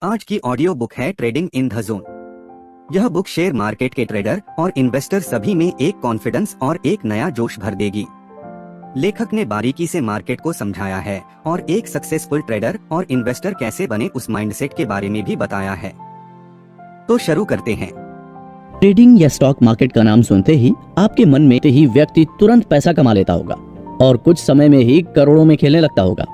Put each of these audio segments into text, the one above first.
आज की audio book है ट्रेडिंग इन द जोन। यह बुक शेयर मार्केट के ट्रेडर और इन्वेस्टर सभी में एक कॉन्फिडेंस और एक नया जोश भर देगी। लेखक ने बारीकी से मार्केट को समझाया है और एक सक्सेसफुल ट्रेडर और इन्वेस्टर कैसे बने उस माइंडसेट के बारे में भी बताया है। तो शुरू करते हैं। ट्रेडिंग या स्टॉक मार्केट का नाम सुनते ही आपके मन में ही व्यक्ति तुरंत पैसा कमा लेता होगा और कुछ समय में ही करोड़ों में खेलने लगता होगा।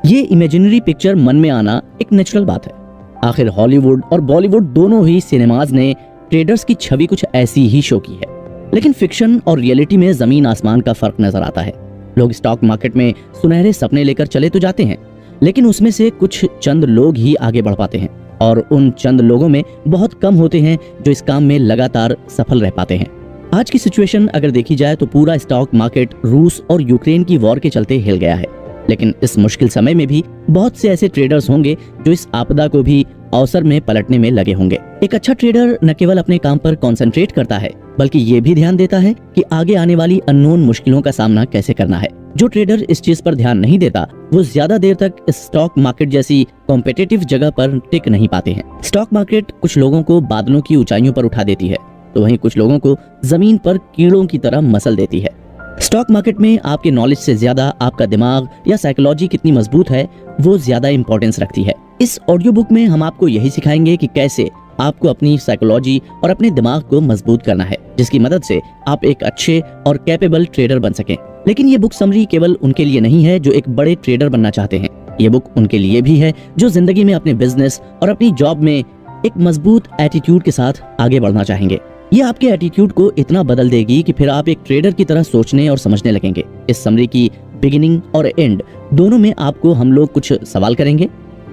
ये इमेजिनरी पिक्चर मन में आना एक नेचुरल बात है। आखिर हॉलीवुड और बॉलीवुड दोनों ही सिनेमाज ने ट्रेडर्स की छवि कुछ ऐसी ही शो की है, लेकिन फिक्शन और रियलिटी में जमीन आसमान का फर्क नजर आता है। लोग स्टॉक मार्केट में सुनहरे सपने लेकर चले तो जाते हैं, लेकिन उसमें से कुछ चंद लोग ही आगे बढ़ पाते हैं और उन चंद लोगों में बहुत कम होते हैं जो इस काम में लगातार सफल रह पाते हैं। आज की सिचुएशन अगर देखी जाए तो पूरा स्टॉक मार्केट रूस और यूक्रेन की वॉर के चलते हिल गया है, लेकिन इस मुश्किल समय में भी बहुत से ऐसे ट्रेडर्स होंगे जो इस आपदा को भी अवसर में पलटने में लगे होंगे। एक अच्छा ट्रेडर न केवल अपने काम पर कंसंट्रेट करता है, बल्कि ये भी ध्यान देता है कि आगे आने वाली अननोन मुश्किलों का सामना कैसे करना है। जो ट्रेडर इस चीज पर ध्यान नहीं देता वो ज्यादा देर तक स्टॉक मार्केट जैसी कॉम्पिटिटिव जगह पर टिक नहीं पाते हैं। स्टॉक मार्केट कुछ लोगों को बादलों की ऊंचाइयों पर उठा देती है, तो वहीं कुछ लोगों को जमीन पर कीड़ों की तरह मसल देती है। स्टॉक मार्केट में आपके नॉलेज से ज्यादा आपका दिमाग या साइकोलॉजी कितनी मजबूत है वो ज्यादा इंपॉर्टेंस रखती है। इस ऑडियो बुक में हम आपको यही सिखाएंगे कि कैसे आपको अपनी साइकोलॉजी और अपने दिमाग को मजबूत करना है, जिसकी मदद से आप एक अच्छे और कैपेबल ट्रेडर बन सकें। लेकिन ये बुक समरी केवल उनके लिए नहीं है जो एक बड़े ट्रेडर बनना चाहते हैं। ये बुक उनके लिए भी है जो जिंदगी में अपने बिजनेस और अपनी जॉब में एक मजबूत एटीट्यूड के साथ आगे बढ़ना चाहेंगे। ये आपके एटीट्यूड को इतना बदल देगी कि फिर आप एक ट्रेडर की तरह सोचने और समझने लगेंगे। इस समरी की बिगिनिंग और एंड दोनों में आपको हम लोग कुछ सवाल करेंगे,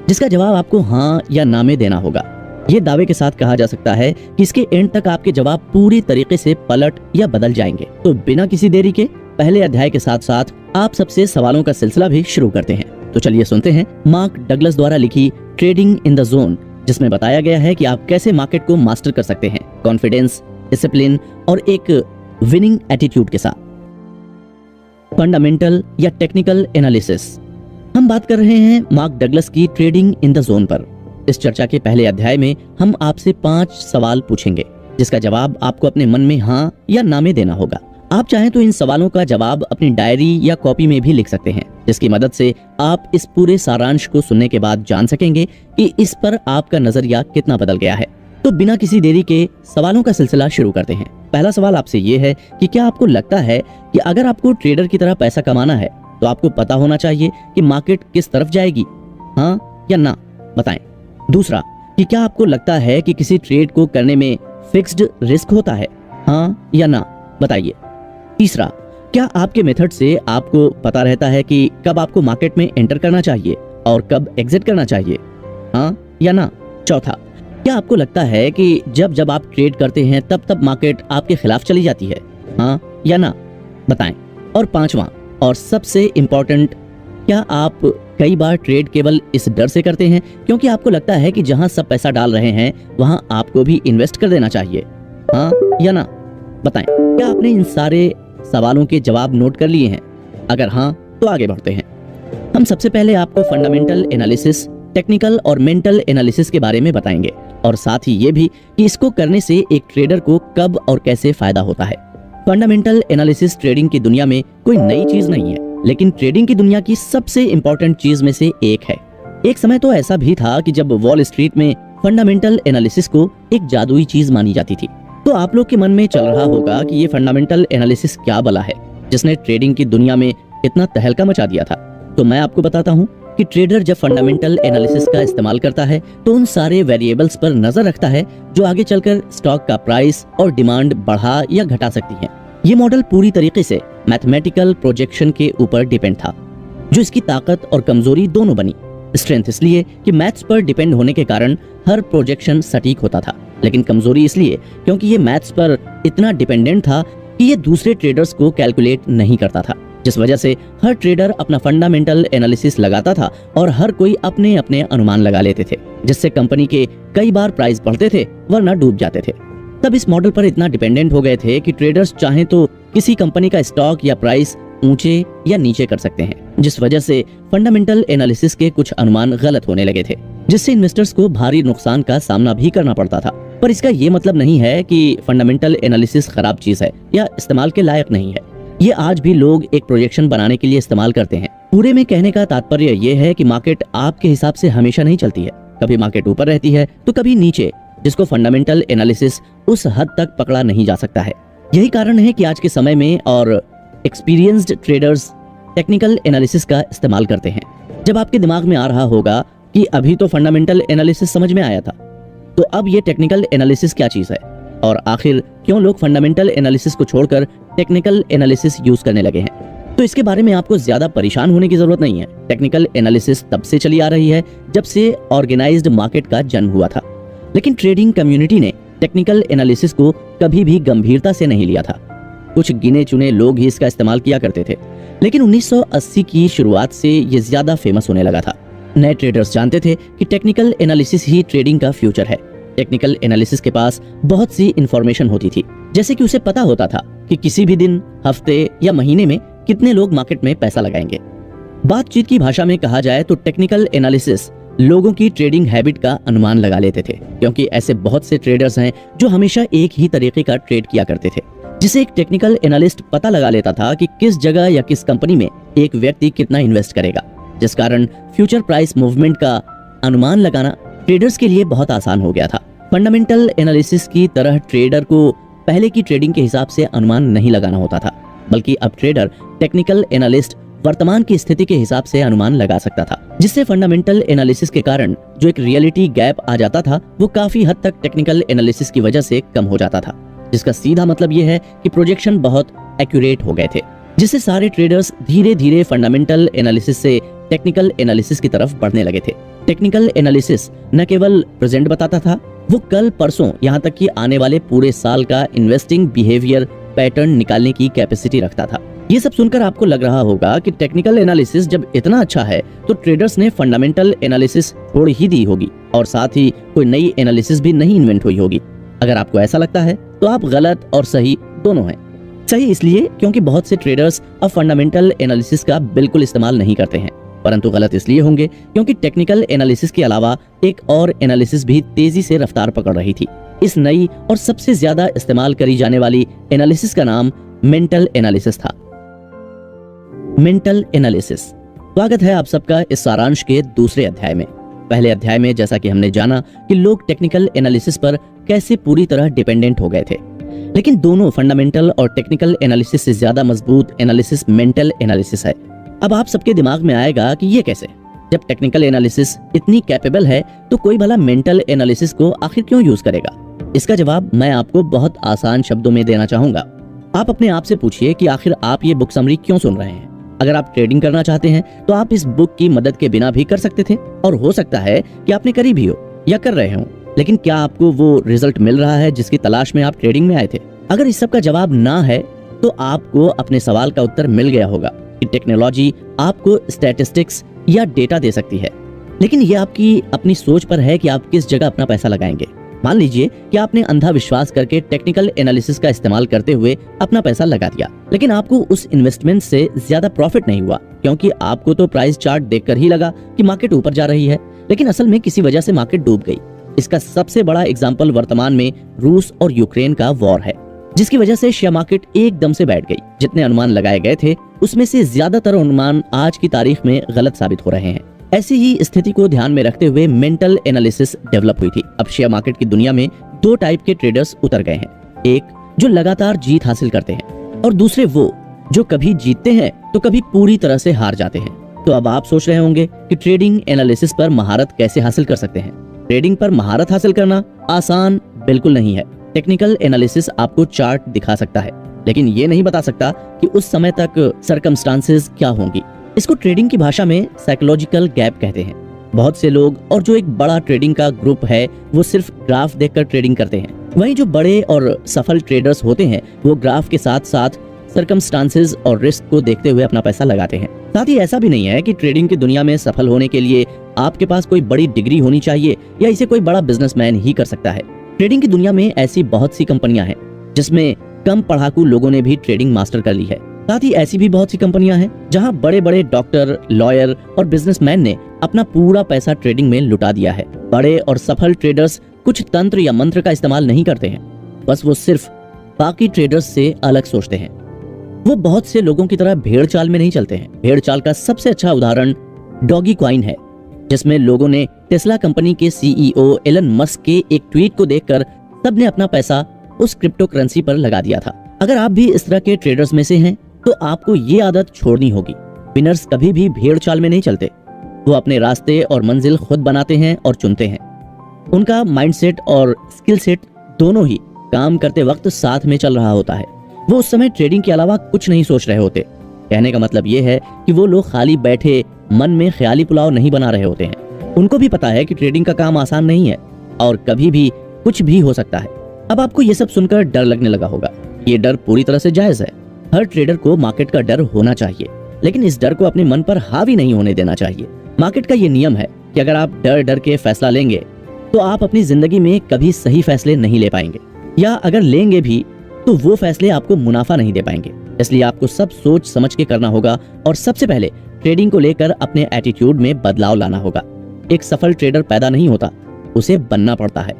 जिसका जवाब आपको हाँ या ना में देना होगा। ये दावे के साथ कहा जा सकता है कि इसके एंड तक आपके जवाब पूरी तरीके से पलट या बदल जाएंगे। तो बिना किसी देरी के पहले अध्याय के साथ साथ आप सबसे सवालों का सिलसिला भी शुरू करते हैं। तो चलिए सुनते हैं मार्क डगलस द्वारा लिखी ट्रेडिंग इन द जोन, जिसमें बताया गया है कि आप कैसे मार्केट को मास्टर कर सकते हैं कॉन्फिडेंस, डिसिप्लिन और एक विनिंग एटीट्यूड के साथ। फंडामेंटल या टेक्निकल एनालिसिस। हम बात कर रहे हैं मार्क डगलस की ट्रेडिंग इन द जोन पर। इस चर्चा के पहले अध्याय में हम आपसे 5 सवाल पूछेंगे, जिसका जवाब आपको अपने मन में हाँ या ना में देना होगा। आप चाहें तो इन सवालों का जवाब अपनी डायरी या कॉपी में भी लिख सकते हैं, जिसकी मदद से आप इस पूरे सारांश को सुनने के बाद जान सकेंगे कि इस पर आपका नजरिया कितना बदल गया है। तो बिना किसी देरी के सवालों का सिलसिला शुरू करते हैं। पहला सवाल आपसे ये है कि क्या आपको लगता है कि अगर आपको ट्रेडर की तरह पैसा कमाना है तो आपको पता होना चाहिए कि मार्केट किस तरफ जाएगी, हाँ या ना? बताएं। दूसरा, कि क्या आपको लगता है कि किसी ट्रेड को करने में फिक्स्ड रिस्क होता है, हाँ या ना? बताइए। तीसरा, क्या आपके मेथड से आपको पता रहता है कि कब आपको मार्केट में एंटर करना चाहिए और कब एग्जिट करना चाहिए, हाँ या ना? चौथा, क्या आपको लगता है कि जब आप ट्रेड करते हैं तब मार्केट आपके खिलाफ चली जाती है, हाँ या ना? बताएं। और पांचवा और सबसे इम्पोर्टेंट, क्या आप कई बार ट्रेड केवल इस डर से करते हैं क्योंकि आपको लगता है कि जहां सब पैसा डाल रहे हैं वहां आपको भी इन्वेस्ट कर देना चाहिए, हाँ या ना? बताएं। क्या आपने इन सारे सवालों के जवाब नोट कर लिए हैं? अगर हाँ तो आगे बढ़ते हैं। हम सबसे पहले आपको फंडामेंटल एनालिसिस, टेक्निकल और मेंटल एनालिसिस के बारे में बताएंगे और साथ ही ये भी कि इसको करने से एक ट्रेडर को कब और कैसे फायदा होता है। फंडामेंटल एनालिसिस ट्रेडिंग की दुनिया में कोई नई चीज नहीं है, लेकिन ट्रेडिंग की दुनिया की सबसे इंपॉर्टेंट चीज में से एक है। एक समय तो ऐसा भी था कि जब वॉल स्ट्रीट में फंडामेंटल एनालिसिस को एक जादुई चीज मानी जाती थी। तो आप लोग के मन में चल रहा होगा कि ये फंडामेंटल एनालिसिस क्या बला है जिसने ट्रेडिंग की दुनिया में इतना तहलका मचा दिया था। तो मैं आपको बताता हूँ कि ट्रेडर जब फंडामेंटल एनालिसिस का इस्तेमाल करता है तो उन सारे वेरिएबल्स पर नजर रखता है जो आगे चलकर स्टॉक का प्राइस और डिमांड बढ़ा या घटा सकती है। ये मॉडल पूरी तरीके से मैथमेटिकल प्रोजेक्शन के ऊपर डिपेंड था, जो इसकी ताकत और कमजोरी दोनों बनी। स्ट्रेंथ इसलिए कि मैथ्स पर डिपेंड होने के कारण हर प्रोजेक्शन सटीक होता था, लेकिन कमजोरी इसलिए क्योंकि ये मैथ्स पर इतना डिपेंडेंट था कि ये दूसरे ट्रेडर्स को कैलकुलेट नहीं करता था, जिस वजह से हर ट्रेडर अपना फंडामेंटल एनालिसिस लगाता था और हर कोई अपने अपने अनुमान लगा लेते थे, जिससे कंपनी के कई बार प्राइस बढ़ते थे वरना डूब जाते थे। तब इस मॉडल पर इतना डिपेंडेंट हो गए थे कि ट्रेडर्स चाहें तो किसी कंपनी का स्टॉक या प्राइस ऊंचे या नीचे कर सकते हैं, जिस वजह से फंडामेंटल एनालिसिस के कुछ अनुमान गलत होने लगे थे। जिससे इन्वेस्टर्स को भारी नुकसान का सामना भी करना पड़ता था। पर इसका ये मतलब नहीं है कि फंडामेंटल एनालिसिस खराब चीज है या इस्तेमाल के लायक नहीं है। ये आज भी लोग एक प्रोजेक्शन बनाने के लिए इस्तेमाल करते हैं। पूरे में कहने का तात्पर्य ये है कि मार्केट आपके हिसाब से हमेशा नहीं चलती है। कभी मार्केट ऊपर रहती है तो कभी नीचे, जिसको फंडामेंटल एनालिसिस उस हद तक पकड़ा नहीं जा सकता है। यही कारण है कि आज के समय में और एक्सपीरियंस्ड ट्रेडर्स टेक्निकल एनालिसिस का इस्तेमाल करते हैं। जब आपके दिमाग में आ रहा होगा कि अभी तो फंडामेंटल एनालिसिस समझ में आया था, तो अब ये टेक्निकल एनालिसिस क्या चीज है और आखिर क्यों लोग फंडामेंटल एनालिसिस को छोड़कर टेक्निकल एनालिसिस यूज करने लगे हैं, तो इसके बारे में आपको ज्यादा परेशान होने की जरूरत नहीं है। टेक्निकल एनालिसिस तब से चली आ रही है जब से ऑर्गेनाइज्ड मार्केट का जन्म हुआ था, लेकिन ट्रेडिंग कम्युनिटी ने टेक्निकल एनालिसिस को कभी भी गंभीरता से नहीं लिया था। कुछ गिने चुने लोग ही इसका इस्तेमाल किया करते थे, लेकिन 1980 की शुरुआत से ये ज्यादा फेमस होने लगा था। नए ट्रेडर्स जानते थे कि टेक्निकल एनालिसिस ही ट्रेडिंग का फ्यूचर है। टेक्निकल एनालिसिस के पास बहुत सी इंफॉर्मेशन होती थी, जैसे कि उसे पता होता था कि किसी भी दिन, हफ्ते या महीने में कितने लोग मार्केट में पैसा लगाएंगे। बातचीत की भाषा में कहा जाए तो टेक्निकल एनालिसिस लोगों की ट्रेडिंग हैबिट का अनुमान लगा लेते थे, क्योंकि ऐसे बहुत से ट्रेडर्स हैं जो हमेशा एक ही तरीके का ट्रेड किया करते थे, जिसे एक टेक्निकल एनालिस्ट पता लगा लेता था कि किस जगह या किस कंपनी में एक व्यक्ति कितना इन्वेस्ट करेगा, जिस कारण फ्यूचर प्राइस मूवमेंट का अनुमान लगाना ट्रेडर्स के लिए बहुत आसान हो गया था। फंडामेंटल एनालिसिस की तरह ट्रेडर को पहले की ट्रेडिंग के हिसाब से अनुमान नहीं लगाना होता था, बल्कि अब ट्रेडर टेक्निकल एनालिस्ट वर्तमान की स्थिति के हिसाब से अनुमान लगा सकता था, जिससे फंडामेंटल एनालिसिस के कारण जो एक रियलिटी गैप आ जाता था वो काफी हद तक टेक्निकल एनालिसिस की वजह से कम हो जाता था, जिसका सीधा मतलब ये है कि प्रोजेक्शन बहुत एक्यूरेट हो गए थे, जिससे सारे ट्रेडर्स धीरे धीरे फंडामेंटल एनालिसिस से टेक्निकल एनालिसिस की तरफ बढ़ने लगे थे। टेक्निकल एनालिसिस न केवल प्रेजेंट बताता था, वो कल परसों यहाँ तक कि आने वाले पूरे साल का इन्वेस्टिंग बिहेवियर पैटर्न निकालने की कैपेसिटी रखता था। ये सब सुनकर आपको लग रहा होगा कि टेक्निकल एनालिसिस जब इतना अच्छा है तो ट्रेडर्स ने फंडामेंटल एनालिसिस छोड़ ही दी होगी और साथ ही कोई नई एनालिसिस भी नहीं इन्वेंट हुई होगी। अगर आपको ऐसा लगता है तो आप गलत और सही दोनों हैं। सही इसलिए क्योंकि बहुत से ट्रेडर्स अब फंडामेंटल एनालिसिस का बिल्कुल इस्तेमाल नहीं करते हैं, परंतु गलत इसलिए होंगे क्योंकि टेक्निकल एनालिसिस के अलावा एक और एनालिसिस भी तेजी से रफ्तार पकड़ रही थी। इस नई और सबसे ज्यादा इस्तेमाल करी जाने वाली एनालिसिस का नाम मेंटल एनालिसिस था। Mental analysis. स्वागत है आप सबका इस सारांश के दूसरे अध्याय में। पहले अध्याय में जैसा कि हमने जाना कि लोग टेक्निकल एनालिसिस पर कैसे पूरी तरह डिपेंडेंट हो गए थे, लेकिन दोनों फंडामेंटल और टेक्निकल एनालिसिस से ज्यादा मजबूत एनालिसिस मेंटल एनालिसिस है। अब आप सबके दिमाग में आएगा कि ये कैसे? जब टेक्निकल एनालिसिस इतनी कैपेबल है तो कोई भला मेंटल एनालिसिस को आखिर क्यों यूज करेगा? इसका जवाब मैं आपको बहुत आसान शब्दों में देना चाहूंगा। आप अपने आप से पूछिए कि आखिर आप ये बुक समरी क्यों सुन रहे हैं। अगर आप ट्रेडिंग करना चाहते हैं तो आप इस बुक की मदद के बिना भी कर सकते थे, और हो सकता है कि आपने करी भी हो या कर रहे हो, लेकिन क्या आपको वो रिजल्ट मिल रहा है जिसकी तलाश में आप ट्रेडिंग में आए थे? अगर इस सब का जवाब ना है तो आपको अपने सवाल का उत्तर मिल गया होगा कि टेक्नोलॉजी आपको स्टैटिस्टिक्स या डेटा दे सकती है, लेकिन ये आपकी अपनी सोच पर है कि आप किस जगह अपना पैसा लगाएंगे। मान लीजिए कि आपने अंधा विश्वास करके टेक्निकल एनालिसिस का इस्तेमाल करते हुए अपना पैसा लगा दिया, लेकिन आपको उस इन्वेस्टमेंट से ज्यादा प्रॉफिट नहीं हुआ, क्योंकि आपको तो प्राइस चार्ट देखकर ही लगा कि मार्केट ऊपर जा रही है, लेकिन असल में किसी वजह से मार्केट डूब गई। इसका सबसे बड़ा एग्जाम्पल वर्तमान में रूस और यूक्रेन का वॉर है, जिसकी वजह से शेयर मार्केट एकदम से बैठ गई। जितने अनुमान लगाए गए थे उसमें से ज्यादातर अनुमान आज की तारीख में गलत साबित हो रहे हैं। ऐसी ही स्थिति को ध्यान में रखते हुए मेंटल एनालिसिस डेवलप हुई थी। अब शेयर मार्केट की दुनिया में दो टाइप के ट्रेडर्स उतर गए हैं, एक जो लगातार जीत हासिल करते हैं और दूसरे वो जो कभी जीतते हैं तो कभी पूरी तरह से हार जाते हैं। तो अब आप सोच रहे होंगे कि ट्रेडिंग एनालिसिस पर महारत कैसे हासिल कर सकते हैं। ट्रेडिंग पर महारत हासिल करना आसान बिल्कुल नहीं है। टेक्निकल एनालिसिस आपको चार्ट दिखा सकता है, लेकिन ये नहीं बता सकता कि उस समय तक सर्कमस्टांसेस क्या होंगी। इसको ट्रेडिंग की भाषा में साइकोलॉजिकल गैप कहते हैं। बहुत से लोग और जो एक बड़ा ट्रेडिंग का ग्रुप है वो सिर्फ ग्राफ देखकर ट्रेडिंग करते हैं, वहीं जो बड़े और सफल ट्रेडर्स होते हैं वो ग्राफ के साथ साथ सर्कमस्टांसेस और रिस्क को देखते हुए अपना पैसा लगाते हैं। साथ ही ऐसा भी नहीं है कि ट्रेडिंग की दुनिया में सफल होने के लिए आपके पास कोई बड़ी डिग्री होनी चाहिए या इसे कोई बड़ा बिजनेसमैन ही कर सकता है। ट्रेडिंग की दुनिया में ऐसी बहुत सी कंपनियां हैं जिसमें कम पढ़ाकू लोगों ने भी ट्रेडिंग मास्टर कर ली है। साथ ही ऐसी भी बहुत सी कंपनियां हैं जहां बड़े बड़े डॉक्टर, लॉयर और बिजनेसमैन ने अपना पूरा पैसा ट्रेडिंग में लुटा दिया है। बड़े और सफल ट्रेडर्स कुछ तंत्र या मंत्र का इस्तेमाल नहीं करते हैं, बस वो सिर्फ बाकी ट्रेडर्स से अलग सोचते हैं। वो बहुत से लोगों की तरह भेड़ चाल में नहीं चलते हैं। भेड़ चाल का सबसे अच्छा उदाहरण डॉगी कॉइन है, जिसमें लोगों ने टेस्ला कंपनी के सीईओ एलन मस्क के एक ट्वीट को देखकर सबने अपना पैसा उस क्रिप्टो करेंसी पर लगा दिया था। अगर आप भी इस तरह के ट्रेडर्स में से हैं, तो आपको ये आदत छोड़नी होगी। विनर्स कभी भी भेड़ चाल में नहीं चलते, वो अपने रास्ते और मंजिल खुद बनाते हैं और चुनते हैं। उनका माइंडसेट और स्किल सेट दोनों ही काम करते वक्त साथ में चल रहा होता है। वो उस समय ट्रेडिंग के अलावा कुछ नहीं सोच रहे होते। कहने का मतलब ये है कि वो लोग खाली बैठे मन में ख्याली पुलाव नहीं बना रहे होते हैं। उनको भी पता है कि ट्रेडिंग का काम आसान नहीं है और कभी भी कुछ भी हो सकता है। अब आपको ये सब सुनकर डर लगने लगा होगा। ये डर पूरी तरह से जायज है। हर ट्रेडर को मार्केट का डर होना चाहिए, लेकिन इस डर को अपने मन पर हावी नहीं होने देना चाहिए। मार्केट का ये नियम है कि अगर आप डर डर के फैसला लेंगे तो आप अपनी जिंदगी में कभी सही फैसले नहीं ले पाएंगे, या अगर लेंगे भी तो वो फैसले आपको मुनाफा नहीं दे पाएंगे। इसलिए आपको सब सोच समझ के करना होगा और सबसे पहले ट्रेडिंग को लेकर अपने एटीट्यूड में बदलाव लाना होगा। एक सफल ट्रेडर पैदा नहीं होता, उसे बनना पड़ता है।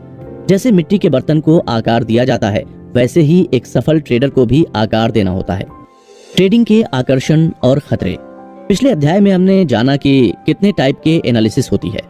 जैसे मिट्टी के बर्तन को आकार दिया जाता है, वैसे ही एक सफल ट्रेडर को भी आकार देना होता है। ट्रेडिंग के आकर्षण और खतरे। पिछले अध्याय में हमने जाना कि कितने टाइप के एनालिसिस होती है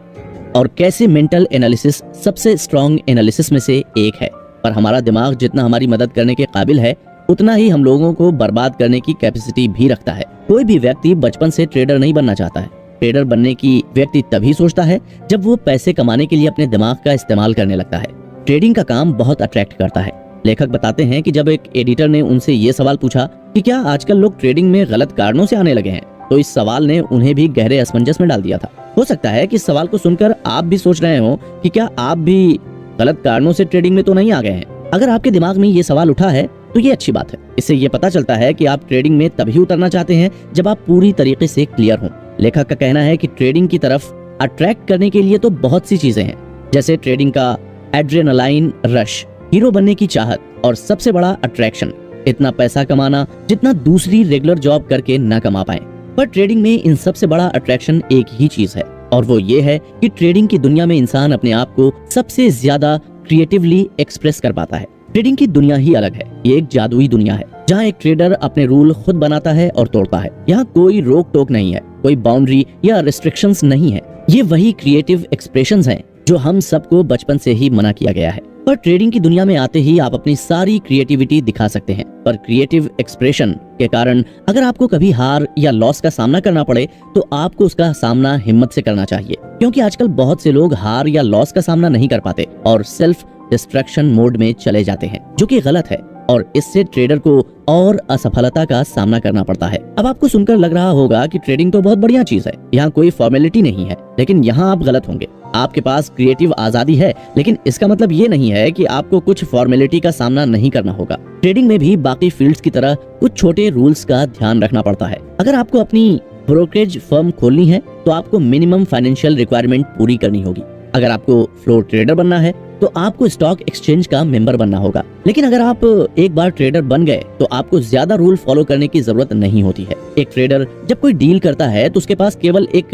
और कैसे मेंटल एनालिसिस सबसे स्ट्रॉन्ग एनालिसिस में से एक है। पर हमारा दिमाग जितना हमारी मदद करने के काबिल है, उतना ही हम लोगों को बर्बाद करने की कैपेसिटी भी रखता है। कोई भी व्यक्ति बचपन से ट्रेडर नहीं बनना चाहता है। ट्रेडर बनने की व्यक्ति तभी सोचता है जब वो पैसे कमाने के लिए अपने दिमाग का इस्तेमाल करने लगता है। ट्रेडिंग का काम बहुत अट्रैक्ट करता है। लेखक बताते हैं कि जब एक एडिटर ने उनसे ये सवाल पूछा कि क्या आजकल लोग ट्रेडिंग में गलत कारणों से आने लगे हैं, तो इस सवाल ने उन्हें भी गहरे असमंजस में डाल दिया था। हो सकता है कि इस सवाल को सुनकर आप भी सोच रहे हो कि क्या आप भी गलत कारणों से ट्रेडिंग में तो नहीं आ गए हैं। अगर आपके दिमाग में ये सवाल उठा है तो ये अच्छी बात है। इससे ये पता चलता है कि आप ट्रेडिंग में तभी उतरना चाहते हैं जब आप पूरी तरीके से क्लियर हों। लेखक का कहना है कि ट्रेडिंग की तरफ अट्रैक्ट करने के लिए तो बहुत सी चीजें हैं, जैसे ट्रेडिंग का एड्रेनालाइन रश, हीरो बनने की चाहत और सबसे बड़ा अट्रैक्शन इतना पैसा कमाना जितना दूसरी रेगुलर जॉब करके न कमा पाए। पर ट्रेडिंग में इन सबसे बड़ा अट्रैक्शन एक ही चीज है, और वो ये है कि ट्रेडिंग की दुनिया में इंसान अपने आप को सबसे ज्यादा क्रिएटिवली एक्सप्रेस कर पाता है। ट्रेडिंग की दुनिया ही अलग है। ये एक जादुई दुनिया है जहाँ एक ट्रेडर अपने रूल खुद बनाता है और तोड़ता है। यहाँ कोई रोक टोक नहीं है, कोई बाउंड्री या रिस्ट्रिक्शंस नहीं है। ये वही क्रिएटिव एक्सप्रेशंस हैं जो हम सबको बचपन से ही मना किया गया है। पर ट्रेडिंग की दुनिया में आते ही आप अपनी सारी क्रिएटिविटी दिखा सकते हैं। पर क्रिएटिव एक्सप्रेशन के कारण अगर आपको कभी हार या लॉस का सामना करना पड़े तो आपको उसका सामना हिम्मत से करना चाहिए, क्योंकि आजकल बहुत से लोग हार या लॉस का सामना नहीं कर पाते और सेल्फ डिस्ट्रैक्शन मोड में चले जाते हैं, जो कि गलत है, और इससे ट्रेडर को और असफलता का सामना करना पड़ता है। अब आपको सुनकर लग रहा होगा कि ट्रेडिंग तो बहुत बढ़िया चीज है, यहाँ कोई फॉर्मेलिटी नहीं है, लेकिन यहाँ आप गलत होंगे। आपके पास क्रिएटिव आजादी है, लेकिन इसका मतलब ये नहीं है कि आपको कुछ फॉर्मेलिटी का सामना नहीं करना होगा। ट्रेडिंग में भी बाकी फील्ड्स की तरह कुछ छोटे रूल्स का ध्यान रखना पड़ता है। अगर आपको अपनी ब्रोकरेज फर्म खोलनी है तो आपको मिनिमम फाइनेंशियल रिक्वायरमेंट पूरी करनी होगी। अगर आपको फ्लोर ट्रेडर बनना है तो आपको स्टॉक एक्सचेंज का मेंबर बनना होगा। लेकिन अगर आप एक बार ट्रेडर बन गए तो आपको ज्यादा रूल फॉलो करने की जरूरत नहीं होती है। एक ट्रेडर जब कोई डील करता है तो उसके पास केवल एक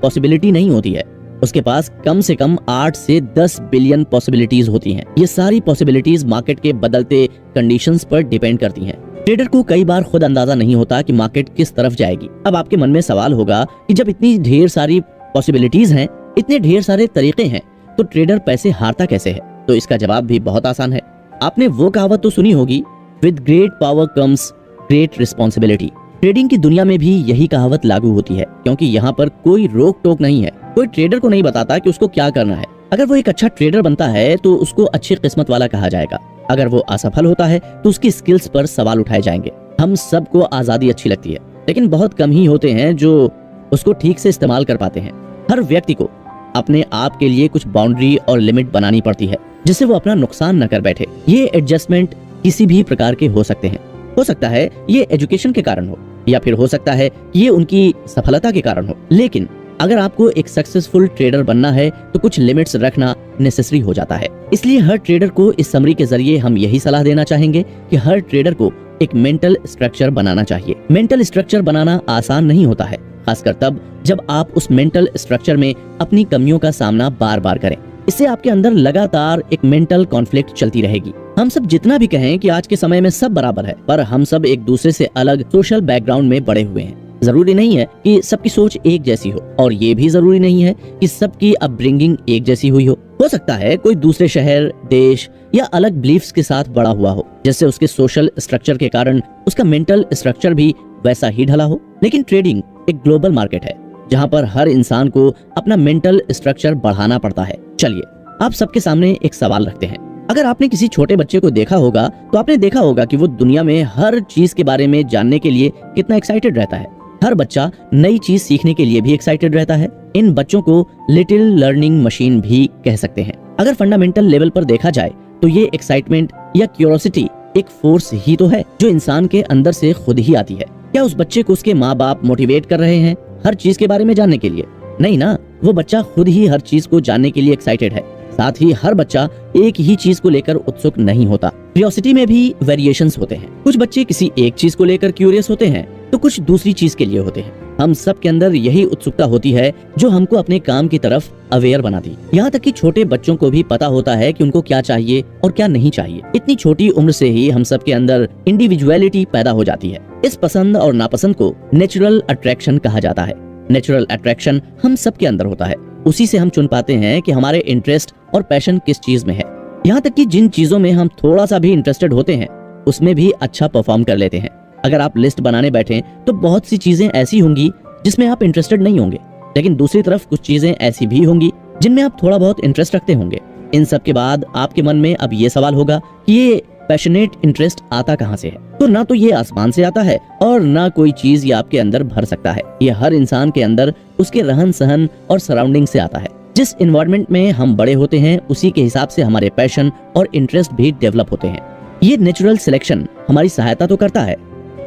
पॉसिबिलिटी नहीं होती है, उसके पास कम से कम 8 से 10 बिलियन पॉसिबिलिटीज होती हैं। ये सारी पॉसिबिलिटीज मार्केट के बदलते कंडीशंस पर डिपेंड करती हैं। ट्रेडर को कई बार खुद अंदाजा नहीं होता कि मार्केट किस तरफ जाएगी। अब आपके मन में सवाल होगा कि जब इतनी ढेर सारी पॉसिबिलिटीज हैं, इतने ढेर सारे तरीके हैं, तो ट्रेडर पैसे हारता कैसे है? तो इसका जवाब भी बहुत आसान है। आपने वो कहावत तो सुनी होगी, with great power comes great responsibility. Trading की दुनिया में भी यही कहावत लागू होती है, क्योंकि यहाँ पर कोई रोक टोक नहीं है। कोई ट्रेडर को नहीं बताता कि उसको क्या करना है। अगर वो एक अच्छा ट्रेडर बनता है तो उसको अच्छी किस्मत वाला कहा जाएगा। अगर वो असफल होता है तो उसकी स्किल्स पर सवाल उठाए जाएंगे। हम सबको आजादी अच्छी लगती है, लेकिन बहुत कम ही होते हैं जो उसको ठीक से इस्तेमाल कर पाते हैं। हर व्यक्ति को अपने आप के लिए कुछ बाउंड्री और लिमिट बनानी पड़ती है, जिससे वो अपना नुकसान न कर बैठे। ये एडजस्टमेंट किसी भी प्रकार के हो सकते हैं। हो सकता है ये एजुकेशन के कारण हो, या फिर हो सकता है ये उनकी सफलता के कारण हो। लेकिन अगर आपको एक सक्सेसफुल ट्रेडर बनना है तो कुछ लिमिट्स रखना नेसेसरी हो जाता है। इसलिए हर ट्रेडर को इस समरी के जरिए हम यही सलाह देना चाहेंगे कि हर ट्रेडर को एक मेंटल स्ट्रक्चर बनाना चाहिए। मेंटल स्ट्रक्चर बनाना आसान नहीं होता है, खासकर तब जब आप उस मेंटल स्ट्रक्चर में अपनी कमियों का सामना बार बार करें। इससे आपके अंदर लगातार एक मेंटल कॉन्फ्लिक्ट चलती रहेगी। हम सब जितना भी कहें कि आज के समय में सब बराबर है, पर हम सब एक दूसरे से अलग सोशल बैकग्राउंड में बड़े हुए हैं। जरूरी नहीं है कि सबकी सोच एक जैसी हो, और ये भी जरूरी नहीं है कि सबकी अपब्रिंगिंग एक जैसी हुई हो सकता है कोई दूसरे शहर, देश या अलग बिलीफ्स के साथ बड़ा हुआ हो, जिससे उसके सोशल स्ट्रक्चर के कारण उसका मेंटल स्ट्रक्चर भी वैसा ही ढला हो। लेकिन ट्रेडिंग एक ग्लोबल मार्केट है, जहाँ पर हर इंसान को अपना मेंटल स्ट्रक्चर बढ़ाना पड़ता है। चलिए आप सबके सामने एक सवाल रखते हैं। अगर आपने किसी छोटे बच्चे को देखा होगा तो आपने देखा होगा कि वो दुनिया में हर चीज के बारे में जानने के लिए कितना एक्साइटेड रहता है। हर बच्चा नई चीज सीखने के लिए भी एक्साइटेड रहता है। इन बच्चों को लिटिल लर्निंग मशीन भी कह सकते हैं। अगर फंडामेंटल लेवल पर देखा जाए तो ये एक्साइटमेंट या क्यूरियोसिटी एक फोर्स ही तो है जो इंसान के अंदर से खुद ही आती है। क्या उस बच्चे को उसके माँ बाप मोटिवेट कर रहे हैं हर चीज के बारे में जानने के लिए? नहीं ना, वो बच्चा खुद ही हर चीज को जानने के लिए एक्साइटेड है। साथ ही हर बच्चा एक ही चीज को लेकर उत्सुक नहीं होता। क्यूरियोसिटी में भी वेरिएशंस होते हैं। कुछ बच्चे किसी एक चीज को लेकर क्यूरियस होते हैं तो कुछ दूसरी चीज के लिए होते हैं। हम सब के अंदर यही उत्सुकता होती है जो हमको अपने काम की तरफ अवेयर बनाती। यहाँ तक कि छोटे बच्चों को भी पता होता है कि उनको क्या चाहिए और क्या नहीं चाहिए। इतनी छोटी उम्र से ही हम सब के अंदर इंडिविजुअलिटी पैदा हो जाती है। इस पसंद और नापसंद को नेचुरल अट्रैक्शन कहा जाता है। नेचुरल अट्रैक्शन हम सब के अंदर होता है। उसी से हम चुन पाते हैं कि हमारे इंटरेस्ट और पैशन किस चीज में है। यहाँ तक कि जिन चीजों में हम थोड़ा सा भी इंटरेस्टेड होते हैं उसमें भी अच्छा परफॉर्म कर लेते हैं। अगर आप लिस्ट बनाने बैठें तो बहुत सी चीजें ऐसी होंगी जिसमें आप इंटरेस्टेड नहीं होंगे, लेकिन दूसरी तरफ कुछ चीजें ऐसी भी होंगी जिनमें आप थोड़ा बहुत इंटरेस्ट रखते होंगे। इन सब के बाद आपके मन में अब ये सवाल होगा कि ये पैशनेट इंटरेस्ट आता कहाँ से है? तो ना तो ये आसमान से आता है और ना कोई चीज ये आपके अंदर भर सकता है। ये हर इंसान के अंदर उसके रहन सहन और सराउंडिंग से आता है। जिस इन्वायरमेंट में हम बड़े होते हैं उसी के हिसाब से हमारे पैशन और इंटरेस्ट भी डेवलप होते हैं। ये नेचुरल सिलेक्शन हमारी सहायता तो करता है,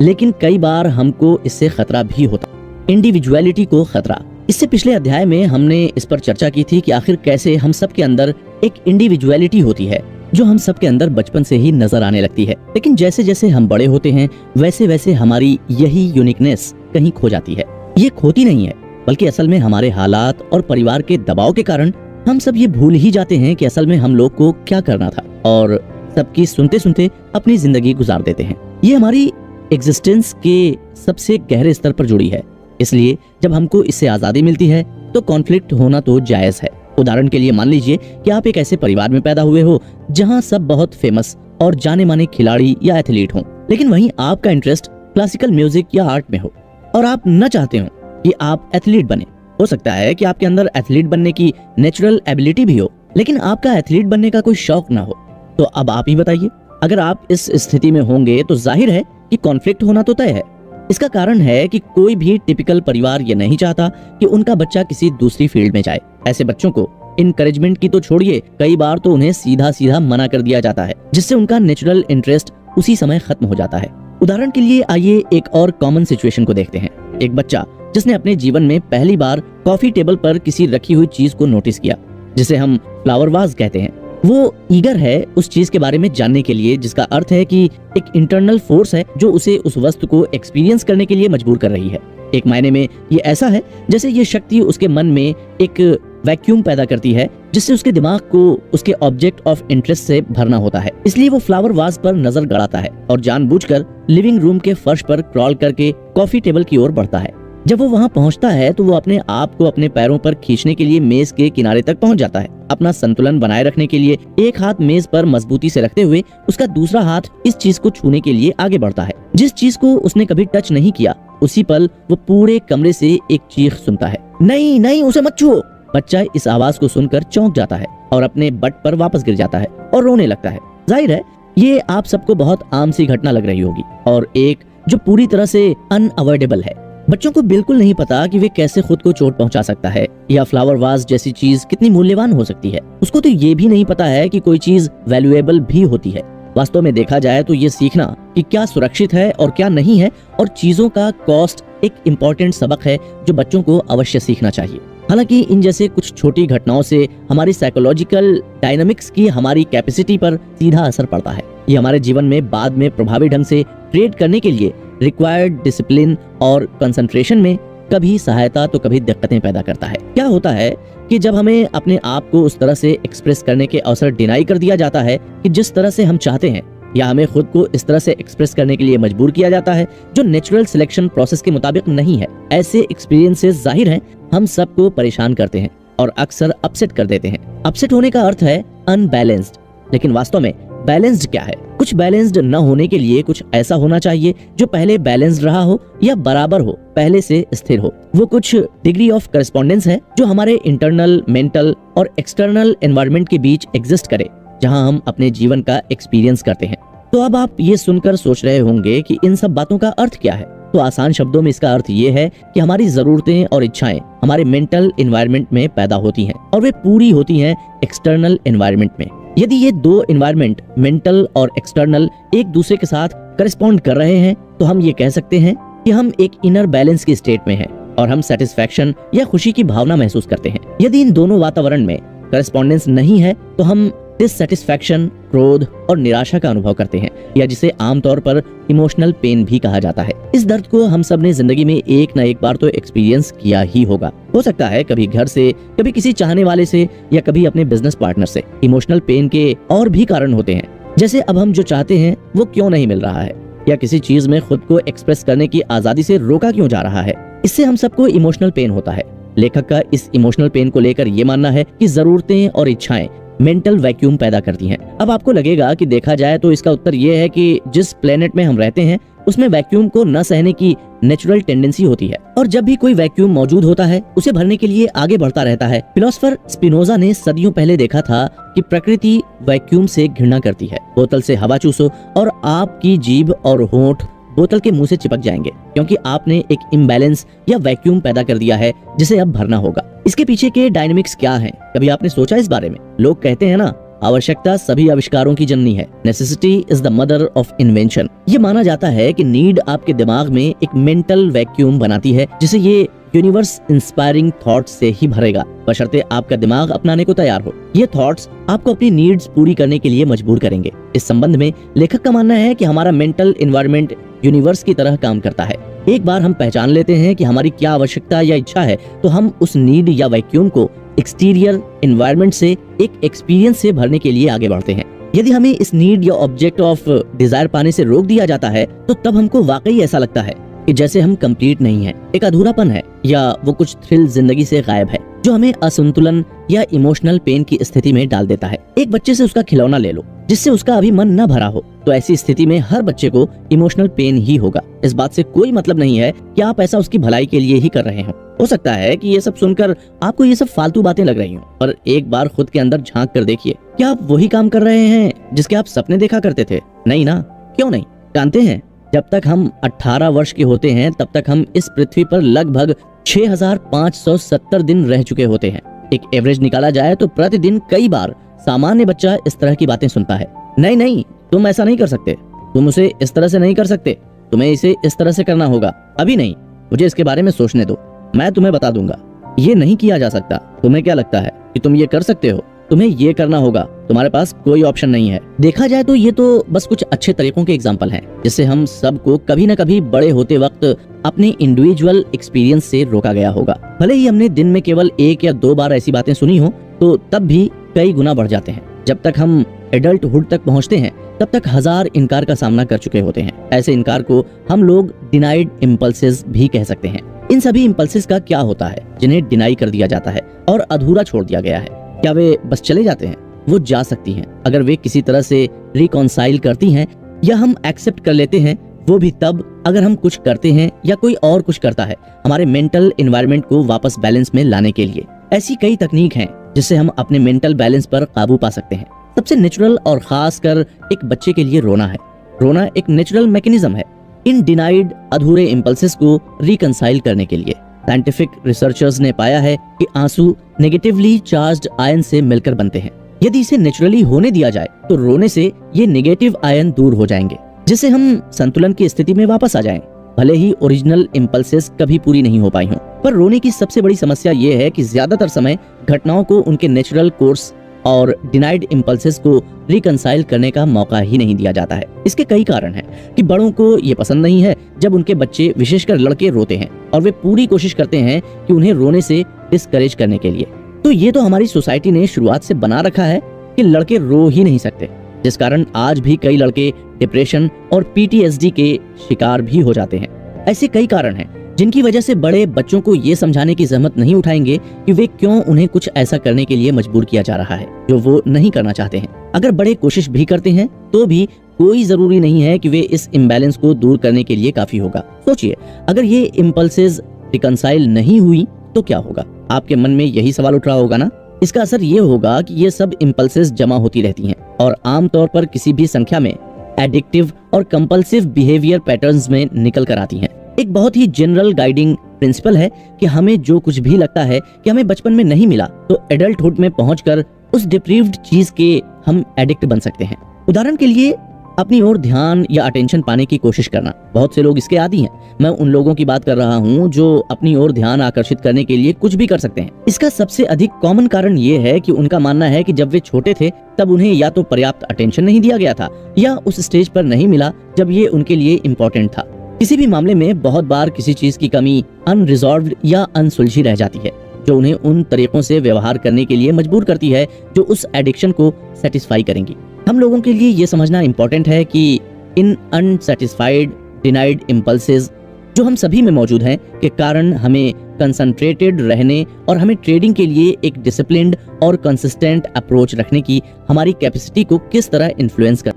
लेकिन कई बार हमको इससे खतरा भी होता है। इंडिविजुअलिटी को खतरा। इससे पिछले अध्याय में हमने इस पर चर्चा की थी कि आखिर कैसे हम सब के अंदर एक इंडिविजुअलिटी होती है जो हम सब के अंदर बचपन से ही नजर आने लगती है। लेकिन जैसे जैसे हम बड़े होते हैं वैसे वैसे हमारी यही यूनिकनेस कहीं खो जाती है। ये खोती नहीं है, बल्कि असल में हमारे हालात और परिवार के दबाव के कारण हम सब ये भूल ही जाते हैं कि असल में हम लोग को क्या करना था, और सबकी सुनते सुनते अपनी जिंदगी गुजार देते हैं। ये हमारी एग्जिस्टेंस के सबसे गहरे स्तर पर जुड़ी है। इसलिए जब हमको इससे आजादी मिलती है तो कॉन्फ्लिक्ट होना तो जायज है। उदाहरण के लिए मान लीजिए कि आप एक ऐसे परिवार में पैदा हुए हो जहां सब बहुत फेमस और जाने माने खिलाड़ी या एथलीट हों, लेकिन वहीं आपका इंटरेस्ट क्लासिकल म्यूजिक या आर्ट में हो और आप न चाहते हो कि आप एथलीट बने। हो सकता है कि आपके अंदर एथलीट बनने की नेचुरल एबिलिटी भी हो, लेकिन आपका एथलीट बनने का कोई शौक ना हो। तो अब आप ही बताइए, अगर आप इस स्थिति में होंगे तो जाहिर है कि कॉन्फ्लिक्ट होना तो तय है। इसका कारण है कि कोई भी टिपिकल परिवार ये नहीं चाहता कि उनका बच्चा किसी दूसरी फील्ड में जाए। ऐसे बच्चों को इनकरेजमेंट की तो छोड़िए, कई बार तो उन्हें सीधा सीधा मना कर दिया जाता है, जिससे उनका नेचुरल इंटरेस्ट उसी समय खत्म हो जाता है। उदाहरण के लिए आइए एक और कॉमन सिचुएशन को देखते हैं। एक बच्चा जिसने अपने जीवन में पहली बार कॉफी टेबल पर किसी रखी हुई चीज को नोटिस किया, जिसे हम फ्लावर वाज कहते हैं। वो ईगर है उस चीज के बारे में जानने के लिए, जिसका अर्थ है कि एक इंटरनल फोर्स है जो उसे उस वस्तु को एक्सपीरियंस करने के लिए मजबूर कर रही है। एक मायने में ये ऐसा है जैसे ये शक्ति उसके मन में एक वैक्यूम पैदा करती है, जिससे उसके दिमाग को उसके ऑब्जेक्ट ऑफ इंटरेस्ट से भरना होता है। इसलिए वो फ्लावर वाज पर नजर गड़ाता है और जानबूझकर लिविंग रूम के फर्श पर क्रॉल करके कॉफी टेबल की ओर बढ़ता है। जब वो वहाँ पहुँचता है तो वो अपने आप को अपने पैरों पर खींचने के लिए मेज के किनारे तक पहुँच जाता है। अपना संतुलन बनाए रखने के लिए एक हाथ मेज पर मजबूती से रखते हुए उसका दूसरा हाथ इस चीज को छूने के लिए आगे बढ़ता है। जिस चीज को उसने कभी टच नहीं किया, उसी पल वो पूरे कमरे से एक चीख सुनता है, नहीं नहीं उसे मत छुओ। बच्चा इस आवाज को सुनकर चौंक जाता है और अपने बट पर वापस गिर जाता है और रोने लगता है। जाहिर है ये आप सबको बहुत आम सी घटना लग रही होगी और एक जो पूरी तरह से अनअवॉइडेबल है। बच्चों को बिल्कुल नहीं पता कि वे कैसे खुद को चोट पहुंचा सकता है या फ्लावर वाज जैसी चीज कितनी मूल्यवान हो सकती है। उसको तो ये भी नहीं पता है कि कोई चीज वैल्यूएबल भी होती है। वास्तव में देखा जाए तो ये सीखना कि क्या सुरक्षित है और क्या नहीं है और चीजों का कॉस्ट एक इम्पोर्टेंट सबक है जो बच्चों को अवश्य सीखना चाहिए। हालांकि इन जैसे कुछ छोटी घटनाओं से हमारी साइकोलॉजिकल डायनामिक्स की हमारी कैपेसिटी पर सीधा असर पड़ता है। ये हमारे जीवन में बाद में प्रभावी ढंग से ट्रेड करने के लिए रिक्वायर्ड डिसिप्लिन और कंसंट्रेशन में कभी सहायता तो कभी दिक्कतें पैदा करता है। क्या होता है कि जब हमें अपने आप को उस तरह से एक्सप्रेस करने के अवसर डिनाई कर दिया जाता है कि जिस तरह से हम चाहते हैं, या हमें खुद को इस तरह से एक्सप्रेस करने के लिए मजबूर किया जाता है जो नेचुरल सिलेक्शन प्रोसेस के मुताबिक नहीं है, ऐसे एक्सपीरियंसेस जाहिर हैं हम सबको परेशान करते हैं और अक्सर अपसेट कर देते हैं। अपसेट होने का अर्थ है अनबैलेंस्ड, लेकिन वास्तव में बैलेंस्ड क्या है? कुछ बैलेंस्ड न होने के लिए कुछ ऐसा होना चाहिए जो पहले बैलेंस्ड रहा हो या बराबर हो, पहले से स्थिर हो। वो कुछ डिग्री ऑफ करस्पॉन्डेंस है जो हमारे इंटरनल, मेंटल और एक्सटर्नल एनवायरनमेंट के बीच एग्जिस्ट करे, जहां हम अपने जीवन का एक्सपीरियंस करते हैं। तो अब आप ये सुनकर सोच रहे होंगे कि इन सब बातों का अर्थ क्या है। तो आसान शब्दों में इसका अर्थ ये है कि हमारी जरूरतें और इच्छाएं हमारे मेंटल एनवायरनमेंट में पैदा होती हैं और वे पूरी होती हैं एक्सटर्नल एनवायरनमेंट में। यदि ये दो एनवायरनमेंट, मेंटल और एक्सटर्नल, एक दूसरे के साथ करस्पॉन्ड कर रहे हैं तो हम ये कह सकते हैं कि हम एक इनर बैलेंस की स्टेट में हैं और हम सेटिस्फैक्शन या खुशी की भावना महसूस करते हैं। यदि इन दोनों वातावरण में करस्पॉन्डेंस नहीं है तो हम डिससैटिस्फैक्शन, क्रोध और निराशा का अनुभव करते हैं, या जिसे आमतौर पर इमोशनल पेन भी कहा जाता है। इस दर्द को हम सब ने जिंदगी में एक न एक बार तो एक्सपीरियंस किया ही होगा। हो सकता है कभी घर से, कभी किसी चाहने वाले से, या कभी अपने बिजनेस पार्टनर से। इमोशनल पेन के और भी कारण होते हैं, जैसे अब हम जो चाहते हैं वो क्यों नहीं मिल रहा है, या किसी चीज में खुद को एक्सप्रेस करने की आजादी से रोका क्यों जा रहा है। इससे हम सबको इमोशनल पेन होता है। लेखक का इस इमोशनल पेन को लेकर ये मानना है कि जरूरतें और इच्छाएं मेंटल वैक्यूम पैदा करती हैं। अब आपको लगेगा कि देखा जाए तो इसका उत्तर ये है कि जिस प्लेनेट में हम रहते हैं उसमें वैक्यूम को न सहने की नेचुरल टेंडेंसी होती है, और जब भी कोई वैक्यूम मौजूद होता है उसे भरने के लिए आगे बढ़ता रहता है। फिलोसोफर स्पिनोजा ने सदियों पहले देखा था कि प्रकृति वैक्यूम से घृणा करती है। बोतल से हवा चूसो और आपकी जीभ और होंठ बोतल के मुंह से चिपक जाएंगे, क्योंकि आपने एक इम्बैलेंस या वैक्यूम पैदा कर दिया है जिसे अब भरना होगा। इसके पीछे के डायनेमिक्स क्या हैं? कभी आपने सोचा इस बारे में? लोग कहते हैं ना, आवश्यकता सभी आविष्कारों की जननी है। Necessity is the mother of invention. ये माना जाता है कि नीड आपके दिमाग में एक मेंटल वैक्यूम बनाती है जिसे ये यूनिवर्स इंस्पायरिंग थॉट्स से ही भरेगा, बशर्ते आपका दिमाग अपनाने को तैयार हो। ये थॉट्स आपको अपनी नीड्स पूरी करने के लिए मजबूर करेंगे। इस संबंध में लेखक का मानना है कि हमारा मेंटल एनवायरनमेंट यूनिवर्स की तरह काम करता है। एक बार हम पहचान लेते हैं कि हमारी क्या आवश्यकता या इच्छा है तो हम उस नीड या वैक्यूम को एक्सटीरियर एनवायरनमेंट से एक एक्सपीरियंस से भरने के लिए आगे बढ़ते हैं। यदि हमें इस नीड या ऑब्जेक्ट ऑफ डिजायर पाने से रोक दिया जाता है तो तब हमको वाकई ऐसा लगता है कि जैसे हम कंप्लीट नहीं है, एक अधूरापन है, या वो कुछ थ्रिल जिंदगी से गायब है जो हमें असंतुलन या इमोशनल पेन की स्थिति में डाल देता है। एक बच्चे से उसका खिलौना ले लो जिससे उसका अभी मन न भरा हो, तो ऐसी स्थिति में हर बच्चे को इमोशनल पेन ही होगा। इस बात से कोई मतलब नहीं है कि आप ऐसा उसकी भलाई के लिए ही कर रहे हो। हो सकता है कि ये सब सुनकर आपको ये सब फालतू बातें लग रही हो, पर एक बार खुद के अंदर झांक कर देखिए, क्या आप वही काम कर रहे हैं जिसके आप सपने देखा करते थे? नहीं ना? क्यों नहीं? जानते हैं, जब तक हम 18 वर्ष के होते हैं तब तक हम इस पृथ्वी पर लगभग 6570 दिन रह चुके होते हैं। एक एवरेज निकाला जाए तो प्रतिदिन कई बार सामान्य बच्चा इस तरह की बातें सुनता है। नहीं नहीं, तुम ऐसा नहीं कर सकते, तुम उसे इस तरह से नहीं कर सकते, तुम्हें इसे इस तरह से करना होगा। अभी नहीं, मुझे इसके बारे में सोचने दो, मैं तुम्हें बता दूंगा। ये नहीं किया जा सकता। तुम्हें क्या लगता है कि तुम ये कर सकते हो? तुम्हें ये करना होगा, तुम्हारे पास कोई ऑप्शन नहीं है। देखा जाए तो ये तो बस कुछ अच्छे तरीकों के एग्जाम्पल हैं जिससे हम सबको कभी न कभी बड़े होते वक्त अपने इंडिविजुअल एक्सपीरियंस से रोका गया होगा। भले ही हमने दिन में केवल 1 या 2 बार ऐसी बातें सुनी हो, तो तब भी कई गुना बढ़ जाते हैं। जब तक हम एडल्टहुड तक पहुंचते हैं तब तक 1000 इनकार का सामना कर चुके होते हैं। ऐसे इनकार को हम लोग डिनाइड इम्पल्सेस भी कह सकते हैं। इन सभी इम्पल्सेस का क्या होता है जिन्हें डिनाई कर दिया जाता है और अधूरा छोड़ दिया गया है? क्या वे बस चले जाते हैं? वो जा सकती हैं अगर वे किसी तरह से रिकॉन्साइल करती हैं, या हम एक्सेप्ट कर लेते हैं। वो भी तब अगर हम कुछ करते हैं या कोई और कुछ करता है हमारे मेंटल एनवायरनमेंट को वापस बैलेंस में लाने के लिए। ऐसी कई तकनीक हैं जिससे हम अपने मेंटल बैलेंस पर काबू पा सकते हैं। सबसे नेचुरल और खास कर एक बच्चे के लिए रोना है। रोना एक नेचुरल मैकेनिज्म है इन डिनाइड अधूरे इम्पल्सेस को रिकंसाइल करने के लिए। साइंटिफिक रिसर्चर्स ने पाया है कि आंसू नेगेटिवली चार्ज्ड आयन से मिलकर बनते हैं। यदि इसे नेचुरली होने दिया जाए तो रोने से ये नेगेटिव आयन दूर हो जाएंगे, जिससे हम संतुलन की स्थिति में वापस आ जाएं। भले ही ओरिजिनल इम्पल्सेस कभी पूरी नहीं हो पाई हों, पर रोने की सबसे बड़ी समस्या ये है कि ज्यादातर समय घटनाओं को उनके नेचुरल कोर्स और डिनाइड इम्पल्सेस को रिकंसाइल करने का मौका ही नहीं दिया जाता है। इसके कई कारण हैं कि बड़ों को ये पसंद नहीं है जब उनके बच्चे, विशेषकर लड़के, रोते हैं और वे पूरी कोशिश करते हैं कि उन्हें रोने से डिस्करेज करने के लिए। तो ये तो हमारी सोसाइटी ने शुरुआत से बना रखा है कि लड़के रो ही नहीं सकते, जिस कारण आज भी कई लड़के डिप्रेशन और PTSD के शिकार भी हो जाते हैं। ऐसे कई कारण हैं जिनकी वजह से बड़े बच्चों को ये समझाने की जहमत नहीं उठाएंगे कि वे क्यों उन्हें कुछ ऐसा करने के लिए मजबूर किया जा रहा है जो वो नहीं करना चाहते हैं। अगर बड़े कोशिश भी करते हैं तो भी कोई जरूरी नहीं है कि वे इस इम्बैलेंस को दूर करने के लिए काफी होगा। सोचिए, अगर ये इम्पल्सेस रिकंसाइल नहीं हुई तो क्या होगा? आपके मन में यही सवाल उठ रहा होगा ना। इसका असर ये होगा कि ये सब इम्पल्सेस जमा होती रहती हैं और आमतौर पर किसी भी संख्या में एडिक्टिव और कंपल्सिव बिहेवियर पैटर्न्स में निकल कर आती हैं। एक बहुत ही जनरल गाइडिंग प्रिंसिपल है कि हमें जो कुछ भी लगता है कि हमें बचपन में नहीं मिला, तो एडल्टहुड में पहुंचकर उस डिप्रीव्ड चीज के हम एडिक्ट बन सकते हैं। उदाहरण के लिए, अपनी ओर ध्यान या अटेंशन पाने की कोशिश करना। बहुत से लोग इसके आदी हैं। मैं उन लोगों की बात कर रहा हूँ जो अपनी ओर ध्यान आकर्षित करने के लिए कुछ भी कर सकते हैं। इसका सबसे अधिक कॉमन कारण ये है कि उनका मानना है कि जब वे छोटे थे तब उन्हें या तो पर्याप्त अटेंशन नहीं दिया गया था या उस स्टेज पर नहीं मिला जब ये उनके लिए इम्पोर्टेंट था। किसी भी मामले में बहुत बार किसी चीज की कमी अनरिजॉल्व्ड या अनसुलझी रह जाती है, जो उन्हें उन तरीकों से व्यवहार करने के लिए मजबूर करती है जो उस एडिक्शन को सेटिस्फाई करेंगी। हम लोगों के लिए ये समझना इम्पोर्टेंट है कि इन अनसेटिस्फाइड डिनाइड इम्पल्सेस जो हम सभी में मौजूद हैं के कारण हमें कंसंट्रेटेड रहने और हमें ट्रेडिंग के लिए एक डिसिप्लिन्ड और कंसिस्टेंट अप्रोच रखने की हमारी कैपेसिटी को किस तरह इन्फ्लुएंस कर।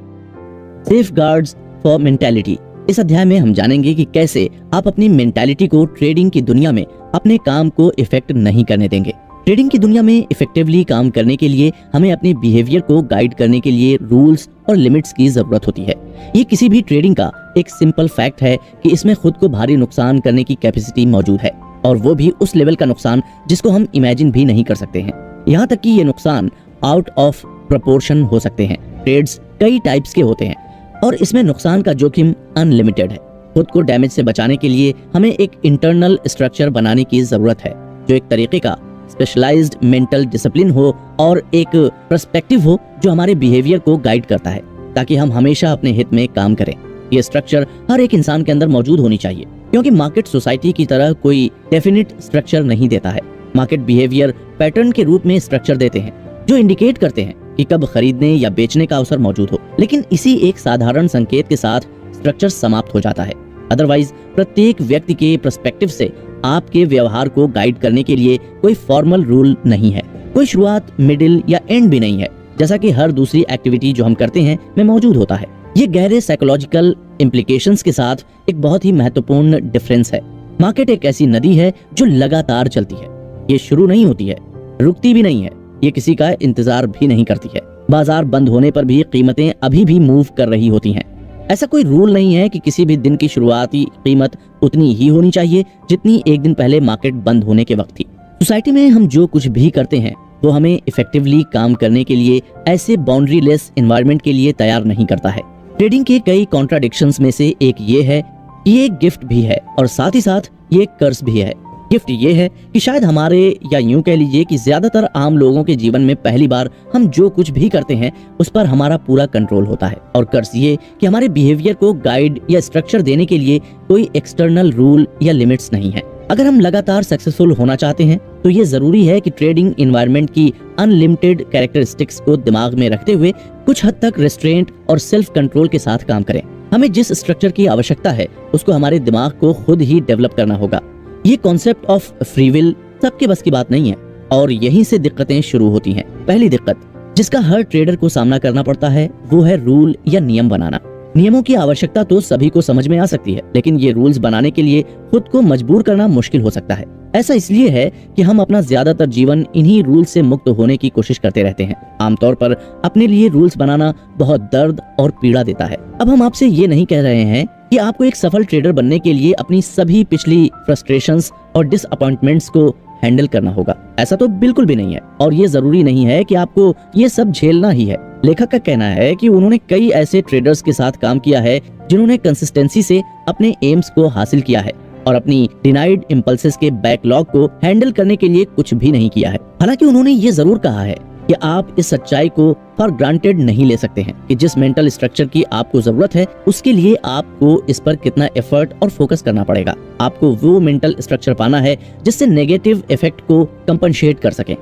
Safeguards for mentality. इस अध्याय में हम जानेंगे कि कैसे आप अपनी मेंटालिटी को ट्रेडिंग की दुनिया में अपने काम को इफेक्ट नहीं करने देंगे। ट्रेडिंग की दुनिया में इफेक्टिवली काम करने के लिए हमें अपने बिहेवियर को गाइड करने के लिए रूल्स और लिमिट्स की जरूरत होती है। ये किसी भी ट्रेडिंग का एक सिंपल फैक्ट है कि इसमें खुद को भारी नुकसान करने की कैपेसिटी मौजूद है, और वो भी उस लेवल का नुकसान जिसको हम इमेजिन भी नहीं कर सकते हैं। यहाँ तक कि ये नुकसान आउट ऑफ प्रोपोर्शन हो सकते हैं। ट्रेड्स कई टाइप्स के होते हैं और इसमें नुकसान का जोखिम अनलिमिटेड है। खुद को डैमेज से बचाने के लिए हमें एक इंटरनल स्ट्रक्चर बनाने की जरूरत है, जो एक तरीके का स्पेशलाइज्ड मेंटल डिसिप्लिन हो और एक पर्सपेक्टिव हो जो हमारे बिहेवियर को गाइड करता है, ताकि हम हमेशा अपने हित में काम करें। ये स्ट्रक्चर हर एक इंसान के अंदर मौजूद होनी चाहिए, क्योंकि मार्केट सोसाइटी की तरह कोई डेफिनेट स्ट्रक्चर नहीं देता है। मार्केट बिहेवियर पैटर्न के रूप में स्ट्रक्चर देते हैं जो इंडिकेट करते हैं कि कब खरीदने या बेचने का अवसर मौजूद हो, लेकिन इसी एक साधारण संकेत के साथ स्ट्रक्चर समाप्त हो जाता है। अदरवाइज प्रत्येक व्यक्ति के पर्सपेक्टिव से आपके व्यवहार को गाइड करने के लिए कोई फॉर्मल रूल नहीं है, कोई शुरुआत, मिडिल या एंड भी नहीं है, जैसा कि हर दूसरी एक्टिविटी जो हम करते हैं में मौजूद होता है। ये गहरे साइकोलॉजिकल इम्प्लीकेशंस के साथ एक बहुत ही महत्वपूर्ण डिफरेंस है। मार्केट एक ऐसी नदी है जो लगातार चलती है। ये शुरू नहीं होती है, रुकती भी नहीं है, ये किसी का इंतजार भी नहीं करती है। बाजार बंद होने पर भी कीमतें अभी भी मूव कर रही होती हैं। ऐसा कोई रूल नहीं है कि किसी भी दिन की शुरुआती कीमत उतनी ही होनी चाहिए जितनी एक दिन पहले मार्केट बंद होने के वक्त थी। सोसाइटी में हम जो कुछ भी करते हैं वो हमें इफेक्टिवली काम करने के लिए ऐसे बाउंड्री लेस एनवायरनमेंट के लिए तैयार नहीं करता है। ट्रेडिंग के कई कॉन्ट्राडिक्शंस में से एक ये है कि ये एक गिफ्ट भी है और साथ ही साथ ये एक कर्ज भी है। गिफ्ट ये है कि शायद हमारे, या यूं कह लीजिए कि ज्यादातर आम लोगों के जीवन में पहली बार हम जो कुछ भी करते हैं उस पर हमारा पूरा कंट्रोल होता है, और कर्ज ये कि हमारे बिहेवियर को गाइड या स्ट्रक्चर देने के लिए कोई एक्सटर्नल रूल या लिमिट्स नहीं है। अगर हम लगातार सक्सेसफुल होना चाहते हैं तो ये जरूरी है कि ट्रेडिंग एनवायरनमेंट की अनलिमिटेड कैरेक्टरिस्टिक्स को दिमाग में रखते हुए कुछ हद तक रेस्ट्रेंट और सेल्फ कंट्रोल के साथ काम करें। हमें जिस स्ट्रक्चर की आवश्यकता है उसको हमारे दिमाग को खुद ही डेवलप करना होगा। ये कॉन्सेप्ट ऑफ फ्री विल सबके बस की बात नहीं है, और यहीं से दिक्कतें शुरू होती हैं। पहली दिक्कत जिसका हर ट्रेडर को सामना करना पड़ता है वो है रूल या नियम बनाना। नियमों की आवश्यकता तो सभी को समझ में आ सकती है, लेकिन ये रूल्स बनाने के लिए खुद को मजबूर करना मुश्किल हो सकता है। ऐसा इसलिए है कि हम अपना ज्यादातर जीवन इन्हीं रूल से मुक्त होने की कोशिश करते रहते हैं। आमतौर पर अपने लिए रूल्स बनाना बहुत दर्द और पीड़ा देता है। अब हम आपसे ये नहीं कह रहे हैं कि आपको एक सफल ट्रेडर बनने के लिए अपनी सभी पिछली फ्रस्ट्रेशंस और डिसअपॉइंटमेंट्स को हैंडल करना होगा। ऐसा तो बिल्कुल भी नहीं है, और ये जरूरी नहीं है कि आपको ये सब झेलना ही है। लेखक का कहना है कि उन्होंने कई ऐसे ट्रेडर्स के साथ काम किया है जिन्होंने कंसिस्टेंसी से अपने एम्स को हासिल किया है और अपनी डिनाइड इम्पल्सेस के बैकलॉग को हैंडल करने के लिए कुछ भी नहीं किया है। हालांकि उन्होंने ये जरूर कहा है कि आप इस सच्चाई को फॉर ग्रांटेड नहीं ले सकते हैं कि जिस मेंटल स्ट्रक्चर की आपको जरूरत है उसके लिए आपको इस पर कितना एफर्ट और फोकस करना पड़ेगा। आपको वो मेंटल स्ट्रक्चर पाना है जिससे नेगेटिव इफेक्ट को कंपनसेट कर सकें।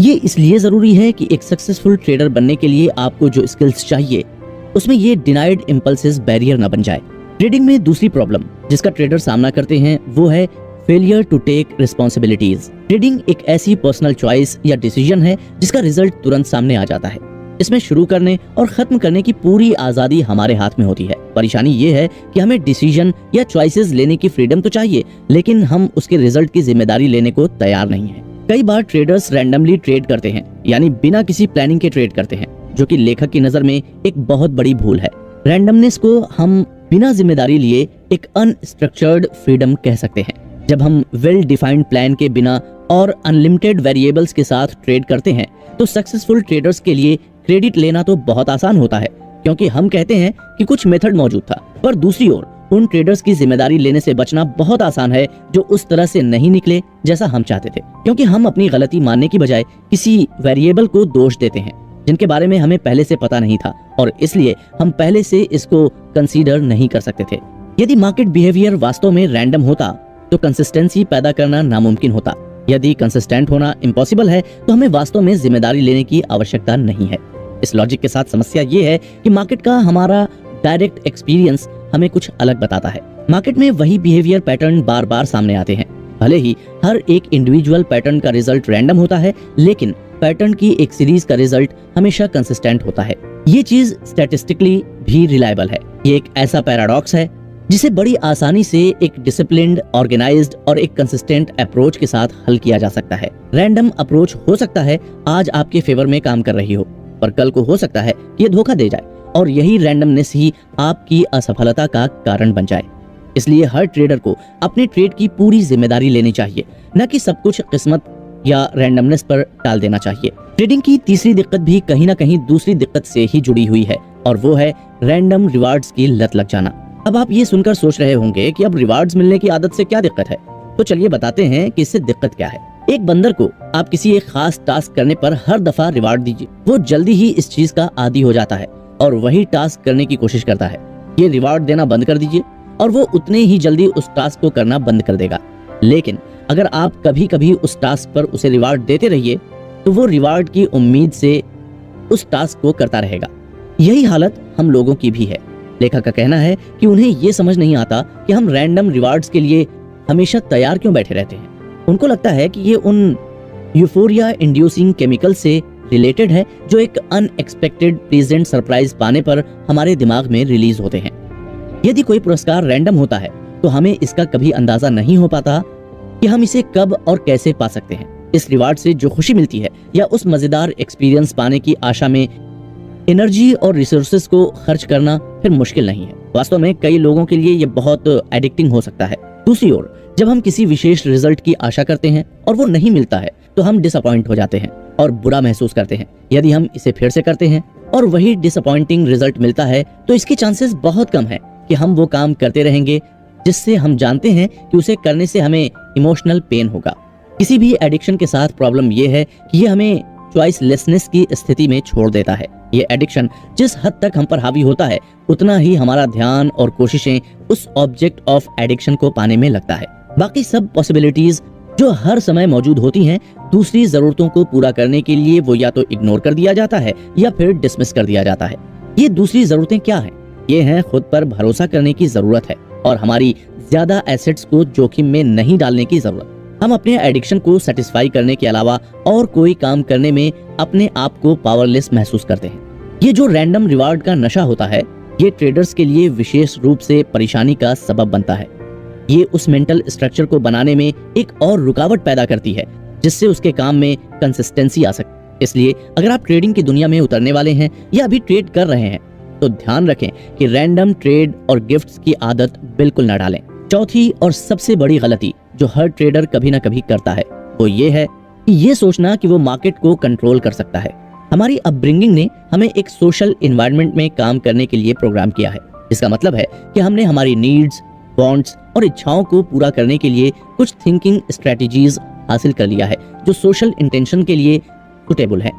ये इसलिए जरूरी है कि एक सक्सेसफुल ट्रेडर बनने के लिए आपको जो स्किल्स चाहिए उसमें ये डिनाइड इम्पल्सेस बैरियर न बन जाए। ट्रेडिंग में दूसरी प्रॉब्लम जिसका ट्रेडर सामना करते हैं वो है failure to take responsibilities. Trading एक ऐसी पर्सनल चॉइस या डिसीजन है जिसका रिजल्ट तुरंत सामने आ जाता है। इसमें शुरू करने और खत्म करने की पूरी आजादी हमारे हाथ में होती है। परेशानी ये है कि हमें डिसीजन या चॉइसेस लेने की फ्रीडम तो चाहिए, लेकिन हम उसके रिजल्ट की जिम्मेदारी लेने को तैयार नहीं है। कई बार ट्रेडर्स रैंडमली ट्रेड करते हैं, यानी बिना किसी प्लानिंग के ट्रेड करते हैं, जो कि लेखक की नजर में एक बहुत बड़ी भूल है। रैंडमनेस को हम बिना जिम्मेदारी लिए एक अनस्ट्रक्चर्ड फ्रीडम कह सकते हैं। जब हम वेल डिफाइंड प्लान के बिना और अनलिमिटेड वेरिएबल्स के साथ ट्रेड करते हैं तो सक्सेसफुल ट्रेडर्स के लिए क्रेडिट लेना तो बहुत आसान होता है, क्योंकि हम कहते हैं कि कुछ मेथड मौजूद था। पर दूसरी ओर उन ट्रेडर्स की जिम्मेदारी लेने से बचना बहुत आसान है जो उस तरह से नहीं निकले जैसा हम चाहते थे, क्योंकि हम अपनी गलती मानने की बजाय किसी वेरिएबल को दोष देते हैं जिनके बारे में हमें पहले से पता नहीं था, और इसलिए हम पहले से इसको कंसीडर नहीं कर सकते थे। यदि मार्केट बिहेवियर वास्तव में रैंडम होता तो कंसिस्टेंसी पैदा करना नामुमकिन होता। यदि कंसिस्टेंट होना इम्पॉसिबल है तो हमें वास्तव में जिम्मेदारी लेने की आवश्यकता नहीं है। इस लॉजिक के साथ समस्या ये है कि मार्केट का हमारा डायरेक्ट एक्सपीरियंस हमें कुछ अलग बताता है। मार्केट में वही बिहेवियर पैटर्न बार बार सामने आते हैं। भले ही हर एक इंडिविजुअल पैटर्न का रिजल्ट रैंडम होता है, लेकिन पैटर्न की एक सीरीज का रिजल्ट हमेशा कंसिस्टेंट होता है। ये चीज स्टैटिस्टिकली भी रिलायबल है। ये एक ऐसा पैराडॉक्स है जिसे बड़ी आसानी से एक डिसिप्लिन्ड, ऑर्गेनाइज्ड और एक कंसिस्टेंट अप्रोच के साथ हल किया जा सकता है। रैंडम अप्रोच हो सकता है आज आपके फेवर में काम कर रही हो, पर कल को हो सकता है ये धोखा दे जाए, और यही रैंडमनेस ही आपकी असफलता का कारण बन जाए। इसलिए हर ट्रेडर को अपने ट्रेड की पूरी जिम्मेदारी लेनी चाहिए, न कि सब कुछ किस्मत या रैंडमनेस पर टाल देना चाहिए। ट्रेडिंग की तीसरी दिक्कत भी कहीं ना कहीं दूसरी दिक्कत से ही जुड़ी हुई है, और वो है रैंडम रिवार्ड्स की लत लग जाना। अब आप ये सुनकर सोच रहे होंगे कि अब रिवार्ड्स मिलने की आदत से क्या दिक्कत है, तो चलिए बताते हैं कि इससे दिक्कत क्या है। एक बंदर को आप किसी एक खास टास्क करने पर हर दफा रिवार्ड दीजिए, वो जल्दी ही इस चीज का आदी हो जाता है और वही टास्क करने की कोशिश करता है। ये रिवार्ड देना बंद कर दीजिए और वो उतने ही जल्दी उस टास्क को करना बंद कर देगा। लेकिन अगर आप कभी कभी उस टास्क पर उसे रिवार्ड देते रहिए तो वो रिवार्ड की उम्मीद से उस टास्क को करता रहेगा। यही हालत हम लोगों की भी है। लेखक का कहना है कि उन्हें ये समझ नहीं आता कि हम रैंडम रिवार्ड्स के लिए हमेशा तैयार क्यों बैठे रहते हैं। उनको लगता है कि ये उन यूफोरिया इंड्यूसिंग केमिकल से रिलेटेड है जो एक अनएक्सपेक्टेड प्लेजेंट सरप्राइज पाने पर हमारे दिमाग में रिलीज होते हैं। यदि कोई पुरस्कार रैंडम होता है तो हमें इसका कभी अंदाजा नहीं हो पाता कि हम इसे कब और कैसे पा सकते हैं। इस रिवार्ड से जो खुशी मिलती है या उस मजेदार एक्सपीरियंस पाने की आशा में एनर्जी और रिसोर्सेज को खर्च करना फिर मुश्किल नहीं है। वास्तव में कई लोगों के लिए ये बहुत एडिक्टिंग हो सकता है। दूसरी ओर जब हम किसी विशेष रिजल्ट की आशा करते हैं और वो नहीं मिलता है तो हम डिसअपॉइंट हो जाते हैं और बुरा महसूस करते हैं। यदि हम इसे फिर से करते हैं और वही डिसअपॉइंटिंग रिजल्ट मिलता है तो इसके चांसेस बहुत कम है कि हम वो काम करते रहेंगे जिससे हम जानते हैं कि उसे करने से हमें इमोशनल पेन होगा। किसी भी एडिक्शन के साथ प्रॉब्लम ये है कि ये हमें चॉइसलेसनेस की स्थिति में छोड़ देता है। ये एडिक्शन जिस हद तक हम पर हावी होता है उतना ही हमारा ध्यान और कोशिशें उस ऑब्जेक्ट ऑफ एडिक्शन को पाने में लगता है। बाकी सब पॉसिबिलिटीज जो हर समय मौजूद होती हैं, दूसरी जरूरतों को पूरा करने के लिए वो या तो इग्नोर कर दिया जाता है या फिर डिसमिस कर दिया जाता है। ये दूसरी जरूरतें क्या हैं? ये है खुद पर भरोसा करने की जरूरत है और हमारी ज्यादा एसेट्स को जोखिम में नहीं डालने की जरूरत। हम अपने एडिक्शन को सेटिस्फाई करने के अलावा और कोई काम करने में अपने आप को पावरलेस महसूस करते हैं। ये जो रैंडम रिवार्ड का नशा होता है ये ट्रेडर्स के लिए विशेष रूप से परेशानी का सबब बनता है। ये उस मेंटल स्ट्रक्चर को बनाने में एक और रुकावट पैदा करती है जिससे उसके काम में कंसिस्टेंसी आ सके। इसलिए अगर आप ट्रेडिंग की दुनिया में उतरने वाले हैं या अभी ट्रेड कर रहे हैं तो ध्यान रखें कि रैंडम ट्रेड और गिफ्ट्स की आदत बिल्कुल न डालें। चौथी और सबसे बड़ी गलती जो हर ट्रेडर कभी ना कभी करता है वो ये है कि ये सोचना कि वो मार्केट को कंट्रोल कर सकता है। हमारी अपब्रिंगिंग ने हमें एक सोशल एनवायरनमेंट में काम करने के लिए प्रोग्राम किया है। इसका मतलब है कि हमने हमारी नीड्स, वांट्स और इच्छाओं को पूरा करने के लिए कुछ थिंकिंग स्ट्रेटजीज हासिल कर लिया है जो सोशल इंटेंशन के लिए सुटेबल है।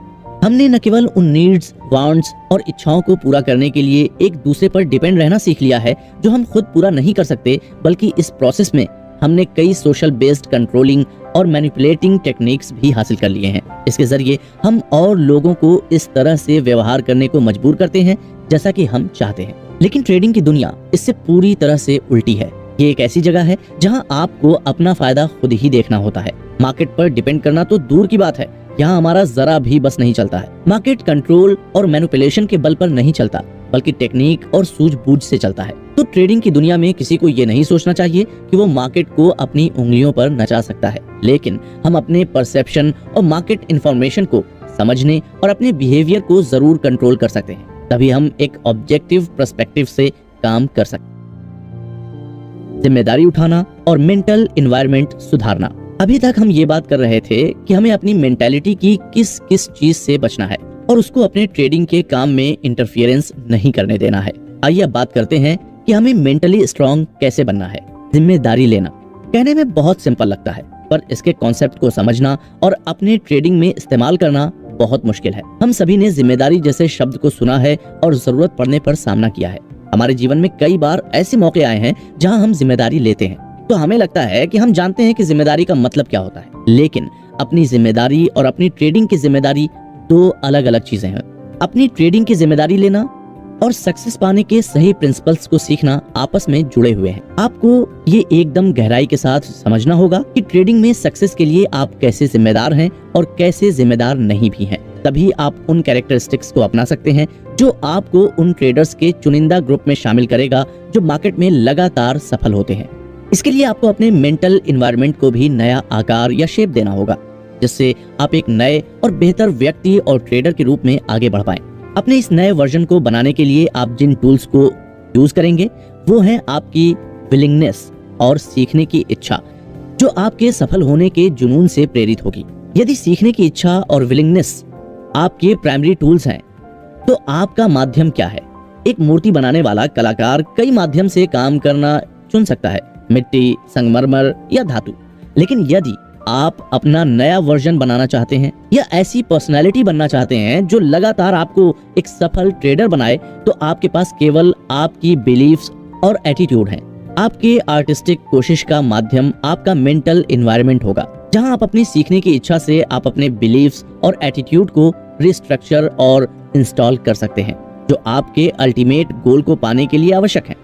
हमने न केवल उन नीड्स, वांट्स और इच्छाओं को पूरा करने के लिए एक दूसरे पर डिपेंड रहना सीख लिया है जो हम खुद पूरा नहीं कर सकते, बल्कि इस प्रोसेस में हमने कई सोशल बेस्ड कंट्रोलिंग और मैनिपुलेटिंग टेक्निक्स भी हासिल कर लिए हैं। इसके जरिए हम और लोगों को इस तरह से व्यवहार करने को मजबूर करते हैं जैसा कि हम चाहते हैं। लेकिन ट्रेडिंग की दुनिया इससे पूरी तरह से उल्टी है। ये एक ऐसी जगह है जहां आपको अपना फायदा खुद ही देखना होता है। मार्केट पर डिपेंड करना तो दूर की बात है, यहाँ हमारा जरा भी बस नहीं चलता है। मार्केट कंट्रोल और मैनिपुलेशन के बल पर नहीं चलता, बल्कि टेक्निक और सूझबूझ से चलता है। तो ट्रेडिंग की दुनिया में किसी को ये नहीं सोचना चाहिए कि वो मार्केट को अपनी उंगलियों पर नचा सकता है, लेकिन हम अपने परसेप्शन और मार्केट इंफॉर्मेशन को समझने और अपने बिहेवियर को जरूर कंट्रोल कर सकते हैं। तभी हम एक ऑब्जेक्टिव पर्सपेक्टिव से काम कर सकते हैं। जिम्मेदारी उठाना और मेंटल एनवायरनमेंट सुधारना। अभी तक हम ये बात कर रहे थे कि हमें अपनी मेंटालिटी की किस किस चीज से बचना है और उसको अपने ट्रेडिंग के काम में इंटरफियरेंस नहीं करने देना है। आइए अब बात करते हैं कि हमें मेंटली स्ट्रांग कैसे बनना है। जिम्मेदारी लेना कहने में बहुत सिंपल लगता है, पर इसके कॉन्सेप्ट को समझना और अपने ट्रेडिंग में इस्तेमाल करना बहुत मुश्किल है। हम सभी ने जिम्मेदारी जैसे शब्द को सुना है और जरूरत पड़ने पर सामना किया है। हमारे जीवन में कई बार ऐसे मौके आए हैं जहां हम जिम्मेदारी लेते हैं तो हमें लगता है कि हम जानते हैं कि जिम्मेदारी का मतलब क्या होता है, लेकिन अपनी जिम्मेदारी और अपनी ट्रेडिंग की जिम्मेदारी दो अलग अलग चीजें हैं। अपनी ट्रेडिंग की जिम्मेदारी लेना और सक्सेस पाने के सही प्रिंसिपल्स को सीखना आपस में जुड़े हुए हैं। आपको ये एकदम गहराई के साथ समझना होगा कि ट्रेडिंग में सक्सेस के लिए आप कैसे जिम्मेदार हैं और कैसे जिम्मेदार नहीं भी हैं। तभी आप उन कैरेक्टरिस्टिक्स को अपना सकते हैं जो आपको उन ट्रेडर्स के चुनिंदा ग्रुप में शामिल करेगा जो मार्केट में लगातार सफल होते हैं। इसके लिए आपको अपने मेंटल एनवायरनमेंट को भी नया आकार या शेप देना होगा, जिससे आप एक नए और बेहतर व्यक्ति और ट्रेडर के रूप में आगे बढ़ पाएं। अपने इस नए वर्जन को बनाने के लिए आप जिन टूल्स को यूज करेंगे वो है आपकी विलिंगनेस और सीखने की इच्छा, जो आपके सफल होने के जुनून से प्रेरित होगी। यदि सीखने की इच्छा और विलिंगनेस आपके प्राइमरी टूल्स हैं, तो आपका माध्यम क्या है? एक मूर्ति बनाने वाला कलाकार कई माध्यम से काम करना चुन सकता है, मिट्टी, संगमरमर या धातु। लेकिन यदि आप अपना नया वर्जन बनाना चाहते हैं या ऐसी पर्सनालिटी बनना चाहते हैं जो लगातार आपको एक सफल ट्रेडर बनाए, तो आपके पास केवल आपकी बिलीफ्स और एटीट्यूड हैं। आपके आर्टिस्टिक कोशिश का माध्यम आपका मेंटल एनवायरनमेंट होगा, जहां आप अपनी सीखने की इच्छा से आप अपने बिलीफ्स और एटीट्यूड को रिस्ट्रक्चर और इंस्टॉल कर सकते हैं, जो आपके अल्टीमेट गोल को पाने के लिए आवश्यक है।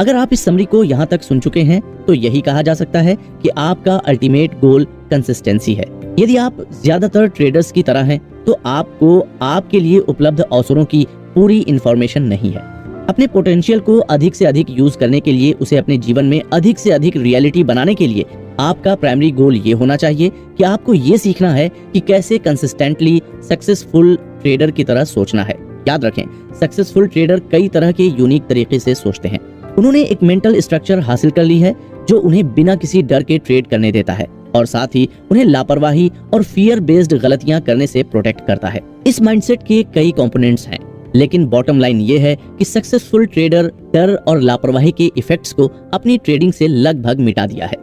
अगर आप इस समरी को यहाँ तक सुन चुके हैं तो यही कहा जा सकता है कि आपका अल्टीमेट गोल कंसिस्टेंसी है। यदि आप ज्यादातर ट्रेडर्स की तरह हैं, तो आपको आपके लिए उपलब्ध अवसरों की पूरी इंफॉर्मेशन नहीं है। अपने पोटेंशियल को अधिक से अधिक यूज करने के लिए, उसे अपने जीवन में अधिक से अधिक रियलिटी बनाने के लिए आपका प्राइमरी गोल ये होना चाहिए कि आपको ये सीखना है कि कैसे कंसिस्टेंटली सक्सेसफुल ट्रेडर की तरह सोचना है। याद रखें, सक्सेसफुल ट्रेडर कई तरह के यूनिक तरीके से सोचते हैं। उन्होंने एक मेंटल स्ट्रक्चर हासिल कर ली है जो उन्हें बिना किसी डर के ट्रेड करने देता है और साथ ही उन्हें लापरवाही और फियर बेस्ड गलतियां करने से प्रोटेक्ट करता है। इस माइंडसेट के कई कंपोनेंट्स हैं, लेकिन बॉटम लाइन ये है कि सक्सेसफुल ट्रेडर डर और लापरवाही के इफेक्ट्स को अपनी ट्रेडिंग से लगभग मिटा दिया है।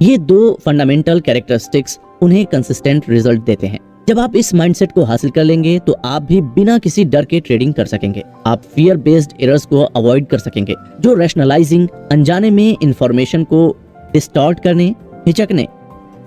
ये दो फंडामेंटल कैरेक्टरिस्टिक्स उन्हें कंसिस्टेंट रिजल्ट देते हैं। जब आप इस माइंडसेट को हासिल कर लेंगे तो आप भी बिना किसी डर के ट्रेडिंग कर सकेंगे। आप फियर बेस्ड एरर्स को अवॉइड कर सकेंगे, जो रैशनलाइजिंग, अनजाने में इंफॉर्मेशन को डिस्टॉर्ट करने, हिचकने,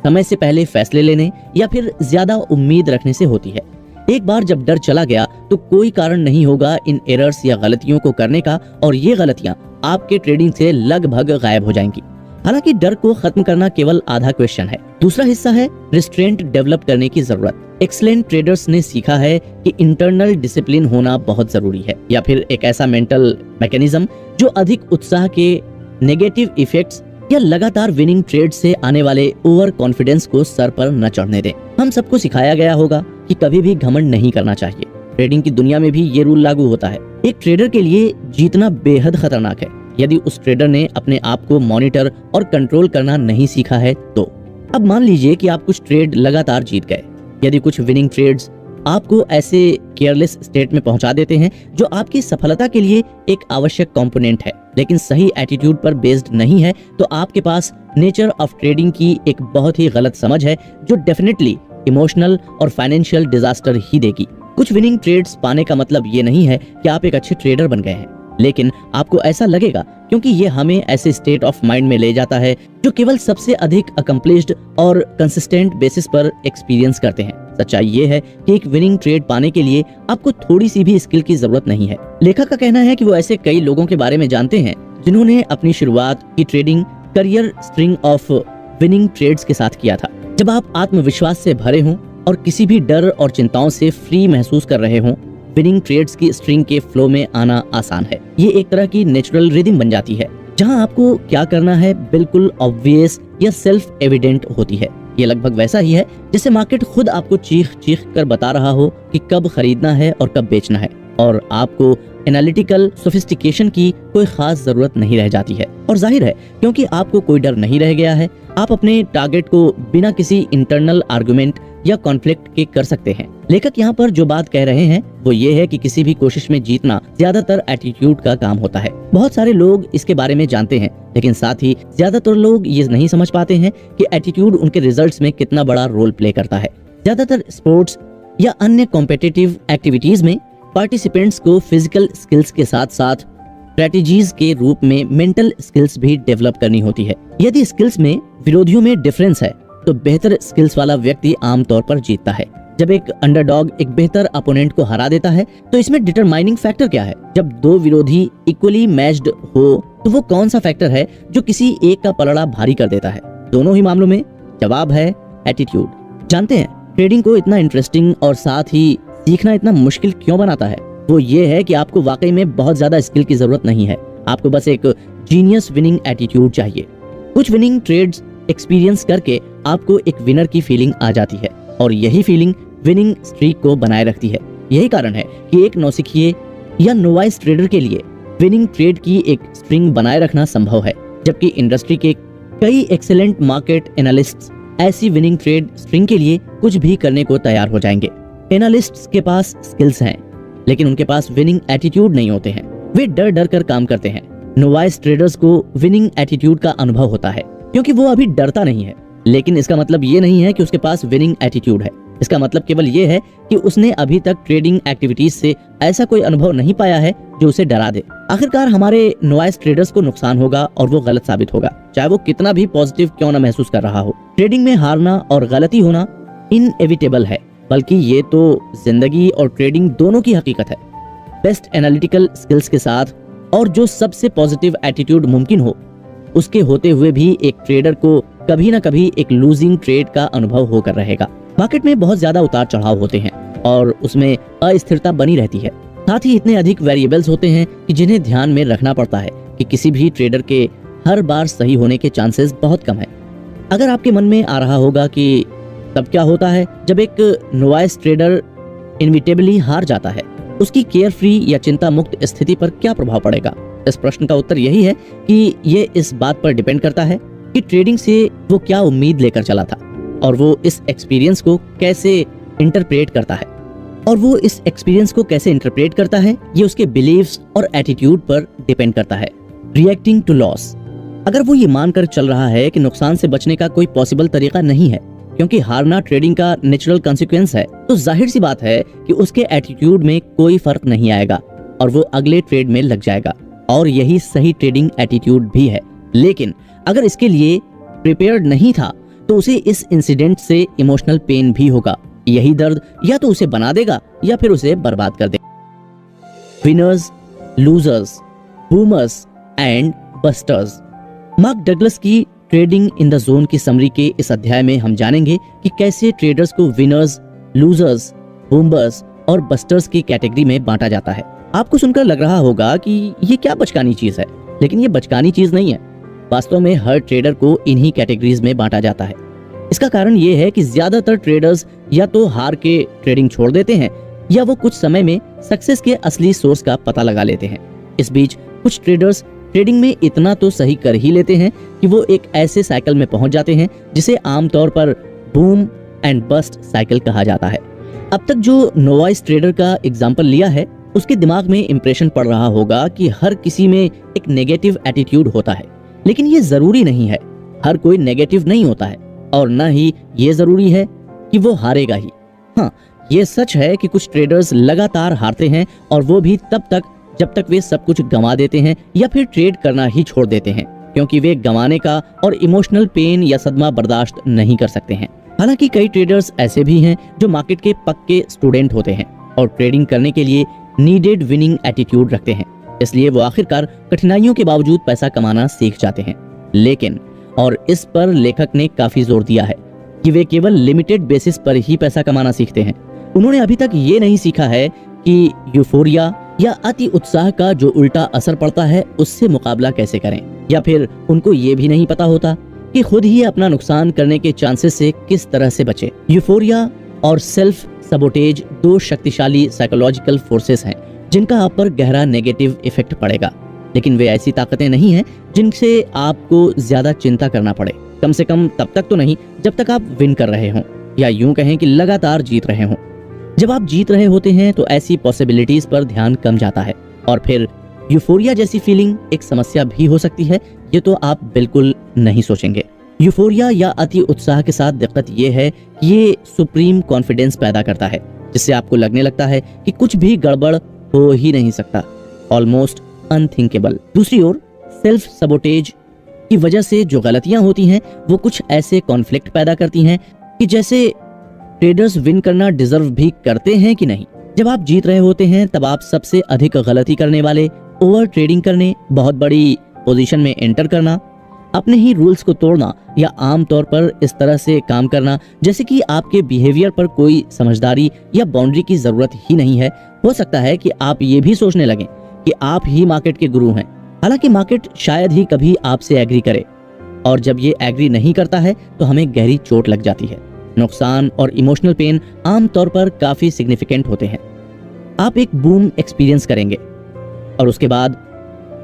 समय से पहले फैसले लेने या फिर ज्यादा उम्मीद रखने से होती है। एक बार जब डर चला गया तो कोई कारण नहीं होगा इन एरर्स या गलतियों को करने का, और ये गलतियां आपके ट्रेडिंग से लगभग गायब हो जाएंगी। हालांकि डर को खत्म करना केवल आधा क्वेश्चन है। दूसरा हिस्सा है रिस्ट्रेंट डेवलप करने की जरूरत। एक्सीलेंट ट्रेडर्स ने सीखा है कि इंटरनल डिसिप्लिन होना बहुत जरूरी है, या फिर एक ऐसा मेंटल मैकेनिज्म जो अधिक उत्साह के नेगेटिव इफेक्ट्स या लगातार विनिंग ट्रेड से आने वाले ओवर कॉन्फिडेंस को सर पर न चढ़ने दें। हम सबको सिखाया गया होगा कि कभी भी घमंड नहीं करना चाहिए। ट्रेडिंग की दुनिया में भी ये रूल लागू होता है। एक ट्रेडर के लिए जीतना बेहद खतरनाक है। यदि उस ट्रेडर ने अपने आप को मॉनिटर और कंट्रोल करना नहीं सीखा है तो अब मान लीजिए कि आप कुछ ट्रेड लगातार जीत गए। यदि कुछ विनिंग ट्रेड्स आपको ऐसे केयरलेस स्टेट में पहुंचा देते हैं जो आपकी सफलता के लिए एक आवश्यक कंपोनेंट है, लेकिन सही एटीट्यूड पर बेस्ड नहीं है, तो आपके पास नेचर ऑफ ट्रेडिंग की एक बहुत ही गलत समझ है जो डेफिनेटली इमोशनल और फाइनेंशियल डिजास्टर ही देगी। कुछ विनिंग ट्रेड्स पाने का मतलब ये नहीं है कि आप एक अच्छे ट्रेडर बन गए हैं, लेकिन आपको ऐसा लगेगा क्योंकि ये हमें ऐसे स्टेट ऑफ माइंड में ले जाता है जो केवल सबसे अधिक अकम्प्लिश्ड और कंसिस्टेंट बेसिस पर एक्सपीरियंस करते हैं। सच्चाई ये है कि एक विनिंग ट्रेड पाने के लिए आपको थोड़ी सी भी स्किल की जरूरत नहीं है। लेखक का कहना है कि वो ऐसे कई लोगों के बारे में जानते हैं जिन्होंने अपनी शुरुआत की trading career string of winning trades के साथ किया था। जब आप आत्मविश्वास से भरे हों और किसी भी डर और चिंताओं से फ्री महसूस कर रहे हों, विनिंग ट्रेड्स की स्ट्रिंग के फ्लो में आना आसान है। ये एक तरह की नेचुरल रिदम बन जाती है जहां आपको क्या करना है बिल्कुल ऑब्वियस या सेल्फ एविडेंट होती है। ये लगभग वैसा ही है जैसे मार्केट खुद आपको चीख चीख कर बता रहा हो कि कब खरीदना है और कब बेचना है, और आपको एनालिटिकल सोफिस्टिकेशन की कोई खास जरूरत नहीं रह जाती है। और जाहिर है क्योंकि आपको कोई डर नहीं रह गया है, आप अपने टारगेट को बिना किसी इंटरनल आर्गुमेंट या कॉन्फ्लिक्ट के कर सकते हैं। लेखक यहाँ पर जो बात कह रहे हैं वो ये है कि किसी भी कोशिश में जीतना ज्यादातर एटीट्यूड का काम होता है। बहुत सारे लोग इसके बारे में जानते हैं, लेकिन साथ ही ज्यादातर लोग ये नहीं समझ पाते हैं कि एटीट्यूड उनके रिजल्ट्स में कितना बड़ा रोल प्ले करता है। ज्यादातर स्पोर्ट्स या अन्य कॉम्पिटिटिव एक्टिविटीज में पार्टिसिपेंट्स को फिजिकल स्किल्स के साथ साथ स्ट्रेटेजीज के रूप में मेंटल स्किल्स भी डेवलप करनी होती है। यदि स्किल्स में विरोधियों में डिफरेंस है तो बेहतर स्किल्स वाला व्यक्ति आमतौर पर जीतता है। जब एक अंडरडॉग एक बेहतर अपोनेंट को हरा देता है तो इसमें डिटरमाइनिंग फैक्टर क्या है? जब दो विरोधी इक्वली मैच्ड हो तो वो कौन सा फैक्टर है जो किसी एक का पलड़ा भारी कर देता है? दोनों ही मामलों में जवाब है एटीट्यूड। जानते हैं ट्रेडिंग को इतना इंटरेस्टिंग और साथ ही सीखना इतना मुश्किल क्यों बनाता है? वो ये है कि आपको वाकई में बहुत ज्यादा स्किल की जरूरत नहीं है, आपको बस एक जीनियस विनिंग एटीट्यूड चाहिए। कुछ विनिंग ट्रेड्स एक्सपीरियंस करके आपको एक विनर की फीलिंग आ जाती है और यही फीलिंग विनिंग स्ट्रीक को बनाए रखती है। यही कारण है कि एक नौसिखिए या नोवाइस ट्रेडर के लिए विनिंग ट्रेड की एक स्ट्रिंग बनाए रखना संभव है, जबकि इंडस्ट्री के कई एक्सेलेंट मार्केट एनालिस्ट्स ऐसी विनिंग ट्रेड स्ट्रिंग के लिए कुछ भी करने को तैयार हो जाएंगे। एनालिस्ट्स के पास स्किल्स हैं, लेकिन उनके पास विनिंग एटीट्यूड नहीं होते हैं। वे डर डर कर काम करते हैं। नोवाइस ट्रेडर्स को विनिंग एटीट्यूड का अनुभव होता है क्योंकि वो अभी डरता नहीं है, लेकिन इसका मतलब ये नहीं है कि उसके पास विनिंग एटीट्यूड है। इसका मतलब केवल ये है कि उसने अभी तक ट्रेडिंग एक्टिविटीज से ऐसा कोई अनुभव नहीं पाया है जो उसे डरा दे। आखिरकार हमारे नोवाइस ट्रेडर्स को नुकसान होगा और वो गलत साबित होगा, चाहे वो कितना भी पॉजिटिव क्यों ना महसूस कर रहा हो। ट्रेडिंग में हारना और गलती होना इनएविटेबल है, बल्कि ये तो जिंदगी और ट्रेडिंग दोनों की हकीकत है। बेस्ट एनालिटिकल स्किल्स के साथ और जो सबसे पॉजिटिव एटीट्यूड मुमकिन हो उसके होते हुए भी एक ट्रेडर को कभी ना कभी एक लूजिंग ट्रेड का अनुभव होकर रहेगा। मार्केट में बहुत ज्यादा उतार चढ़ाव होते हैं और उसमें अस्थिरता बनी रहती है। साथ ही इतने अधिक वेरिएबल्स होते हैं कि जिन्हें ध्यान में रखना पड़ता है कि किसी भी ट्रेडर के हर बार सही होने के चांसेस बहुत कम है। अगर आपके मन में आ रहा होगा कि तब क्या होता है जब एक नोवाइस ट्रेडर इनविटेबली हार जाता है, उसकी केयर फ्री या चिंता मुक्त स्थिति पर क्या प्रभाव पड़ेगा? इस प्रश्न का उत्तर यही है कि ये इस बात पर डिपेंड करता है कि ट्रेडिंग से वो क्या उम्मीद लेकर चला था और वो इस एक्सपीरियंस को कैसे इंटरप्रेट करता है। ये उसके बिलीव्स और एटीट्यूड पर डिपेंड करता है। रिएक्टिंग टू लॉस, अगर वो ये मानकर चल रहा है कि नुकसान से बचने का कोई पॉसिबल तरीका नहीं है क्योंकि हारना ट्रेडिंग का नेचुरल कॉन्सिक्वेंस है, तो जाहिर सी बात है कि उसके एटीट्यूड में कोई फर्क नहीं आएगा और वो अगले ट्रेड में लग जाएगा। और यही सही ट्रेडिंग एटीट्यूड भी है। लेकिन अगर इसके लिए प्रिपेयर्ड नहीं था तो उसे इस इंसिडेंट से इमोशनल पेन भी होगा। यही दर्द या तो उसे बना देगा या फिर उसे बर्बाद कर देगा। Winners, losers, boomers and busters. Mark Douglas की ट्रेडिंग इन द जोन की समरी के इस अध्याय में हम जानेंगे कि कैसे ट्रेडर्स को विनर्स, लूजर्स, बूमर्स और बस्टर्स की कैटेगरी में बांटा जाता है। आपको सुनकर लग रहा होगा कि ये क्या बचकानी चीज है, लेकिन ये बचकानी चीज नहीं है। वास्तव में हर ट्रेडर को इन्हीं कैटेगरीज में बांटा जाता है। इसका कारण ये है कि ज्यादातर ट्रेडर्स या तो हार के ट्रेडिंग छोड़ देते हैं या वो कुछ समय में सक्सेस के असली सोर्स का पता लगा लेते हैं। इस बीच कुछ ट्रेडर्स ट्रेडिंग में इतना तो सही कर ही लेते हैं कि वो एक ऐसे साइकिल में पहुंच जाते हैं जिसे आमतौर पर बूम एंड बस्ट साइकिल कहा जाता है। अब तक जो नोवाइस ट्रेडर का एग्जाम्पल लिया है उसके दिमाग में इंप्रेशन पड़ रहा होगा कि हर किसी में एक नेगेटिव एटीट्यूड होता है, लेकिन ये जरूरी नहीं है। हर कोई नेगेटिव नहीं होता है और न ही ये जरूरी है कि वो हारेगा ही। हाँ, ये सच है कि कुछ ट्रेडर्स लगातार हारते हैं और वो भी तब तक जब तक वे सब कुछ गंवा देते हैं या फिर ट्रेड करना ही छोड़ देते हैं, क्योंकि वे गंवाने का और इमोशनल पेन या सदमा बर्दाश्त नहीं कर सकते हैं। हालांकि कई ट्रेडर्स ऐसे भी हैं जो मार्केट के पक्के स्टूडेंट होते हैं और ट्रेडिंग करने के लिए नीडेड विनिंग एटीट्यूड रखते हैं, इसलिए वो आखिरकार कठिनाइयों के बावजूद पैसा कमाना सीख जाते हैं। लेकिन और इस पर लेखक ने काफी जोर दिया है कि वे केवल लिमिटेड बेसिस पर ही पैसा कमाना सीखते हैं। उन्होंने अभी तक ये नहीं सीखा है कि यूफोरिया या अति उत्साह का जो उल्टा असर पड़ता है उससे मुकाबला कैसे करें, या फिर उनको ये भी नहीं पता होता कि खुद ही अपना नुकसान करने के चांसेस से किस तरह से बचे। यूफोरिया और सेल्फ सबोटेज दो शक्तिशाली साइकोलॉजिकल फोर्सेस हैं जिनका आप पर गहरा नेगेटिव इफेक्ट पड़ेगा, लेकिन वे ऐसी ताकतें नहीं हैं जिनसे आपको ज्यादा चिंता करना पड़े, कम से कम तब तक तो नहीं जब तक आप विन कर रहे हों, या यूं कहें कि लगातार जीत रहे हों। जब आप जीत रहे होते हैं तो ऐसी पॉसिबिलिटीज पर ध्यान कम जाता है और फिर यूफोरिया जैसी फीलिंग एक समस्या भी हो सकती है, ये तो आप बिल्कुल नहीं सोचेंगे। यूफोरिया या अति उत्साह के साथ दिक्कत ये है कि ये सुप्रीम कॉन्फिडेंस पैदा करता है, जिससे आपको लगने लगता है कि कुछ भी गड़बड़ हो ही नहीं सकता, ऑलमोस्ट अनथिंकेबल। दूसरी ओर सेल्फ सबोटेज की वजह से जो गलतियां होती हैं वो कुछ ऐसे कॉन्फ्लिक्ट पैदा करती हैं कि जैसे ट्रेडर्स विन करना डिजर्व भी करते हैं कि नहीं। जब आप जीत रहे होते हैं तब आप सबसे अधिक गलती करने वाले, ओवर ट्रेडिंग करने, बहुत बड़ी पोजीशन में एंटर करना, अपने ही रूल्स को तोड़ना या आम तौर पर इस तरह से काम करना जैसे कि आपके बिहेवियर पर कोई समझदारी या बाउंड्री की जरूरत ही नहीं है। हो सकता है कि आप ये भी सोचने लगें कि आप ही मार्केट के गुरु हैं, हालांकि मार्केट शायद ही कभी आपसे एग्री करे, और जब ये एग्री नहीं करता है तो हमें गहरी चोट लग जाती है। नुकसान और इमोशनल पेन आमतौर पर काफी सिग्निफिकेंट होते हैं। आप एक बूम एक्सपीरियंस करेंगे और उसके बाद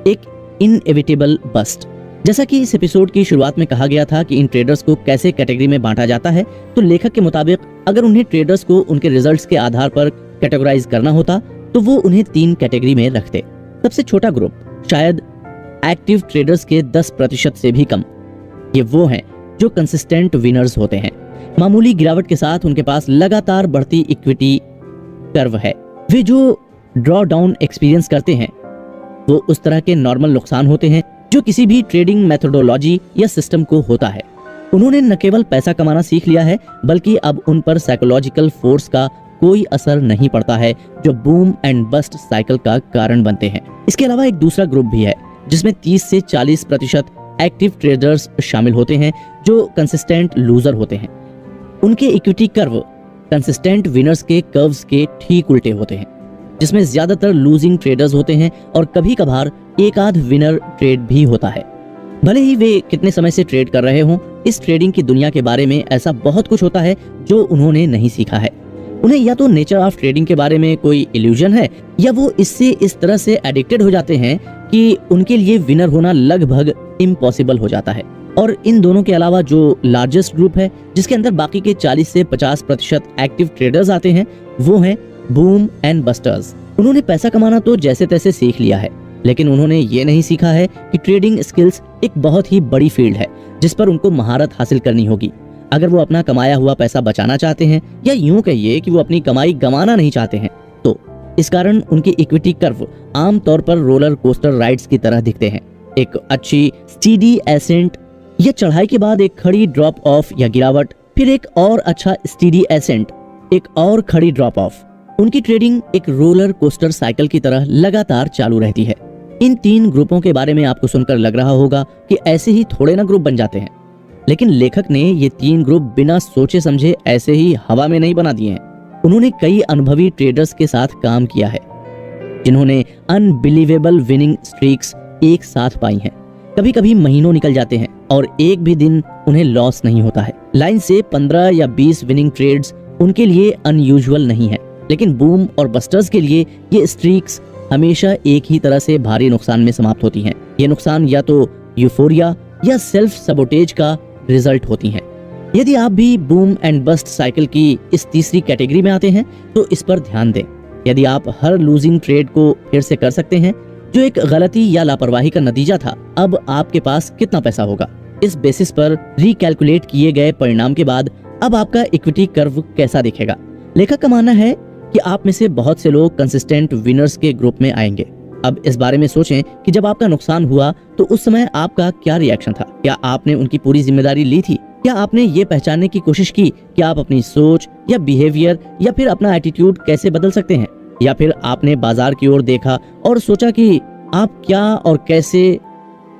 एक इनएविटेबल बस्ट। जैसा कि इस एपिसोड की शुरुआत में कहा गया था कि इन ट्रेडर्स को कैसे कैटेगरी में बांटा जाता है, तो लेखक के मुताबिक अगर उन्हें ट्रेडर्स को उनके रिजल्ट्स के आधार पर कैटेगराइज करना होता तो वो उन्हें 3 कैटेगरी में रखते। सबसे छोटा ग्रुप, शायद एक्टिव ट्रेडर्स के 10% से भी कम, ये वो हैं जो कंसिस्टेंट विनर्स होते हैं। मामूली गिरावट के साथ उनके पास लगातार बढ़ती इक्विटी कर्व है। वे जो ड्रॉ डाउन एक्सपीरियंस करते हैं वो उस तरह के नॉर्मल नुकसान होते हैं जो किसी भी ट्रेडिंग मेथोडोलॉजी या सिस्टम को होता है। उन्होंने न केवल पैसा कमाना सीख लिया है बल्कि अब उन पर साइकोलॉजिकल फोर्स का कोई असर नहीं पड़ता है जो बूम एंड बस्ट साइकिल का कारण बनते हैं। इसके अलावा एक दूसरा ग्रुप भी है जिसमें 30 से 40% एक्टिव ट्रेडर्स शामिल होते हैं जो कंसिस्टेंट लूजर होते हैं। उनके इक्विटी कर्व कंसिस्टेंट विनर्स के कर्व्स के ठीक उल्टे होते हैं, जिसमें ज्यादातर लूजिंग ट्रेडर्स होते हैं और कभी कभार एक आध विनर ट्रेड भी होता है। भले ही वे कितने समय से ट्रेड कर रहे हों, इस ट्रेडिंग की दुनिया के बारे में ऐसा बहुत कुछ होता है जो उन्होंने नहीं सीखा है। उन्हें या तो नेचर ऑफ ट्रेडिंग के बारे में कोई इल्यूजन है या वो इससे इस तरह से एडिक्टेड हो जाते हैं कि उनके लिए विनर होना लगभग इम्पॉसिबल हो जाता है। और इन दोनों के अलावा जो लार्जेस्ट ग्रुप है जिसके अंदर बाकी के 40 से 50% एक्टिव ट्रेडर्स आते हैं वो हैं बूम एंड बस्टर्स। उन्होंने पैसा कमाना तो जैसे तैसे सीख लिया है, लेकिन उन्होंने ये नहीं सीखा है कि ट्रेडिंग स्किल्स एक बहुत ही बड़ी फील्ड है जिस पर उनको महारत हासिल करनी होगी अगर वो अपना कमाया हुआ पैसा बचाना चाहते हैं, या यूं कहिए कि वो अपनी कमाई गंवाना नहीं चाहते हैं। तो इस कारण उनकी इक्विटी कर्व आमतौर पर रोलर कोस्टर राइड्स की तरह दिखते हैं। एक अच्छी स्टीडी एसेंट या चढ़ाई के बाद एक खड़ी ड्रॉप ऑफ या गिरावट, फिर एक और अच्छा स्टीडी एसेंट, एक और खड़ी ड्रॉप ऑफ। उनकी ट्रेडिंग एक रोलर कोस्टर साइकिल की तरह लगातार चालू रहती है। इन 3 ग्रुपों के बारे में आपको सुनकर लग रहा होगा कि ऐसे ही थोड़े ना ग्रुप बन जाते हैं, लेकिन लेखक ने ये 3 ग्रुप बिना सोचे समझे ऐसे ही हवा में नहीं बना दिए हैं। उन्होंने कई अनुभवी ट्रेडर्स के साथ काम किया है जिन्होंने अनबिलीवेबल विनिंग स्ट्रीक्स एक साथ पाई हैं। कभी कभी महीनों निकल जाते हैं और एक भी दिन उन्हें लॉस नहीं होता है। लाइन से 15 या 20 विनिंग ट्रेड्स उनके लिए अनयूजुअल नहीं है, लेकिन बूम और बस्टर्स के लिए ये स्ट्रीक्स हमेशा एक ही तरह से भारी नुकसान में समाप्त होती हैं। ये नुकसान या तो यूफोरिया या सेल्फ सबोटेज का रिजल्ट होती हैं। यदि आप भी बूम एंड बस्ट साइकिल की इस तीसरी कैटेगरी में आते हैं तो इस पर ध्यान दें। यदि आप हर लूजिंग ट्रेड को फिर से कर सकते हैं जो एक गलती या लापरवाही का नतीजा था, अब आपके पास कितना पैसा होगा। इस बेसिस पर रिकैलकुलेट किए गए परिणाम के बाद अब आपका इक्विटी कर्व कैसा दिखेगा। लेखक का मानना है कि आप में से बहुत से लोग कंसिस्टेंट विनर्स के ग्रुप में आएंगे। अब इस बारे में सोचें कि जब आपका नुकसान हुआ तो उस समय आपका क्या रिएक्शन था? क्या आपने उनकी पूरी जिम्मेदारी ली थी? क्या आपने ये पहचानने की कोशिश की कि आप अपनी सोच या बिहेवियर या फिर अपना एटीट्यूड कैसे बदल सकते हैं? या फिर आपने बाजार की ओर देखा और सोचा कि आप क्या और कैसे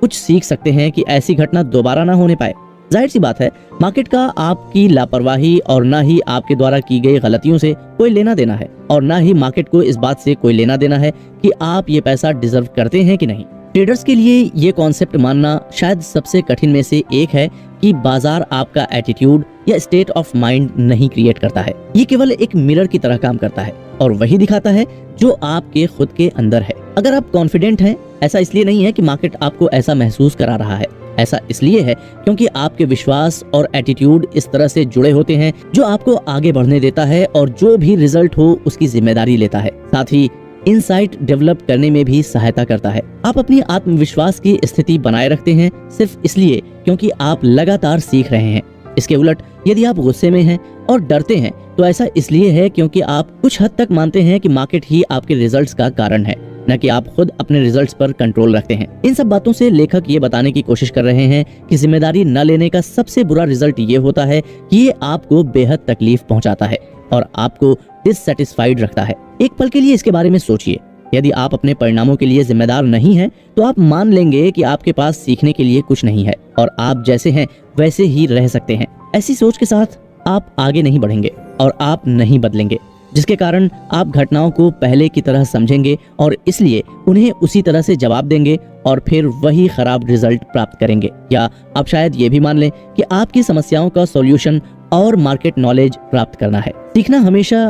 कुछ सीख सकते हैं कि ऐसी घटना दोबारा ना होने पाए? जाहिर सी बात है, मार्केट का आपकी लापरवाही और ना ही आपके द्वारा की गई गलतियों से कोई लेना देना है, और ना ही मार्केट को इस बात से कोई लेना देना है कि आप ये पैसा डिजर्व करते हैं कि नहीं। ट्रेडर्स के लिए ये कॉन्सेप्ट मानना शायद सबसे कठिन में से एक है कि बाजार आपका एटीट्यूड या स्टेट ऑफ माइंड नहीं क्रिएट करता है। ये केवल एक मिरर की तरह काम करता है और वही दिखाता है जो आपके खुद के अंदर है। अगर आप कॉन्फिडेंट हैं, ऐसा इसलिए नहीं है कि मार्केट आपको ऐसा महसूस करा रहा है। ऐसा इसलिए है क्योंकि आपके विश्वास और एटीट्यूड इस तरह से जुड़े होते हैं जो आपको आगे बढ़ने देता है और जो भी रिजल्ट हो उसकी जिम्मेदारी लेता है। साथ ही इनसाइट डेवलप करने में भी सहायता करता है। आप अपनी आत्मविश्वास की स्थिति बनाए रखते हैं सिर्फ इसलिए क्योंकि आप लगातार सीख रहे हैं। इसके उलट यदि आप गुस्से में हैं और डरते हैं तो ऐसा इसलिए है क्योंकि आप कुछ हद तक मानते हैं कि मार्केट ही आपके रिजल्ट्स का कारण है, न कि आप खुद अपने रिजल्ट्स पर कंट्रोल रखते हैं। इन सब बातों से लेखक ये बताने की कोशिश कर रहे हैं कि जिम्मेदारी न लेने का सबसे बुरा रिजल्ट ये होता है कि ये आपको बेहद तकलीफ पहुंचाता है और आपको डिससैटिस्फाइड रखता है। एक पल के लिए इसके बारे में सोचिए। यदि आप अपने परिणामों के लिए जिम्मेदार नहीं हैं, तो आप मान लेंगे कि आपके पास सीखने के लिए कुछ नहीं है और आप जैसे हैं वैसे ही रह सकते हैं। ऐसी सोच के साथ आप आगे नहीं बढ़ेंगे और आप नहीं बदलेंगे, जिसके कारण आप घटनाओं को पहले की तरह समझेंगे और इसलिए उन्हें उसी तरह से जवाब देंगे और फिर वही खराब रिजल्ट प्राप्त करेंगे। या आप शायद ये भी मान लें कि आपकी समस्याओं का सॉल्यूशन और मार्केट नॉलेज प्राप्त करना है। सीखना हमेशा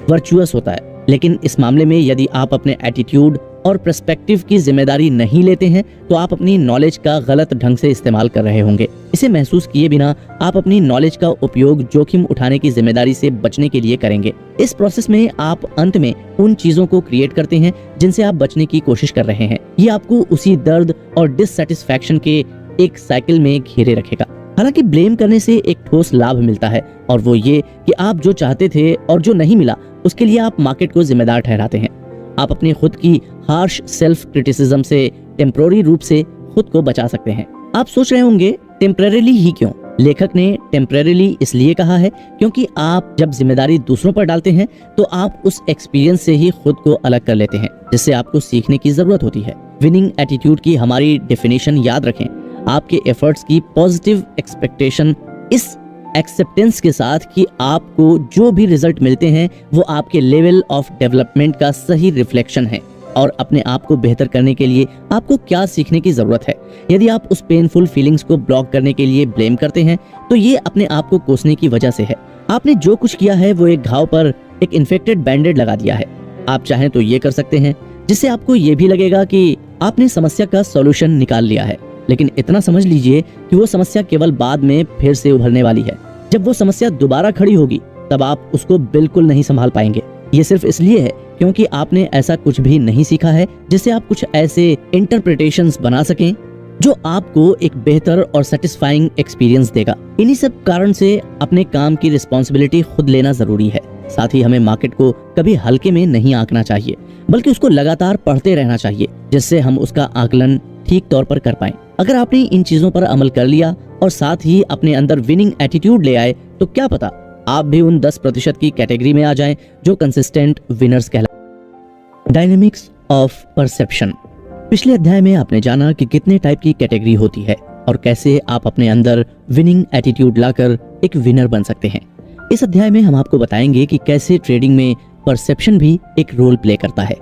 वर्चुअस होता है, लेकिन इस मामले में यदि आप अपने एटीट्यूड और पर्सपेक्टिव की जिम्मेदारी नहीं लेते हैं तो आप अपनी नॉलेज का गलत ढंग से इस्तेमाल कर रहे होंगे। इसे महसूस किए बिना आप अपनी नॉलेज का उपयोग जोखिम उठाने की जिम्मेदारी से बचने के लिए करेंगे। इस प्रोसेस में आप अंत में उन चीजों को क्रिएट करते हैं जिनसे आप बचने की कोशिश कर रहे हैं। ये आपको उसी दर्द और डिससैटिस्फैक्शन के एक साइकिल में घेरे रखेगा। हालांकि ब्लेम करने से एक ठोस लाभ मिलता है और वो ये कि आप जो चाहते थे और जो नहीं मिला उसके लिए आप मार्केट को जिम्मेदार ठहराते हैं। आप अपनी खुद की हार्श सेल्फ क्रिटिसिज्म से टेम्पररी रूप से खुद को बचा सकते हैं। आप सोच रहे होंगे टेम्परेरीली ही क्यों? लेखक ने टेम्परेरीली इसलिए कहा है क्योंकि आप जब जिम्मेदारी दूसरों पर डालते हैं तो आप उस एक्सपीरियंस से ही खुद को अलग कर लेते हैं जिससे आपको सीखने की जरूरत होती है। विनिंग एटीट्यूड की हमारी डेफिनेशन याद रखें। आपके एफर्ट्स की पॉजिटिव एक्सपेक्टेशन, इस एक्सेप्टेंस के साथ कि आपको जो भी रिजल्ट मिलते हैं वो आपके लेवल ऑफ डेवलपमेंट का सही रिफ्लेक्शन है और अपने आप को बेहतर करने के लिए आपको क्या सीखने की जरूरत है। यदि आप उस पेनफुल फीलिंग्स को ब्लॉक करने के लिए ब्लेम करते हैं तो ये अपने आप को कोसने की वजह से है। आपने जो कुछ किया है वो एक घाव पर एक इन्फेक्टेड बैंडेड लगा दिया है। आप चाहें तो ये कर सकते हैं जिससे आपको ये भी लगेगा कि आपने समस्या का सॉल्यूशन निकाल लिया है, लेकिन इतना समझ लीजिए कि वो समस्या केवल बाद में फिर से उभरने वाली है। जब वो समस्या दोबारा खड़ी होगी तब आप उसको बिल्कुल नहीं संभाल पाएंगे। ये सिर्फ इसलिए है क्योंकि आपने ऐसा कुछ भी नहीं सीखा है जिससे आप कुछ ऐसे इंटरप्रिटेशंस बना सकें जो आपको एक बेहतर और सेटिस्फाइंग एक्सपीरियंस देगा। इन्हीं सब कारण से अपने काम की रिस्पॉन्सिबिलिटी खुद लेना जरूरी है। साथ ही हमें मार्केट को कभी हल्के में नहीं आंकना चाहिए, बल्कि उसको लगातार पढ़ते रहना चाहिए जिससे हम उसका आकलन ठीक तौर पर कर पाएं। अगर आपने इन चीजों पर अमल कर लिया और साथ ही अपने अंदर विनिंग एटीट्यूड ले आए तो क्या पता आप भी उन 10% की कैटेगरी में आ जाएं जो कंसिस्टेंट विनर्स कहलाते। Dynamics of perception. पिछले अध्याय में आपने जाना कि कितने टाइप की कैटेगरी होती है और कैसे आप अपने अंदर विनिंग एटीट्यूड लाकर एक विनर बन सकते हैं। इस अध्याय में हम आपको बताएंगे कि कैसे ट्रेडिंग में परसेप्शन भी एक रोल प्ले करता है।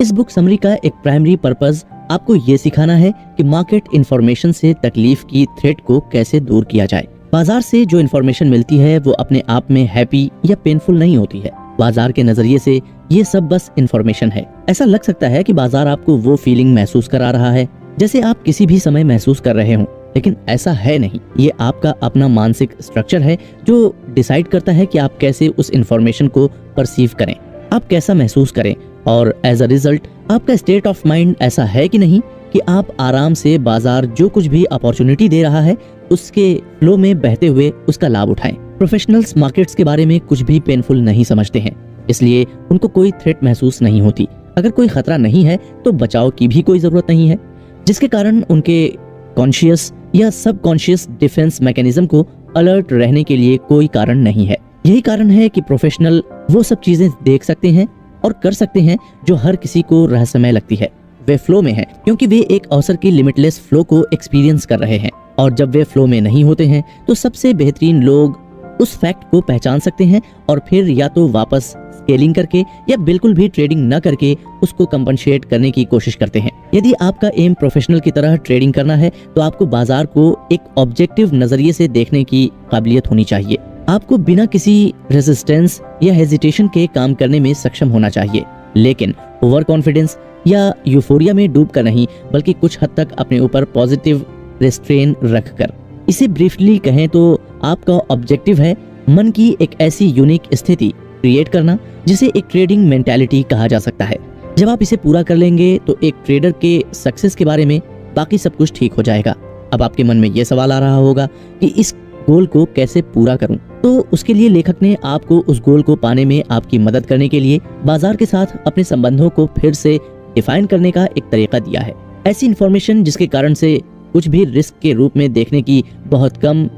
इस बुक समरी का एक प्राइमरी पर्पस आपको ये सिखाना है कि मार्केट इंफॉर्मेशन से तकलीफ की थ्रेट को कैसे दूर किया जाए। बाजार से जो इन्फॉर्मेशन मिलती है वो अपने आप में हैप्पी या पेनफुल नहीं होती है। बाजार के नजरिए से ये सब बस इन्फॉर्मेशन है। ऐसा लग सकता है कि बाजार आपको वो फीलिंग महसूस करा रहा है जैसे आप किसी भी समय महसूस कर रहे हों, लेकिन ऐसा है नहीं। ये आपका अपना मानसिक स्ट्रक्चर है जो डिसाइड करता है कि आप कैसे उस इन्फॉर्मेशन को परसीव करें, आप कैसा महसूस करें और एज अ रिजल्ट आपका स्टेट ऑफ माइंड ऐसा है कि नहीं कि आप आराम से बाजार जो कुछ भी अपॉर्चुनिटी दे रहा है उसके फ्लो में बहते हुए उसका लाभ उठाएं। प्रोफेशनल्स मार्केट्स के बारे में कुछ भी पेनफुल नहीं समझते हैं, इसलिए उनको कोई थ्रेट महसूस नहीं होती। अगर कोई खतरा नहीं है तो बचाव की भी कोई जरूरत नहीं है, जिसके कारण उनके कॉन्शियस या सबकॉन्शियस डिफेंस मैकेनिज्म को अलर्ट रहने के लिए कोई कारण नहीं है। यही कारण है कि प्रोफेशनल वो सब चीजें देख सकते हैं और कर सकते हैं जो हर किसी को रहस्यमय लगती है। वे फ्लो में हैं क्योंकि वे एक अवसर की लिमिटलेस फ्लो को एक्सपीरियंस कर रहे हैं, और जब वे फ्लो में नहीं होते हैं तो सबसे बेहतरीन लोग उस फैक्ट को पहचान सकते हैं और फिर या तो वापस स्केलिंग करके या बिल्कुल भी ट्रेडिंग न करके उसको कंपनसेट करने की कोशिश करते हैं। यदि आपका एम प्रोफेशनल की तरह ट्रेडिंग करना है तो आपको बाजार को एक ऑब्जेक्टिव नजरिए से देखने की काबिलियत होनी चाहिए। आपको बिना किसी रेजिस्टेंस या हेजिटेशन के काम करने में सक्षम होना चाहिए, लेकिन ओवर कॉन्फिडेंस या यूफोरिया में डूब कर नहीं, बल्कि कुछ हद तक अपने ऊपर पॉजिटिव रेस्ट्रेन रखकर। इसे ब्रीफली कहें तो आपका ऑब्जेक्टिव है मन की एक ऐसी यूनिक स्थिति क्रिएट करना जिसे एक ट्रेडिंग मेंटालिटी कहा जा सकता है। जब आप इसे पूरा कर लेंगे तो एक ट्रेडर के सक्सेस के बारे में बाकी सब कुछ ठीक हो जाएगा। अब आपके मन में यह सवाल आ रहा होगा कि इस गोल को कैसे पूरा करूं? तो उसके लिए लेखक ने आपको उस गोल को पाने में आपकी मदद करने के लिए बाजार के साथ अपने संबंधों को फिर से डिफाइन करने का एक तरीका दिया है। ऐसी इंफॉर्मेशन जिसके कारण से कुछ भी रिस्क के रूप में देखने की बहुत कम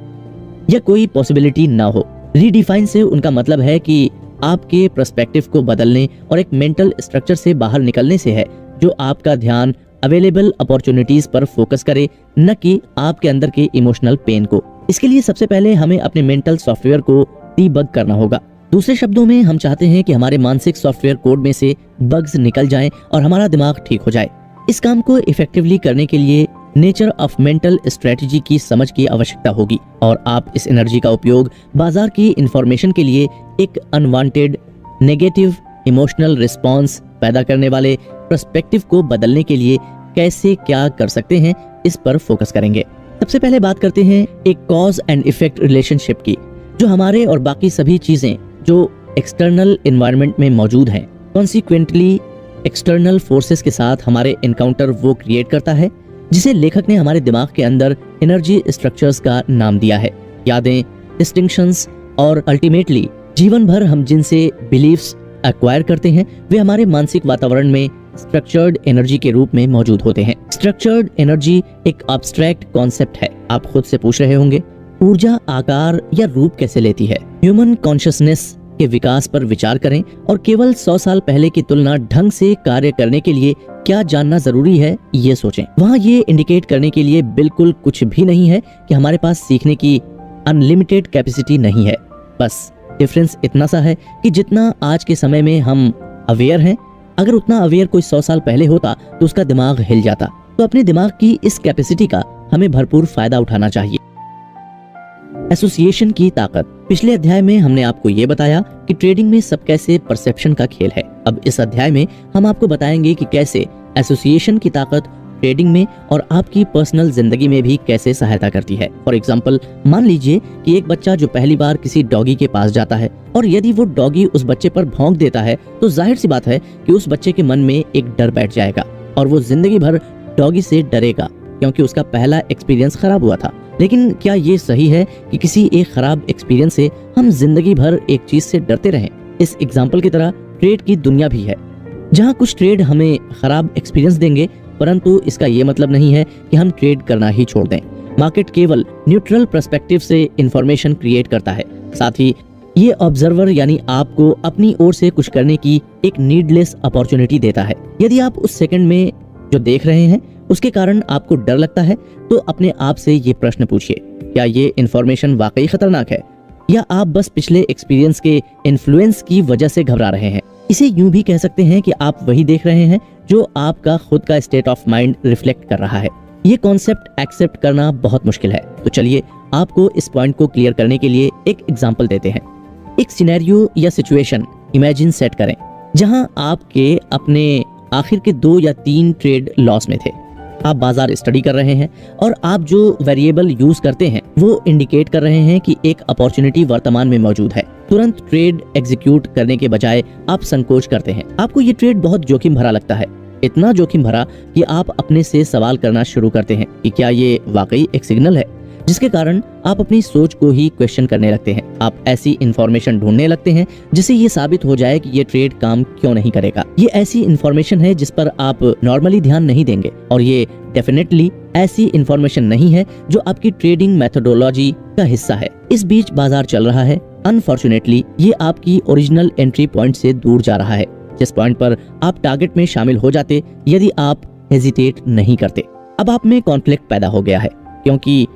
या कोई पॉसिबिलिटी ना हो। रीडिफाइन से उनका मतलब है कि आपके पर्सपेक्टिव को बदलने और एक मेंटल स्ट्रक्चर से बाहर निकलने से है जो आपका ध्यान अवेलेबल अपॉर्चुनिटीज पर फोकस करे, न कि आपके अंदर के इमोशनल पेन को। इसके लिए सबसे पहले हमें अपने मेंटल सॉफ्टवेयर को डीबग करना होगा। दूसरे शब्दों में हम चाहते हैं कि हमारे मानसिक सॉफ्टवेयर कोड में से बग्स निकल जाएं और हमारा दिमाग ठीक हो जाए। इस काम को इफेक्टिवली करने के लिए नेचर ऑफ मेंटल स्ट्रेटजी की समझ की आवश्यकता होगी, और आप इस एनर्जी का उपयोग बाजार की इंफॉर्मेशन के लिए एक अनवांटेड नेगेटिव इमोशनल रिस्पॉन्स पैदा करने वाले पर्सपेक्टिव को बदलने के लिए कैसे क्या कर सकते हैं, इस पर फोकस करेंगे। सबसे पहले बात करते हैं एक कॉज एंड इफेक्ट रिलेशनशिप की, जो हमारे और बाकी सभी चीजें जो एक्सटर्नल एनवायरनमेंट में मौजूद हैं, कॉन्सिक्वेंटली एक्सटर्नल फोर्सेस के साथ हमारे एनकाउंटर वो क्रिएट करता है, जिसे लेखक ने हमारे दिमाग के अंदर एनर्जी स्ट्रक्चर्स का नाम दिया है। यादें, डिस्टिंक्शंस और अल्टीमेटली जीवन भर हम जिनसे बिलीफ्स एक्वायर करते हैं, वे हमारे मानसिक वातावरण में स्ट्रक्चर्ड एनर्जी के रूप में मौजूद होते हैं। स्ट्रक्चर्ड एनर्जी एक एब्स्ट्रैक्ट कॉन्सेप्ट है। आप खुद से पूछ रहे होंगे, ऊर्जा आकार या रूप कैसे लेती है? ह्यूमन कॉन्शियसनेस के विकास पर विचार करें और केवल 100 साल पहले की तुलना ढंग से कार्य करने के लिए क्या जानना जरूरी है, ये सोचें। वहाँ ये इंडिकेट करने के लिए बिल्कुल कुछ भी नहीं है कि हमारे पास सीखने की अनलिमिटेड कैपेसिटी नहीं है। बस डिफरेंस इतना सा है कि जितना आज के समय में हम अवेयर हैं, अगर उतना अवेयर कोई 100 साल पहले होता तो उसका दिमाग हिल जाता। तो अपने दिमाग की इस कैपेसिटी का हमें भरपूर फायदा उठाना चाहिए। एसोसिएशन की ताकत। पिछले अध्याय में हमने आपको ये बताया कि ट्रेडिंग में सब कैसे परसेप्शन का खेल है। अब इस अध्याय में हम आपको बताएंगे कि कैसे एसोसिएशन की ताकत ट्रेडिंग में और आपकी पर्सनल जिंदगी में भी कैसे सहायता करती है। फॉर एग्जाम्पल, मान लीजिए कि एक बच्चा जो पहली बार किसी डॉगी के पास जाता है और यदि वो डॉगी उस बच्चे पर भौंक देता है तो जाहिर सी बात है कि उस बच्चे के मन में एक डर बैठ जाएगा और वो जिंदगी भर डॉगी से डरेगा, क्योंकि उसका पहला एक्सपीरियंस खराब हुआ था। लेकिन क्या ये सही है कि किसी एक खराब एक्सपीरियंस से हम जिंदगी भर एक चीज से डरते रहें? इस एग्जाम्पल की तरह ट्रेड की दुनिया भी है, जहाँ कुछ ट्रेड हमें खराब एक्सपीरियंस देंगे, परंतु इसका ये मतलब नहीं है कि हम ट्रेड करना ही छोड़ दें। मार्केट केवल न्यूट्रल पर्सपेक्टिव से इंफॉर्मेशन क्रिएट करता है, साथ ही ये ऑब्जर्वर यानी आपको अपनी ओर से कुछ करने की एक नीडलेस अपॉर्चुनिटी देता है। यदि आप उस सेकंड में जो देख रहे हैं उसके कारण आपको डर लगता है तो अपने आप से ये प्रश्न पूछिए, क्या ये इंफॉर्मेशन वाकई खतरनाक है या आप बस पिछले एक्सपीरियंस के इन्फ्लुएंस की वजह से घबरा रहे हैं? इसे यूं भी कह सकते हैं कि आप वही देख रहे हैं जो आपका खुद का स्टेट ऑफ माइंड रिफ्लेक्ट कर रहा है। ये कॉन्सेप्ट एक्सेप्ट करना बहुत मुश्किल है, तो चलिए आपको इस पॉइंट को क्लियर करने के लिए एक एग्जांपल देते हैं। एक सिनेरियो या सिचुएशन इमेजिन सेट करें जहां आपके अपने आखिर के 2 या 3 ट्रेड लॉस में थे। आप बाजार स्टडी कर रहे हैं और आप जो वेरिएबल यूज करते हैं वो इंडिकेट कर रहे हैं कि एक अपॉर्चुनिटी वर्तमान में मौजूद है। तुरंत ट्रेड एग्जीक्यूट करने के बजाय आप संकोच करते हैं। आपको ये ट्रेड बहुत जोखिम भरा लगता है, इतना जोखिम भरा कि आप अपने से सवाल करना शुरू करते हैं कि क्या ये वाकई एक सिग्नल है जिसके कारण आप अपनी सोच को ही क्वेश्चन करने लगते हैं। आप ऐसी इंफॉर्मेशन ढूंढने लगते हैं जिससे ये साबित हो जाए कि ये ट्रेड काम क्यों नहीं करेगा। ये ऐसी इंफॉर्मेशन है जिस पर आप नॉर्मली ध्यान नहीं देंगे, और ये डेफिनेटली ऐसी इंफॉर्मेशन नहीं है जो आपकी ट्रेडिंग मेथोडोलॉजी का हिस्सा है। इस बीच बाजार चल रहा है। अनफॉर्चुनेटली ये आपकी ओरिजिनल एंट्री पॉइंट से दूर जा रहा है, जिस पॉइंट पर आप टारगेट में शामिल हो जाते यदि आप हेजिटेट नहीं करते। अब आप में कॉन्फ्लिक्ट पैदा हो गया है, क्योंकि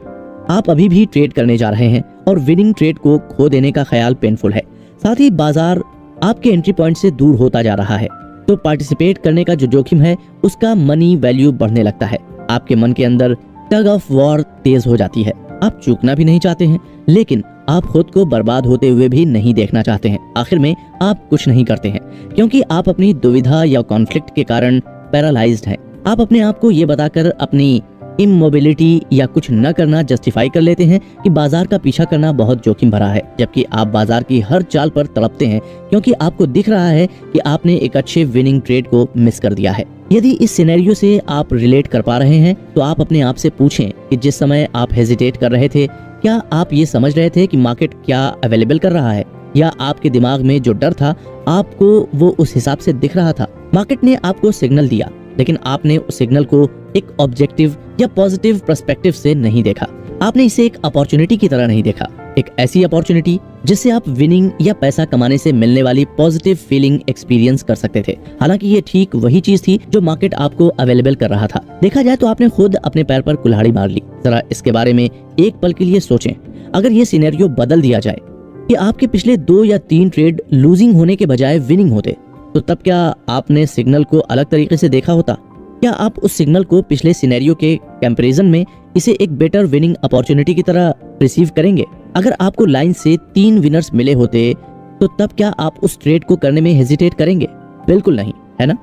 आप अभी भी ट्रेड करने जा रहे हैं और विनिंग ट्रेड को खो देने का ख्याल पेनफुल है। साथ ही बाजार आपके एंट्री पॉइंट से दूर होता जा रहा है, तो पार्टिसिपेट करने का जो जोखिम है उसका मनी वैल्यू बढ़ने लगता है। आपके मन के अंदर टग ऑफ वॉर तेज हो जाती है। आप चूकना भी नहीं चाहते हैं, लेकिन आप खुद को बर्बाद होते हुए भी नहीं देखना चाहते हैं। आखिर में आप कुछ नहीं करते हैं, क्योंकि आप अपनी दुविधा या कॉन्फ्लिक्ट के कारण पैरालाइज्ड हैं। आप अपने आप को ये बताकर अपनी इमोबिलिटी या कुछ न करना जस्टिफाई कर लेते हैं कि बाजार का पीछा करना बहुत जोखिम भरा है, जबकि आप बाजार की हर चाल पर तड़पते हैं, क्योंकि आपको दिख रहा है कि आपने एक अच्छे विनिंग ट्रेड को मिस कर दिया है। यदि इस सिनेरियो से आप रिलेट कर पा रहे हैं तो आप अपने आप से पूछें कि जिस समय आप हेजिटेट कर रहे थे, क्या आप ये समझ रहे थे कि मार्केट क्या अवेलेबल कर रहा है, या आपके दिमाग में जो डर था आपको वो उस हिसाब से दिख रहा था। मार्केट ने आपको सिग्नल दिया, लेकिन आपने उस सिग्नल को एक ऑब्जेक्टिव या पॉजिटिव पर्सपेक्टिव से नहीं देखा। आपने इसे एक अपॉर्चुनिटी की तरह नहीं देखा, एक ऐसी अपॉर्चुनिटी जिससे आप विनिंग या पैसा कमाने से मिलने वाली पॉजिटिव फीलिंग एक्सपीरियंस कर सकते थे। हालांकि ये ठीक वही चीज थी जो मार्केट आपको अवेलेबल कर रहा था। देखा जाए तो आपने खुद अपने पैर पर कुल्हाड़ी मार ली। जरा इसके बारे में एक पल के लिए सोचें। अगर ये सिनेरियो बदल दिया जाए कि आपके पिछले 2 या 3 ट्रेड लूजिंग होने के बजाय विनिंग होते, तो तब क्या आपने सिग्नल को अलग तरीके से देखा होता? क्या आप उस सिग्नल को पिछले सिनेरियो के कंपैरिजन में इसे एक बेटर विनिंग अपॉर्चुनिटी की तरह रिसीव करेंगे? अगर आपको लाइन से 3 विनर्स मिले होते, तो तब क्या आप उस ट्रेड को करने में हेजिटेट करेंगे? बिल्कुल नहीं, है ना?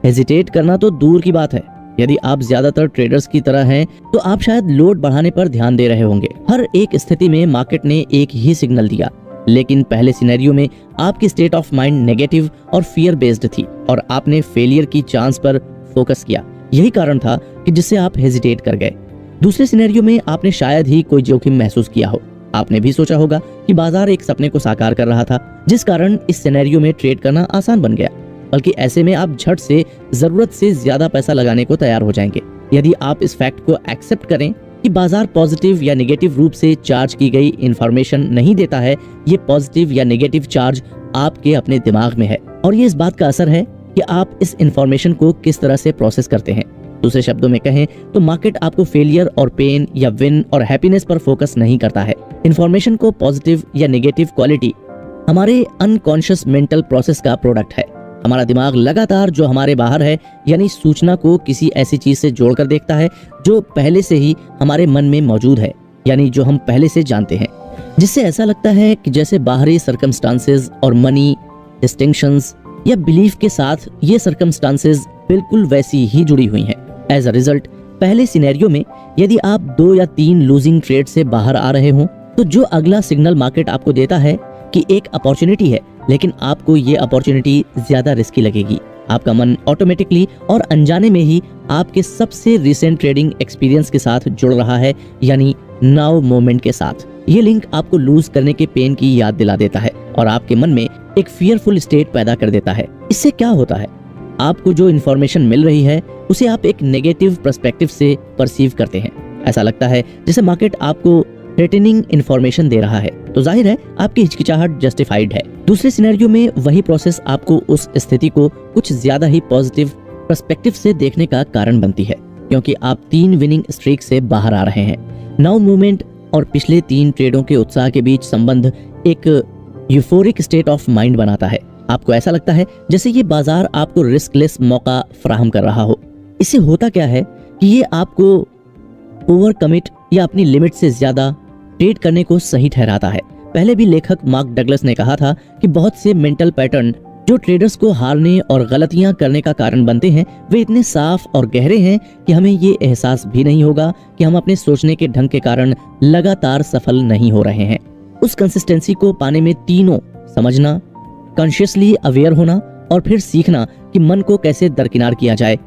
हेजिटेट करना तो दूर की बात है। यदि आप ज्यादातर ट्रेडर्स की तरह हैं, तो आप शायद लोड बढ़ाने पर ध्यान दे रहे होंगे। हर एक स्थिति में मार्केट ने एक ही सिग्नल दिया, लेकिन पहले सिनेरियो में आपकी स्टेट ऑफ माइंड नेगेटिव और फियर बेस्ड थी, और आपने फेलियर की चांस पर फोकस किया। यही कारण था कि जिससे आप हेजिटेट कर गए। दूसरे सिनेरियो में आपने शायद ही कोई जोखिम महसूस किया हो। आपने भी सोचा होगा कि बाजार एक सपने को साकार कर रहा था, जिस कारण इस सिनेरियो में ट्रेड करना आसान बन गया। बल्कि ऐसे में आप झट से जरूरत से ज्यादा पैसा लगाने को तैयार हो जाएंगे। यदि आप इस फैक्ट को एक्सेप्ट करें कि बाजार पॉजिटिव या नेगेटिव रूप से चार्ज की गई इंफॉर्मेशन नहीं देता है, ये पॉजिटिव या नेगेटिव चार्ज आपके अपने दिमाग में है, और ये इस बात का असर है कि आप इस इंफॉर्मेशन को किस तरह से प्रोसेस करते हैं। दूसरे शब्दों में कहें तो मार्केट आपको फेलियर और पेन या विन और हैप्पीनेस पर फोकस नहीं करता है। इंफॉर्मेशन को पॉजिटिव या नेगेटिव क्वालिटी हमारे अनकॉन्शियस मेंटल प्रोसेस का प्रोडक्ट है। हमारा दिमाग लगातार जो हमारे बाहर है, यानी सूचना को किसी ऐसी चीज से जोड़कर देखता है जो पहले से ही हमारे मन में मौजूद है, यानी जो हम पहले से जानते हैं, जिससे ऐसा लगता है कि जैसे बाहरी सर्कमस्टांसेस और मनी डिस्टिंक्शंस या बिलीफ के साथ ये सर्कमस्टांसेस बिल्कुल वैसी ही जुड़ी हुई हैं। एज अ रिजल्ट, पहले सिनेरियो में यदि आप 2 या 3 लूजिंग ट्रेड से बाहर आ रहे हों, तो जो अगला सिग्नल मार्केट आपको देता है कि एक अपॉर्चुनिटी है, लेकिन आपको ये अपॉर्चुनिटी ज्यादा रिस्की लगेगी। आपका मन ऑटोमेटिकली और अनजाने में ही आपके सबसे रिसेंट ट्रेडिंग एक्सपीरियंस के साथ जुड़ रहा है, यानी नाउ मोमेंट के साथ। ये लिंक आपको लूज करने के पेन की याद दिला देता है और आपके मन में एक फियरफुल स्टेट पैदा कर देता है। इससे क्या होता है? आपको जो इन्फॉर्मेशन मिल रही है उसे आप एक नेगेटिव पर्सपेक्टिव से परसीव करते हैं। ऐसा लगता है जैसे मार्केट आपको थ्रेटनिंग इन्फॉर्मेशन दे रहा है, तो जाहिर है आपकी हिचकिचाहट जस्टिफाइड है। दूसरे सिनेरियो में वही प्रोसेस आपको उस स्थिति को कुछ ज्यादा ही पॉजिटिव पर्सपेक्टिव से देखने का कारण बनती है, क्योंकि आप 3 विनिंग स्ट्रीक से बाहर आ रहे हैं। नाउ मूवमेंट और पिछले 3 ट्रेडों के उत्साह के बीच संबंध एक यूफोरिक स्टेट ऑफ माइंड बनाता है। आपको ऐसा लगता है जैसे ये बाजार आपको रिस्कलेस मौका फराहम कर रहा हो। इससे होता क्या है कि ये आपको ओवर कमिट या अपनी लिमिट से ज्यादा ट्रेड करने को सही ठहराता है। पहले भी लेखक मार्क डगलस ने कहा था कि बहुत से मेंटल पैटर्न जो ट्रेडर्स को हारने और गलतियां करने का कारण बनते हैं, वे इतने साफ और गहरे हैं कि हमें ये एहसास भी नहीं होगा कि हम अपने सोचने के ढंग के कारण लगातार सफल नहीं हो रहे हैं। उस कंसिस्टेंसी को पाने में तीनों समझना, कॉन्शियसली अवेयर होना और फिर सीखना कि मन को कैसे दरकिनार किया जाए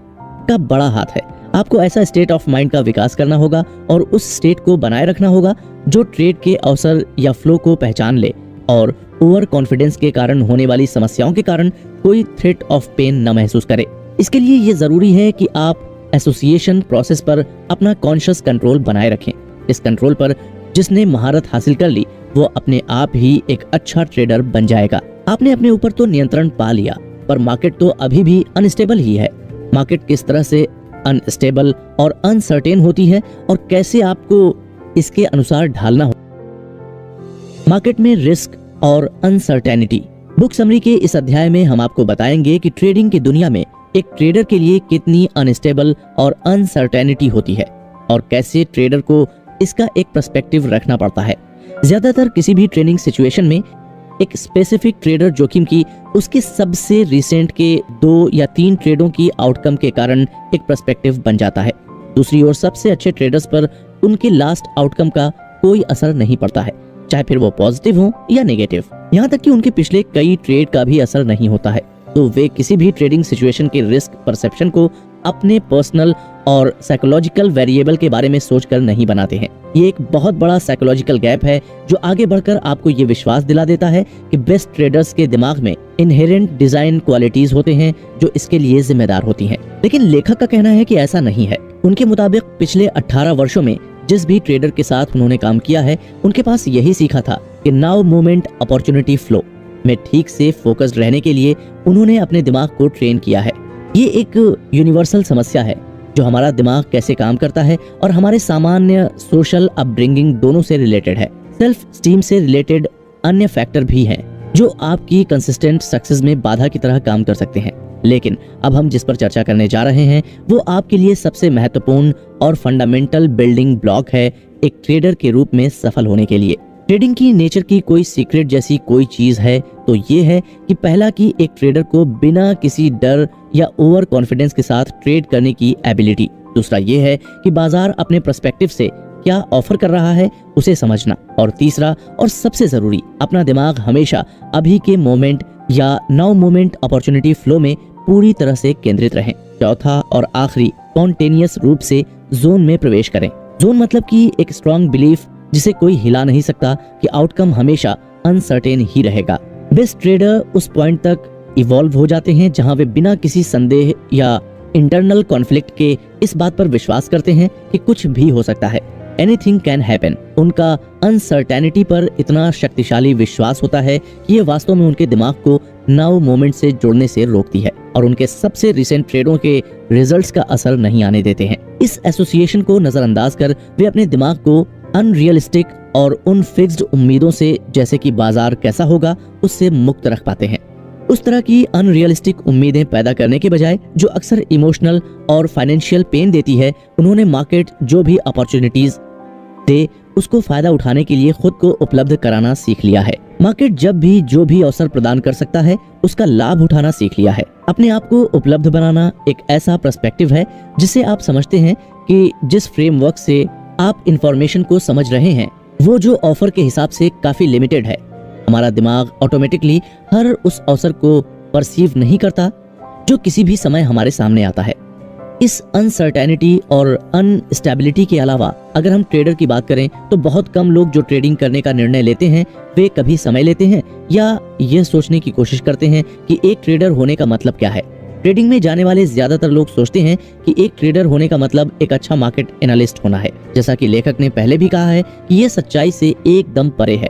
का बड़ा हाथ है। आपको ऐसा स्टेट ऑफ माइंड का विकास करना होगा और उस स्टेट को बनाए रखना होगा जो ट्रेड के अवसर या फ्लो को पहचान ले और ओवर कॉन्फिडेंस के कारण होने वाली समस्याओं के कारण कोई थ्रेट ऑफ पेन न महसूस करे। इसके लिए ये जरूरी है कि आप एसोसिएशन प्रोसेस पर अपना कॉन्शियस कंट्रोल बनाए रखें। इस कंट्रोल पर जिसने महारत हासिल कर ली वो अपने आप ही एक अच्छा ट्रेडर बन जाएगा। आपने अपने ऊपर तो नियंत्रण पा लिया, पर मार्केट तो अभी भी अनस्टेबल ही है। मार्केट किस तरह से अनस्टेबल और अनसर्टेन होती है और कैसे आपको इसके अनुसार ढालना हो। मार्केट में रिस्क और अनसर्टेनिटी। बुक समरी के इस अध्याय में हम आपको बताएंगे कि ट्रेडिंग की दुनिया में एक ट्रेडर के लिए कितनी अनस्टेबल और अनसर्टेनिटी होती है और कैसे ट्रेडर को इसका एक पर्सपेक्टिव रखना पड़ता है। ज्यादातर किसी भी ट्रेडिंग सिचुएशन में एक स्पेसिफिक ट्रेडर जोखिम की उसके सबसे रिसेंट के 2 या 3 ट्रेडों की आउटकम के कारण एक पर्सपेक्टिव बन जाता है। दूसरी ओर सबसे अच्छे ट्रेडर्स पर उनके लास्ट आउटकम का कोई असर नहीं पड़ता है, चाहे फिर वो पॉजिटिव हो या नेगेटिव। यहाँ तक कि उनके पिछले कई ट्रेड का भी असर नहीं होता है। तो वे किसी भी ट्रेडिंग सिचुएशन के रिस्क परसेप्शन को अपने पर्सनल और साइकोलॉजिकल वेरिएबल के बारे में सोचकर नहीं बनाते हैं। ये एक बहुत बड़ा साइकोलॉजिकल गैप है जो आगे बढ़कर आपको ये विश्वास दिला देता है कि बेस्ट ट्रेडर्स के दिमाग में इनहेरेंट डिजाइन क्वालिटीज होते हैं जो इसके लिए जिम्मेदार होती हैं। लेकिन लेखक का कहना है कि ऐसा नहीं है। उनके मुताबिक पिछले 18 वर्षों में जिस भी ट्रेडर के साथ उन्होंने काम किया है उनके पास यही सीखा था कि नाउ मोमेंट अपॉर्चुनिटी फ्लो में ठीक से फोकस्ड रहने के लिए उन्होंने अपने दिमाग को ट्रेन किया है। ये एक यूनिवर्सल समस्या है जो हमारा दिमाग कैसे काम करता है और हमारे सामान्य सोशल अपब्रिंगिंग दोनों से रिलेटेड है। सेल्फ स्टीम से रिलेटेड अन्य फैक्टर भी हैं जो आपकी कंसिस्टेंट सक्सेस में बाधा की तरह काम कर सकते हैं। लेकिन अब हम जिस पर चर्चा करने जा रहे हैं वो आपके लिए सबसे महत्वपूर्ण और फंडामेंटल बिल्डिंग ब्लॉक है एक ट्रेडर के रूप में सफल होने के लिए। ट्रेडिंग की नेचर की कोई सीक्रेट जैसी कोई चीज है तो ये है कि पहला कि एक ट्रेडर को बिना किसी डर या ओवर कॉन्फिडेंस के साथ ट्रेड करने की एबिलिटी। दूसरा ये है कि बाजार अपने पर्सपेक्टिव से क्या ऑफर कर रहा है उसे समझना। और तीसरा और सबसे जरूरी, अपना दिमाग हमेशा अभी के मोमेंट या नाउ मोमेंट अपॉर्चुनिटी फ्लो में पूरी तरह से केंद्रित रहें। चौथा और आखिरी, स्पॉन्टेनियस रूप से जोन में प्रवेश करें। जोन मतलब कि एक स्ट्रॉन्ग बिलीफ जिसे कोई हिला नहीं सकता कि आउटकम हमेशा अनसर्टेन ही रहेगा। बेस्ट ट्रेडर उस पॉइंट तक इवॉल्व हो जाते हैं जहां वे बिना किसी संदेह या इंटरनल कॉन्फ्लिक्ट के इस बात पर विश्वास करते हैं कि कुछ भी हो सकता है, एनीथिंग कैन हैपन। उनका अनसर्टेनिटी पर इतना शक्तिशाली विश्वास होता है कि ये वास्तव में उनके दिमाग को नाउ मोमेंट से जुड़ने से रोकती है और उनके सबसे रिसेंट ट्रेडों के रिजल्ट्स का असर नहीं आने देते हैं। इस एसोसिएशन को नजरअंदाज कर वे अपने दिमाग को अनरियलिस्टिक और उन फिक्स्ड उम्मीदों से, जैसे कि बाजार कैसा होगा, उससे मुक्त रख पाते हैं। उस तरह की अनरियलिस्टिक उम्मीदें पैदा करने के बजाय जो अक्सर इमोशनल और फाइनेंशियल पेन देती है, उन्होंने मार्केट जो भी अपॉर्चुनिटीज दे उसको फायदा उठाने के लिए खुद को उपलब्ध कराना सीख लिया है। मार्केट जब भी जो भी अवसर प्रदान कर सकता है उसका लाभ उठाना सीख लिया है। अपने आप को उपलब्ध बनाना एक ऐसा पर्सपेक्टिव है जिसे आप समझते हैं कि जिस फ्रेमवर्क से आप इंफॉर्मेशन को समझ रहे हैं वो जो ऑफर के हिसाब से काफी लिमिटेड है। हमारा दिमाग ऑटोमेटिकली हर उस अवसर को परसीव नहीं करता जो किसी भी समय हमारे सामने आता है। इस अनसर्टेनिटी और अनस्टेबिलिटी के अलावा अगर हम ट्रेडर की बात करें तो बहुत कम लोग जो ट्रेडिंग करने का निर्णय लेते हैं वे कभी समय लेते हैं या यह सोचने की कोशिश करते हैं कि एक ट्रेडर होने का मतलब क्या है। ट्रेडिंग में जाने वाले ज्यादातर लोग सोचते हैं कि एक ट्रेडर होने का मतलब एक अच्छा मार्केट एनालिस्ट होना है। जैसा कि लेखक ने पहले भी कहा है कि यह सच्चाई से एकदम परे है।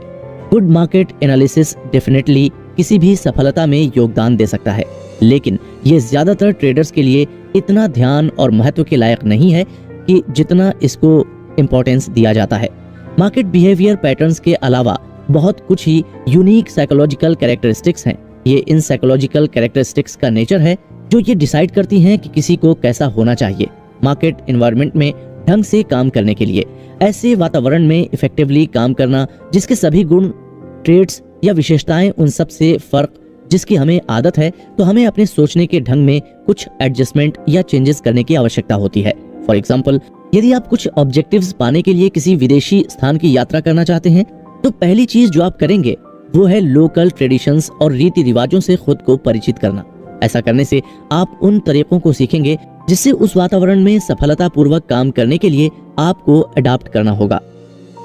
गुड मार्केट एनालिसिस डेफिनेटली किसी भी सफलता में योगदान दे सकता है, लेकिन ये ज्यादातर ट्रेडर्स के लिए इतना ध्यान और महत्व के लायक नहीं है कि जितना इसको इम्पोर्टेंस दिया जाता है। मार्केट बिहेवियर पैटर्न्स के अलावा बहुत कुछ ही यूनिक साइकोलॉजिकल कैरेक्टरिस्टिक्स हैं। ये इन साइकोलॉजिकल कैरेक्टरिस्टिक्स का नेचर है जो ये डिसाइड करती हैं कि किसी को कैसा होना चाहिए मार्केट एनवायरनमेंट में ढंग से काम करने के लिए। ऐसे वातावरण में इफेक्टिवली काम करना जिसके सभी गुण, ट्रेड्स या विशेषताएं उन सब से फर्क जिसकी हमें आदत है, तो हमें अपने सोचने के ढंग में कुछ एडजस्टमेंट या चेंजेस करने की आवश्यकता होती है। फॉर एग्जाम्पल, यदि आप कुछ ऑब्जेक्टिव्स पाने के लिए किसी विदेशी स्थान की यात्रा करना चाहते हैं तो पहली चीज जो आप करेंगे वो है लोकल ट्रेडिशंस और रीति रिवाजों से खुद को परिचित करना। ऐसा करने से आप उन तरीकों को सीखेंगे जिससे उस वातावरण में सफलतापूर्वक काम करने के लिए आपको अडॉप्ट करना होगा।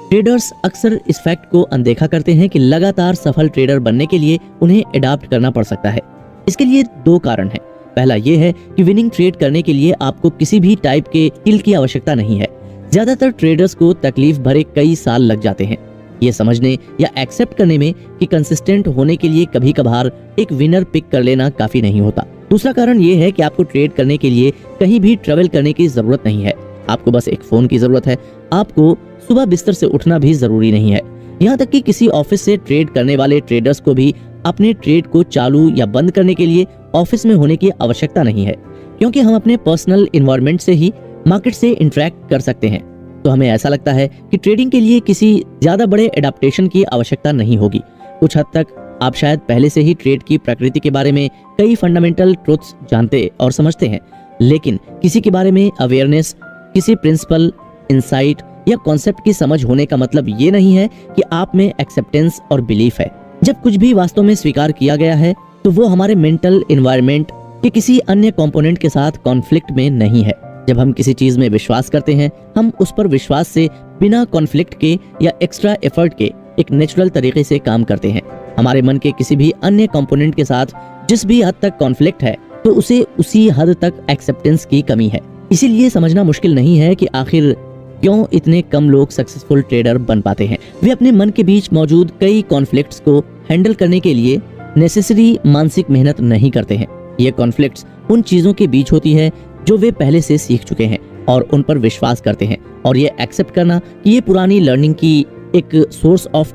ट्रेडर्स अक्सर इस फैक्ट को अनदेखा करते हैं कि लगातार सफल ट्रेडर बनने के लिए उन्हें अडॉप्ट करना पड़ सकता है। इसके लिए दो कारण हैं। पहला ये है कि विनिंग ट्रेड करने के लिए आपको किसी भी टाइप के स्किल की आवश्यकता नहीं है। ज्यादातर ट्रेडर्स को तकलीफ भरे कई साल लग जाते हैं ये समझने या एक्सेप्ट करने में कि कंसिस्टेंट होने के लिए कभी कभार एक विनर पिक कर लेना काफी नहीं होता। दूसरा कारण ये है कि आपको ट्रेड करने के लिए कहीं भी ट्रेवल करने की जरूरत नहीं है। आपको बस एक फोन की जरूरत है। आपको सुबह बिस्तर से उठना भी जरूरी नहीं है। यहाँ तक कि किसी ऑफिस से ट्रेड करने वाले ट्रेडर्स को भी अपने ट्रेड को चालू या बंद करने के लिए ऑफिस में होने की आवश्यकता नहीं है, क्योंकि हम अपने पर्सनल एनवायरनमेंट से ही मार्केट से इंटरेक्ट कर सकते हैं। तो हमें ऐसा लगता है कि ट्रेडिंग के लिए किसी ज्यादा बड़े एडाप्टेशन की आवश्यकता नहीं होगी। कुछ हद तक आप शायद पहले से ही ट्रेड की प्रकृति के बारे में कई फंडामेंटल ट्रुथ्स जानते और समझते हैं, लेकिन किसी के बारे में अवेयरनेस, किसी प्रिंसिपल, इंसाइट या कॉन्सेप्ट की समझ होने का मतलब ये नहीं है कि आप में एक्सेप्टेंस और बिलीफ है। जब कुछ भी वास्तव में स्वीकार किया गया है तो वो हमारे मेंटल एनवायरनमेंट के किसी अन्य कंपोनेंट के साथ कॉन्फ्लिक्ट में नहीं है। जब हम किसी चीज में विश्वास करते हैं, हम उस पर विश्वास से बिना कॉन्फ्लिक्ट के या एक्स्ट्रा एफर्ट के एक नेचुरल तरीके से काम करते हैं। हमारे मन के किसी भी अन्य कंपोनेंट के साथ जिस भी हद तक कॉन्फ्लिक्ट है तो उसे उसी हद तक एक्सेप्टेंस की कमी है। इसीलिए समझना मुश्किल नहीं है कि आखिर क्यों इतने कम लोग सक्सेसफुल ट्रेडर बन पाते हैं। वे अपने मन के बीच मौजूद कई कॉन्फ्लिक्ट्स को हैंडल करने के लिए नेसेसरी मानसिक मेहनत नहीं करते हैं। ये कॉन्फ्लिक्ट्स उन चीजों के बीच होती है जो वे पहले से सीख चुके हैं और उन पर विश्वास करते हैं, और ये एक्सेप्ट करना कि ये पुरानी लर्निंग की एक सोर्स ऑफ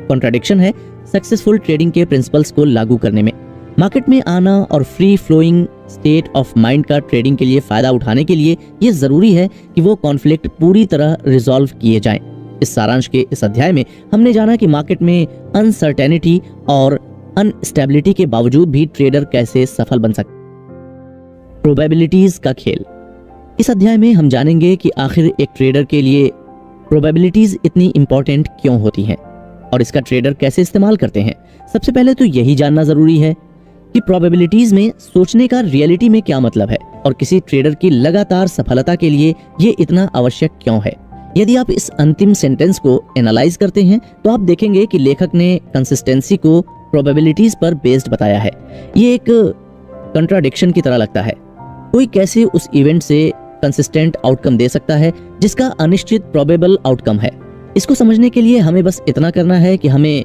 कॉन्ट्राडिक्शन है सक्सेसफुल ट्रेडिंग के प्रिंसिपल्स को लागू करने में। मार्केट में आना और free flowing state of mind का ट्रेडिंग के लिए फायदा उठाने के लिए ये जरूरी है कि वो कॉन्फ्लिक्ट पूरी तरह रिजॉल्व किए जाएं। इस सारांश के इस अध्याय में हमने जाना कि मार्केट में अनसर्टेनिटी और अनस्टेबिलिटी के बावजूद भी ट्रेडर कैसे सफल बन सकते। प्रोबेबिलिटीज का खेल। इस अध्याय में हम जानेंगे कि आखिर एक ट्रेडर के लिए प्रोबेबिलिटीज इतनी इंपॉर्टेंट क्यों होती हैं और इसका ट्रेडर कैसे इस्तेमाल करते हैं। सबसे पहले तो यही जानना जरूरी है कि प्रोबेबिलिटीज में सोचने का रियलिटी में क्या मतलब है और किसी ट्रेडर की लगातार सफलता के लिए ये इतना आवश्यक क्यों है। यदि आप इस अंतिम सेंटेंस को एनालाइज करते हैं तो आप देखेंगे कि लेखक ने कंसिस्टेंसी को प्रोबेबिलिटीज पर बेस्ड बताया है। ये एक कंट्राडिक्शन की तरह लगता है। कोई कैसे उस इवेंट से कंसिस्टेंट आउटकम दे सकता है जिसका अनिश्चित प्रोबेबल आउटकम है। इसको समझने के लिए हमें बस इतना करना है कि हमें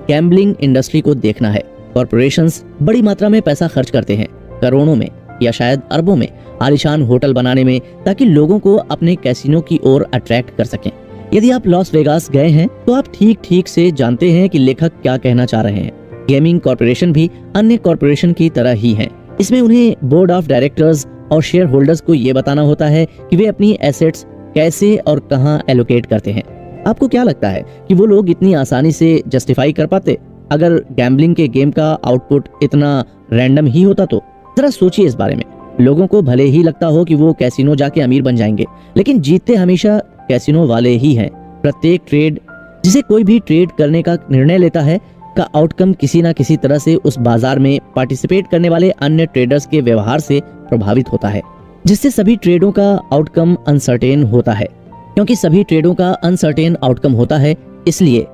गैम्बलिंग इंडस्ट्री को देखना है। कॉर्पोरेशंस बड़ी मात्रा में पैसा खर्च करते हैं, करोड़ों में या शायद अरबों में, आलीशान होटल बनाने में, ताकि लोगों को अपने कैसीनो की ओर अट्रैक्ट कर सकें। यदि आप लॉस वेगास गए हैं तो आप ठीक ठीक से जानते हैं कि लेखक क्या कहना चाह रहे हैं। गेमिंग कॉर्पोरेशन भी अन्य कॉर्पोरेशन की तरह ही हैं। इसमें उन्हें बोर्ड ऑफ डायरेक्टर्स और शेयर होल्डर्स को ये बताना होता है कि वे अपनी एसेट्स कैसे और कहां एलोकेट करते हैं। आपको क्या लगता है कि वो लोग इतनी आसानी से जस्टिफाई कर पाते अगर गैम्बलिंग के गेम का आउटपुट इतना रैंडम ही होता तो? जरा सोचिए इस बारे में। लोगों को भले ही लगता हो कि वो कैसीनो जाके अमीर बन जाएंगे, लेकिन जीतते हमेशा कैसीनो वाले ही हैं। प्रत्येक ट्रेड जिसे कोई भी ट्रेड करने का निर्णय लेता है का आउटकम किसी न किसी तरह से उस बाजार में पार्टिसिपेट करने वाले अन्य ट्रेडर्स के व्यवहार से प्रभावित होता है, जिससे सभी ट्रेडों का आउटकम अनसर्टेन होता है। क्योंकि सभी ट्रेडों का अनसर्टेन आउटकम होता है, इसलिए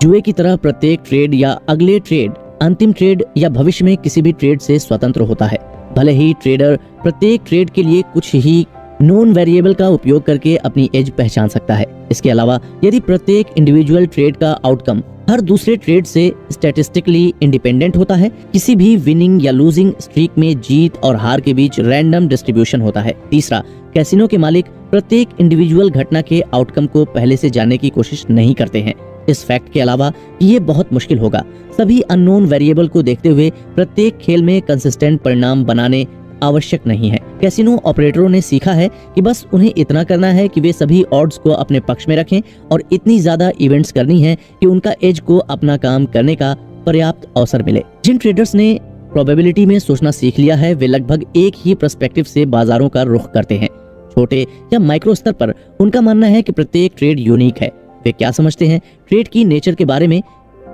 जुए की तरह प्रत्येक ट्रेड या अगले ट्रेड, अंतिम ट्रेड या भविष्य में किसी भी ट्रेड से स्वतंत्र होता है। भले ही ट्रेडर प्रत्येक ट्रेड के लिए कुछ ही नॉन वेरिएबल का उपयोग करके अपनी एज पहचान सकता है। इसके अलावा यदि प्रत्येक इंडिविजुअल ट्रेड का आउटकम हर दूसरे ट्रेड से स्टैटिस्टिकली इंडिपेंडेंट होता है, किसी भी विनिंग या लूजिंग स्ट्रीक में जीत और हार के बीच रैंडम डिस्ट्रीब्यूशन होता है। तीसरा, कैसीनो के मालिक प्रत्येक इंडिविजुअल घटना के आउटकम को पहले से जानने की कोशिश नहीं करते हैं। इस फैक्ट के अलावा ये बहुत मुश्किल होगा सभी अननोन वेरिएबल को देखते हुए प्रत्येक खेल में कंसिस्टेंट परिणाम बनाने आवश्यक नहीं है। कैसीनो ऑपरेटरों ने सीखा है कि बस उन्हें इतना करना है कि वे सभी ऑड्स को अपने पक्ष में रखें और इतनी ज्यादा इवेंट्स करनी है कि उनका एज को अपना काम करने का पर्याप्त अवसर मिले। जिन ट्रेडर्स ने प्रोबेबिलिटी में सोचना सीख लिया है वे लगभग एक ही पर्सपेक्टिव से बाजारों का रुख करते हैं। छोटे या माइक्रो स्तर पर उनका मानना है कि प्रत्येक ट्रेड यूनिक है। वे क्या समझते हैं ट्रेड की नेचर के बारे में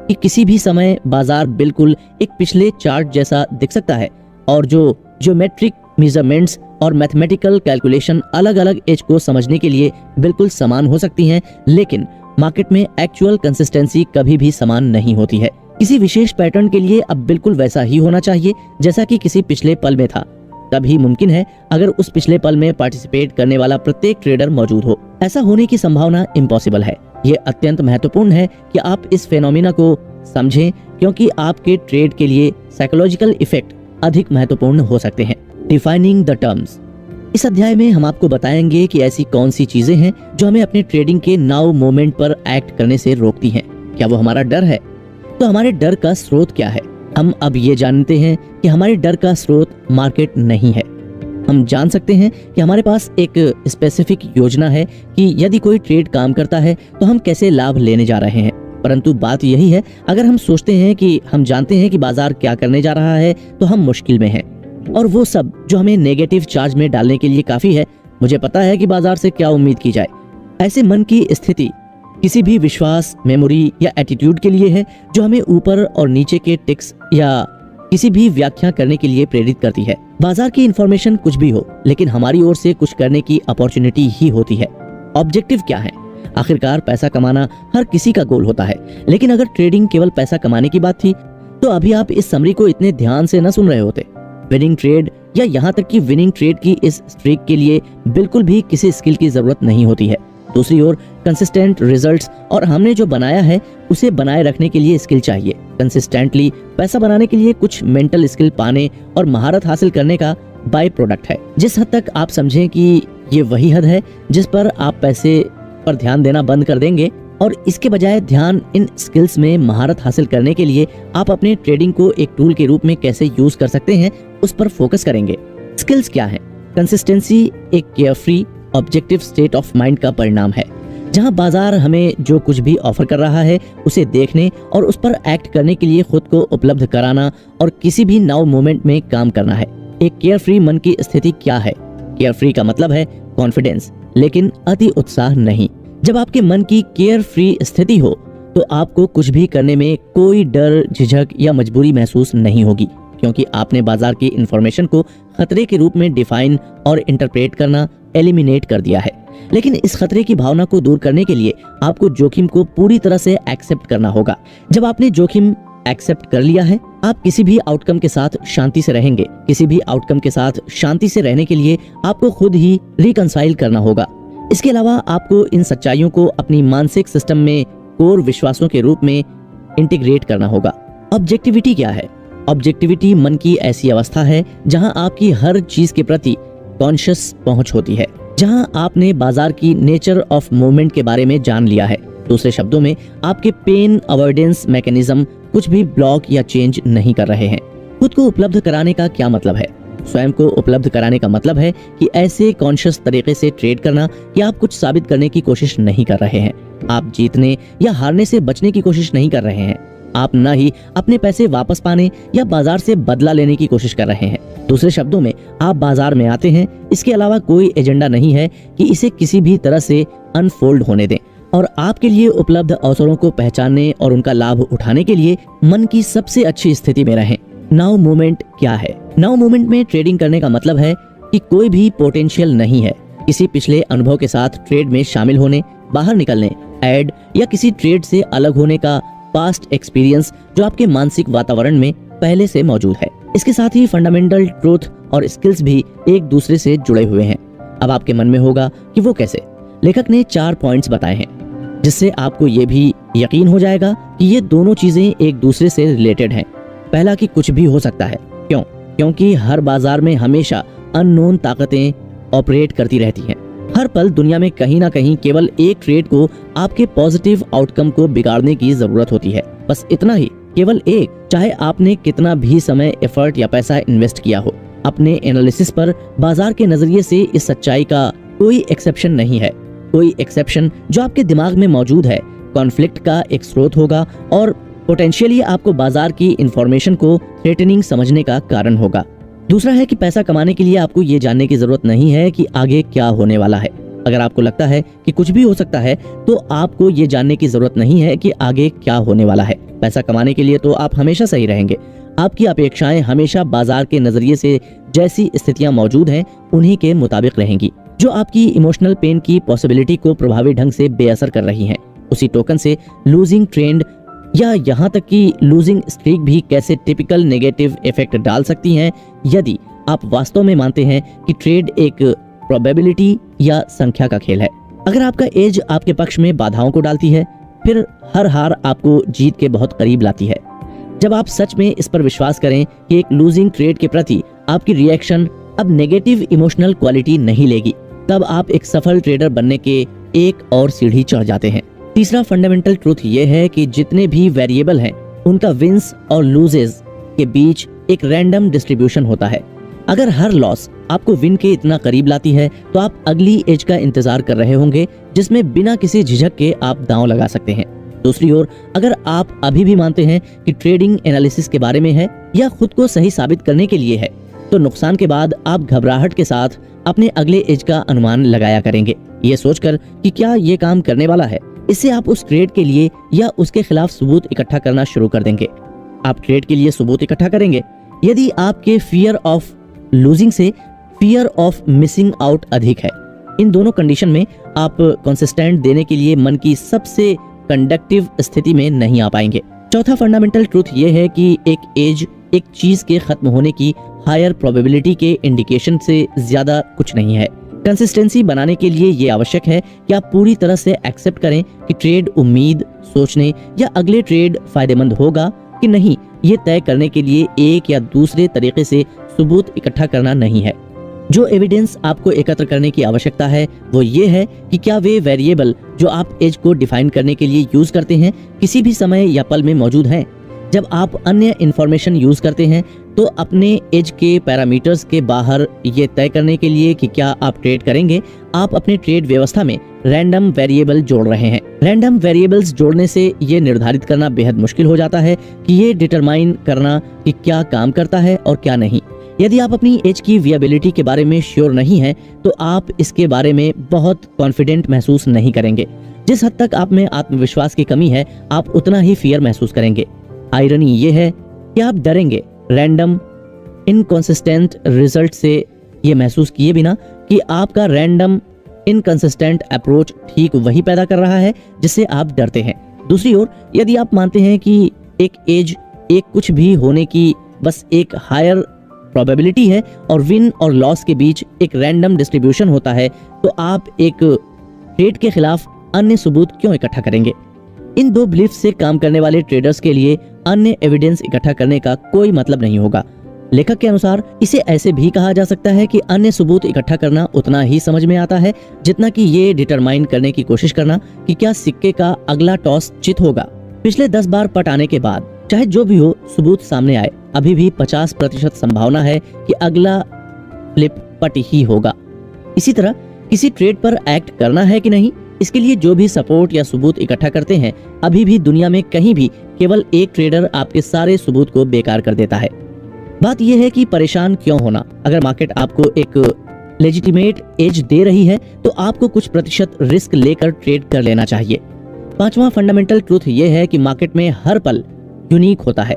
कि किसी भी समय बाजार बिल्कुल एक पिछले चार्ट जैसा दिख सकता है और जो ज्योमेट्रिक मेजरमेंट्स और मैथमेटिकल कैलकुलेशन अलग अलग एज को समझने के लिए बिल्कुल समान हो सकती हैं, लेकिन मार्केट में एक्चुअल कंसिस्टेंसी कभी भी समान नहीं होती है। किसी विशेष पैटर्न के लिए अब बिल्कुल वैसा ही होना चाहिए जैसा कि किसी पिछले पल में था, तभी मुमकिन है अगर उस पिछले पल में पार्टिसिपेट करने वाला प्रत्येक ट्रेडर मौजूद हो। ऐसा होने की संभावना इम्पॉसिबल है। ये अत्यंत महत्वपूर्ण है कि आप इस फेनोमेना को समझें, क्योंकि आपके ट्रेड के लिए साइकोलॉजिकल इफेक्ट अधिक महत्वपूर्ण हो सकते हैं। Defining the terms. इस अध्याय में हम आपको बताएंगे कि ऐसी कौन सी चीजें हैं जो हमें अपने ट्रेडिंग के नाउ मोमेंट पर एक्ट करने से रोकती हैं। क्या वो हमारा डर है? तो हमारे डर का स्रोत क्या है? हम अब ये जानते हैं कि हमारे डर का स्रोत मार्केट नहीं है। हम जान सकते हैं कि हमारे पास एक स्पेसिफिक योजना है कि यदि कोई ट्रेड काम करता है तो हम कैसे लाभ लेने जा रहे हैं। परंतु बात यही है, अगर हम सोचते हैं कि हम जानते हैं कि बाजार क्या करने जा रहा है तो हम मुश्किल में हैं। और वो सब जो हमें नेगेटिव चार्ज में डालने के लिए काफी है, मुझे पता है कि बाजार से क्या उम्मीद की जाए। ऐसे मन की स्थिति किसी भी विश्वास, मेमोरी या एटीट्यूड के लिए है जो हमें ऊपर और नीचे के टिक्स या किसी भी व्याख्या करने के लिए प्रेरित करती है। बाजार की इंफॉर्मेशन कुछ भी हो, लेकिन हमारी ओर से कुछ करने की अपॉर्चुनिटी ही होती है। ऑब्जेक्टिव क्या है? आखिरकार पैसा कमाना हर किसी का गोल होता है, लेकिन अगर ट्रेडिंग केवल पैसा कमाने की बात थी तो अभी आप इस समरी को इतने ध्यान से न सुन रहे होते। विनिंग ट्रेड या यहाँ तक कि विनिंग ट्रेड की इस स्ट्रीक के लिए बिल्कुल भी किसी स्किल की जरूरत नहीं होती है। दूसरी ओर कंसिस्टेंट रिजल्ट्स और हमने जो बनाया है उसे बनाए रखने के लिए स्किल चाहिए। कंसिस्टेंटली पैसा बनाने के लिए कुछ मेंटल स्किल पाने और महारत हासिल करने का बाय प्रोडक्ट है। जिस हद तक आप समझें कि ये वही हद है जिस पर आप पैसे पर ध्यान देना बंद कर देंगे और इसके बजाय ध्यान इन स्किल्स में महारत हासिल करने के लिए आप अपने ट्रेडिंग को एक टूल के रूप में कैसे यूज कर सकते हैं उस पर फोकस करेंगे। स्किल्स क्या है? कंसिस्टेंसी एक carefree objective state of mind का परिणाम है, जहां बाजार हमें जो कुछ भी ऑफर कर रहा है उसे देखने और उस पर एक्ट करने के लिए खुद को उपलब्ध कराना और किसी भी नाउ मोमेंट में काम करना है। एक केयरफ्री मन की स्थिति क्या है? केयरफ्री का मतलब है कॉन्फिडेंस, लेकिन अति उत्साह नहीं। जब आपके मन की केयर फ्री स्थिति हो तो आपको कुछ भी करने में कोई डर, झिझक या मजबूरी महसूस नहीं होगी, क्योंकि आपने बाजार की इंफॉर्मेशन को खतरे के रूप में डिफाइन और इंटरप्रेट करना एलिमिनेट कर दिया है। लेकिन इस खतरे की भावना को दूर करने के लिए आपको जोखिम को पूरी तरह से एक्सेप्ट करना होगा। जब आपने जोखिम एक्सेप्ट कर लिया है, आप किसी भी आउटकम के साथ शांति से रहेंगे। किसी भी आउटकम के साथ शांति से रहने के लिए आपको खुद ही रिकंसाइल करना होगा। इसके अलावा आपको इन सच्चाइयों को अपनी मानसिक सिस्टम में कोर विश्वासों के रूप में इंटीग्रेट करना होगा। ऑब्जेक्टिविटी क्या है? ऑब्जेक्टिविटी मन की ऐसी अवस्था है जहां आपकी हर चीज के प्रति कॉन्शियस पहुंच होती है, जहां आपने बाजार की नेचर ऑफ मूवमेंट के बारे में जान लिया है। दूसरे शब्दों में, आपके पेन अवॉइडेंस मैकेनिज्म कुछ भी ब्लॉक या चेंज नहीं कर रहे हैं। खुद को उपलब्ध कराने का क्या मतलब है? स्वयं को उपलब्ध कराने का मतलब है कि ऐसे कॉन्शियस तरीके से ट्रेड करना कि आप कुछ साबित करने की कोशिश नहीं कर रहे हैं। आप जीतने या हारने से बचने की कोशिश नहीं कर रहे हैं। आप न ही अपने पैसे वापस पाने या बाजार से बदला लेने की कोशिश कर रहे हैं। दूसरे शब्दों में, आप बाजार में आते हैं, इसके अलावा कोई एजेंडा नहीं है कि इसे किसी भी तरह से अनफोल्ड होने दें और आपके लिए उपलब्ध अवसरों को पहचानने और उनका लाभ उठाने के लिए मन की सबसे अच्छी स्थिति में रहें। नाउ मोमेंट क्या है? नाउ मोमेंट में ट्रेडिंग करने का मतलब है कि कोई भी पोटेंशियल नहीं है। किसी पिछले अनुभव के साथ ट्रेड में शामिल होने, बाहर निकलने, ऐड या किसी ट्रेड से अलग होने का पास्ट एक्सपीरियंस जो आपके मानसिक वातावरण में पहले से मौजूद है। इसके साथ ही फंडामेंटल ट्रूथ और स्किल्स भी एक दूसरे से जुड़े हुए हैं। अब आपके मन में होगा कि वो कैसे? लेखक ने 4 पॉइंट्स बताए हैं जिससे आपको ये भी यकीन हो जाएगा कि ये दोनों चीजें एक दूसरे से रिलेटेड हैं। पहला कि कुछ भी हो सकता है। क्यों? क्योंकि हर बाजार में हमेशा अननोन ताकतें ऑपरेट करती रहती हैं। हर पल दुनिया में कहीं ना कहीं केवल एक ट्रेड को आपके पॉजिटिव आउटकम को बिगाड़ने की जरूरत होती है। बस इतना ही, केवल एक। चाहे आपने कितना भी समय, एफर्ट या पैसा इन्वेस्ट किया हो, अपने एनालिसिस पर बाजार के नजरिए से इस सच्चाई का कोई एक्सेप्शन नहीं है। कोई एक्सेप्शन जो आपके दिमाग में मौजूद है कॉन्फ्लिक्ट का एक स्रोत होगा और पोटेंशियली आपको बाजार की इंफॉर्मेशन को थ्रेटनिंग समझने का कारण होगा। दूसरा है कि पैसा कमाने के लिए आपको ये जानने की जरूरत नहीं है कि आगे क्या होने वाला है। अगर आपको लगता है कि कुछ भी हो सकता है तो आपको ये जानने की जरूरत नहीं है कि आगे क्या होने वाला है। पैसा कमाने के लिए तो आप हमेशा सही रहेंगे। आपकी अपेक्षाएं हमेशा बाजार के नजरिए से जैसी स्थितियां मौजूद हैं उन्हीं के मुताबिक रहेंगी, जो आपकी इमोशनल पेन की पॉसिबिलिटी को प्रभावी ढंग से बेअसर कर रही हैं। उसी टोकन से लूजिंग ट्रेंड या यहाँ तक कि लूजिंग स्ट्रीक भी कैसे टिपिकल नेगेटिव इफेक्ट डाल सकती हैं, यदि आप वास्तव में मानते हैं कि ट्रेड एक प्रोबेबिलिटी या संख्या का खेल है। अगर आपका एज आपके पक्ष में बाधाओं को डालती है, फिर हर हार आपको जीत के बहुत करीब लाती है। जब आप सच में इस पर विश्वास करें कि एक लूजिंग ट्रेड के प्रति आपकी रिएक्शन अब नेगेटिव इमोशनल क्वालिटी नहीं लेगी, तब आप एक सफल ट्रेडर बनने के एक और सीढ़ी चढ़ जाते हैं। तीसरा फंडामेंटल ट्रूथ ये है कि जितने भी वेरिएबल हैं उनका विंस और लूजेस के बीच एक रैंडम डिस्ट्रीब्यूशन होता है। अगर हर लॉस आपको विन के इतना करीब लाती है तो आप अगली एज का इंतजार कर रहे होंगे जिसमें बिना किसी झिझक के आप दांव लगा सकते हैं। दूसरी ओर, अगर आप अभी भी मानते हैं कि ट्रेडिंग एनालिसिस के बारे में है या खुद को सही साबित करने के लिए है, तो नुकसान के बाद आप घबराहट के साथ अपने अगले एज का अनुमान लगाया करेंगे, ये सोचकर कि क्या ये काम करने वाला है। इससे आप उस ट्रेड के लिए या उसके खिलाफ सबूत इकट्ठा करना शुरू कर देंगे। आप ट्रेड के लिए सबूत इकट्ठा करेंगे यदि आपके फियर ऑफ लूजिंग से फियर ऑफ मिसिंग आउट अधिक है। इन दोनों कंडीशन में आप कंसिस्टेंट देने के लिए मन की सबसे कंडक्टिव स्थिति में नहीं आ पाएंगे। चौथा फंडामेंटल ट्रूथ ये है कि एक एज एक चीज के खत्म होने की हायर प्रोबेबिलिटी के इंडिकेशन से ज्यादा कुछ नहीं है। कंसिस्टेंसी बनाने के लिए ये आवश्यक है कि आप पूरी तरह से एक्सेप्ट करें कि ट्रेड उम्मीद, सोचने या अगले ट्रेड फायदेमंद होगा कि नहीं, ये तय करने के लिए एक या दूसरे तरीके से सबूत इकट्ठा करना नहीं है। जो एविडेंस आपको एकत्र करने की आवश्यकता है वो ये है कि क्या वे वेरिएबल जो आप एज को डिफाइन करने के लिए यूज करते हैं किसी भी समय या पल में मौजूद हैं। जब आप अन्य इंफॉर्मेशन यूज करते हैं तो अपने एज के पैरामीटर्स के बाहर ये तय करने के लिए कि क्या आप ट्रेड करेंगे, आप अपने ट्रेड व्यवस्था में रैंडम वेरिएबल जोड़ रहे हैं। रैंडम वेरिएबल्स जोड़ने से ये निर्धारित करना बेहद मुश्किल हो जाता है कि ये डिटरमाइन करना कि क्या काम करता है और क्या नहीं। यदि आप अपनी एज की विएबिलिटी के बारे में श्योर नहीं हैं, तो आप इसके बारे में बहुत कॉन्फिडेंट महसूस नहीं करेंगे। जिस हद तक आप में आत्मविश्वास की कमी है, आप उतना ही फियर महसूस करेंगे। आयरनी ये है कि आप डरेंगे रैंडम इनकंसिस्टेंट रिजल्ट से ये महसूस किए बिना कि आपका रैंडम इनकंसिस्टेंट अप्रोच ठीक वही पैदा कर रहा है जिससे आप डरते हैं। दूसरी ओर, यदि आप मानते हैं कि एक एज एक कुछ भी होने की बस एक हायर प्रोबेबिलिटी है और विन और लॉस के बीच एक रैंडम डिस्ट्रीब्यूशन होता है, तो आप एक ट्रेड के खिलाफ अन्य सबूत क्यों इकट्ठा करेंगे? इन दो बिलीफ से काम करने वाले ट्रेडर्स के लिए अन्य एविडेंस इकट्ठा करने का कोई मतलब नहीं होगा। लेखक के अनुसार इसे ऐसे भी कहा जा सकता है कि अन्य सबूत इकट्ठा करना उतना ही समझ में आता है जितना कि ये डिटरमाइन करने की कोशिश करना कि क्या सिक्के का अगला टॉस चित होगा। पिछले 10 बार पट आने के बाद चाहे जो भी हो सबूत सामने आए, अभी भी 50% संभावना है कि अगला फ्लिप पट ही होगा। इसी तरह किसी ट्रेड पर एक्ट करना है कि नहीं, इसके लिए जो भी सपोर्ट या सबूत इकट्ठा करते हैं, अभी भी दुनिया में कहीं भी केवल एक ट्रेडर आपके सारे सबूत को बेकार कर देता है। बात यह है कि परेशान क्यों होना। अगर मार्केट आपको एक लेजिटिमेट एज दे रही है तो आपको कुछ प्रतिशत रिस्क लेकर ट्रेड कर लेना चाहिए। पांचवा फंडामेंटल ट्रूथ यह है कि मार्केट में हर पल यूनिक होता है।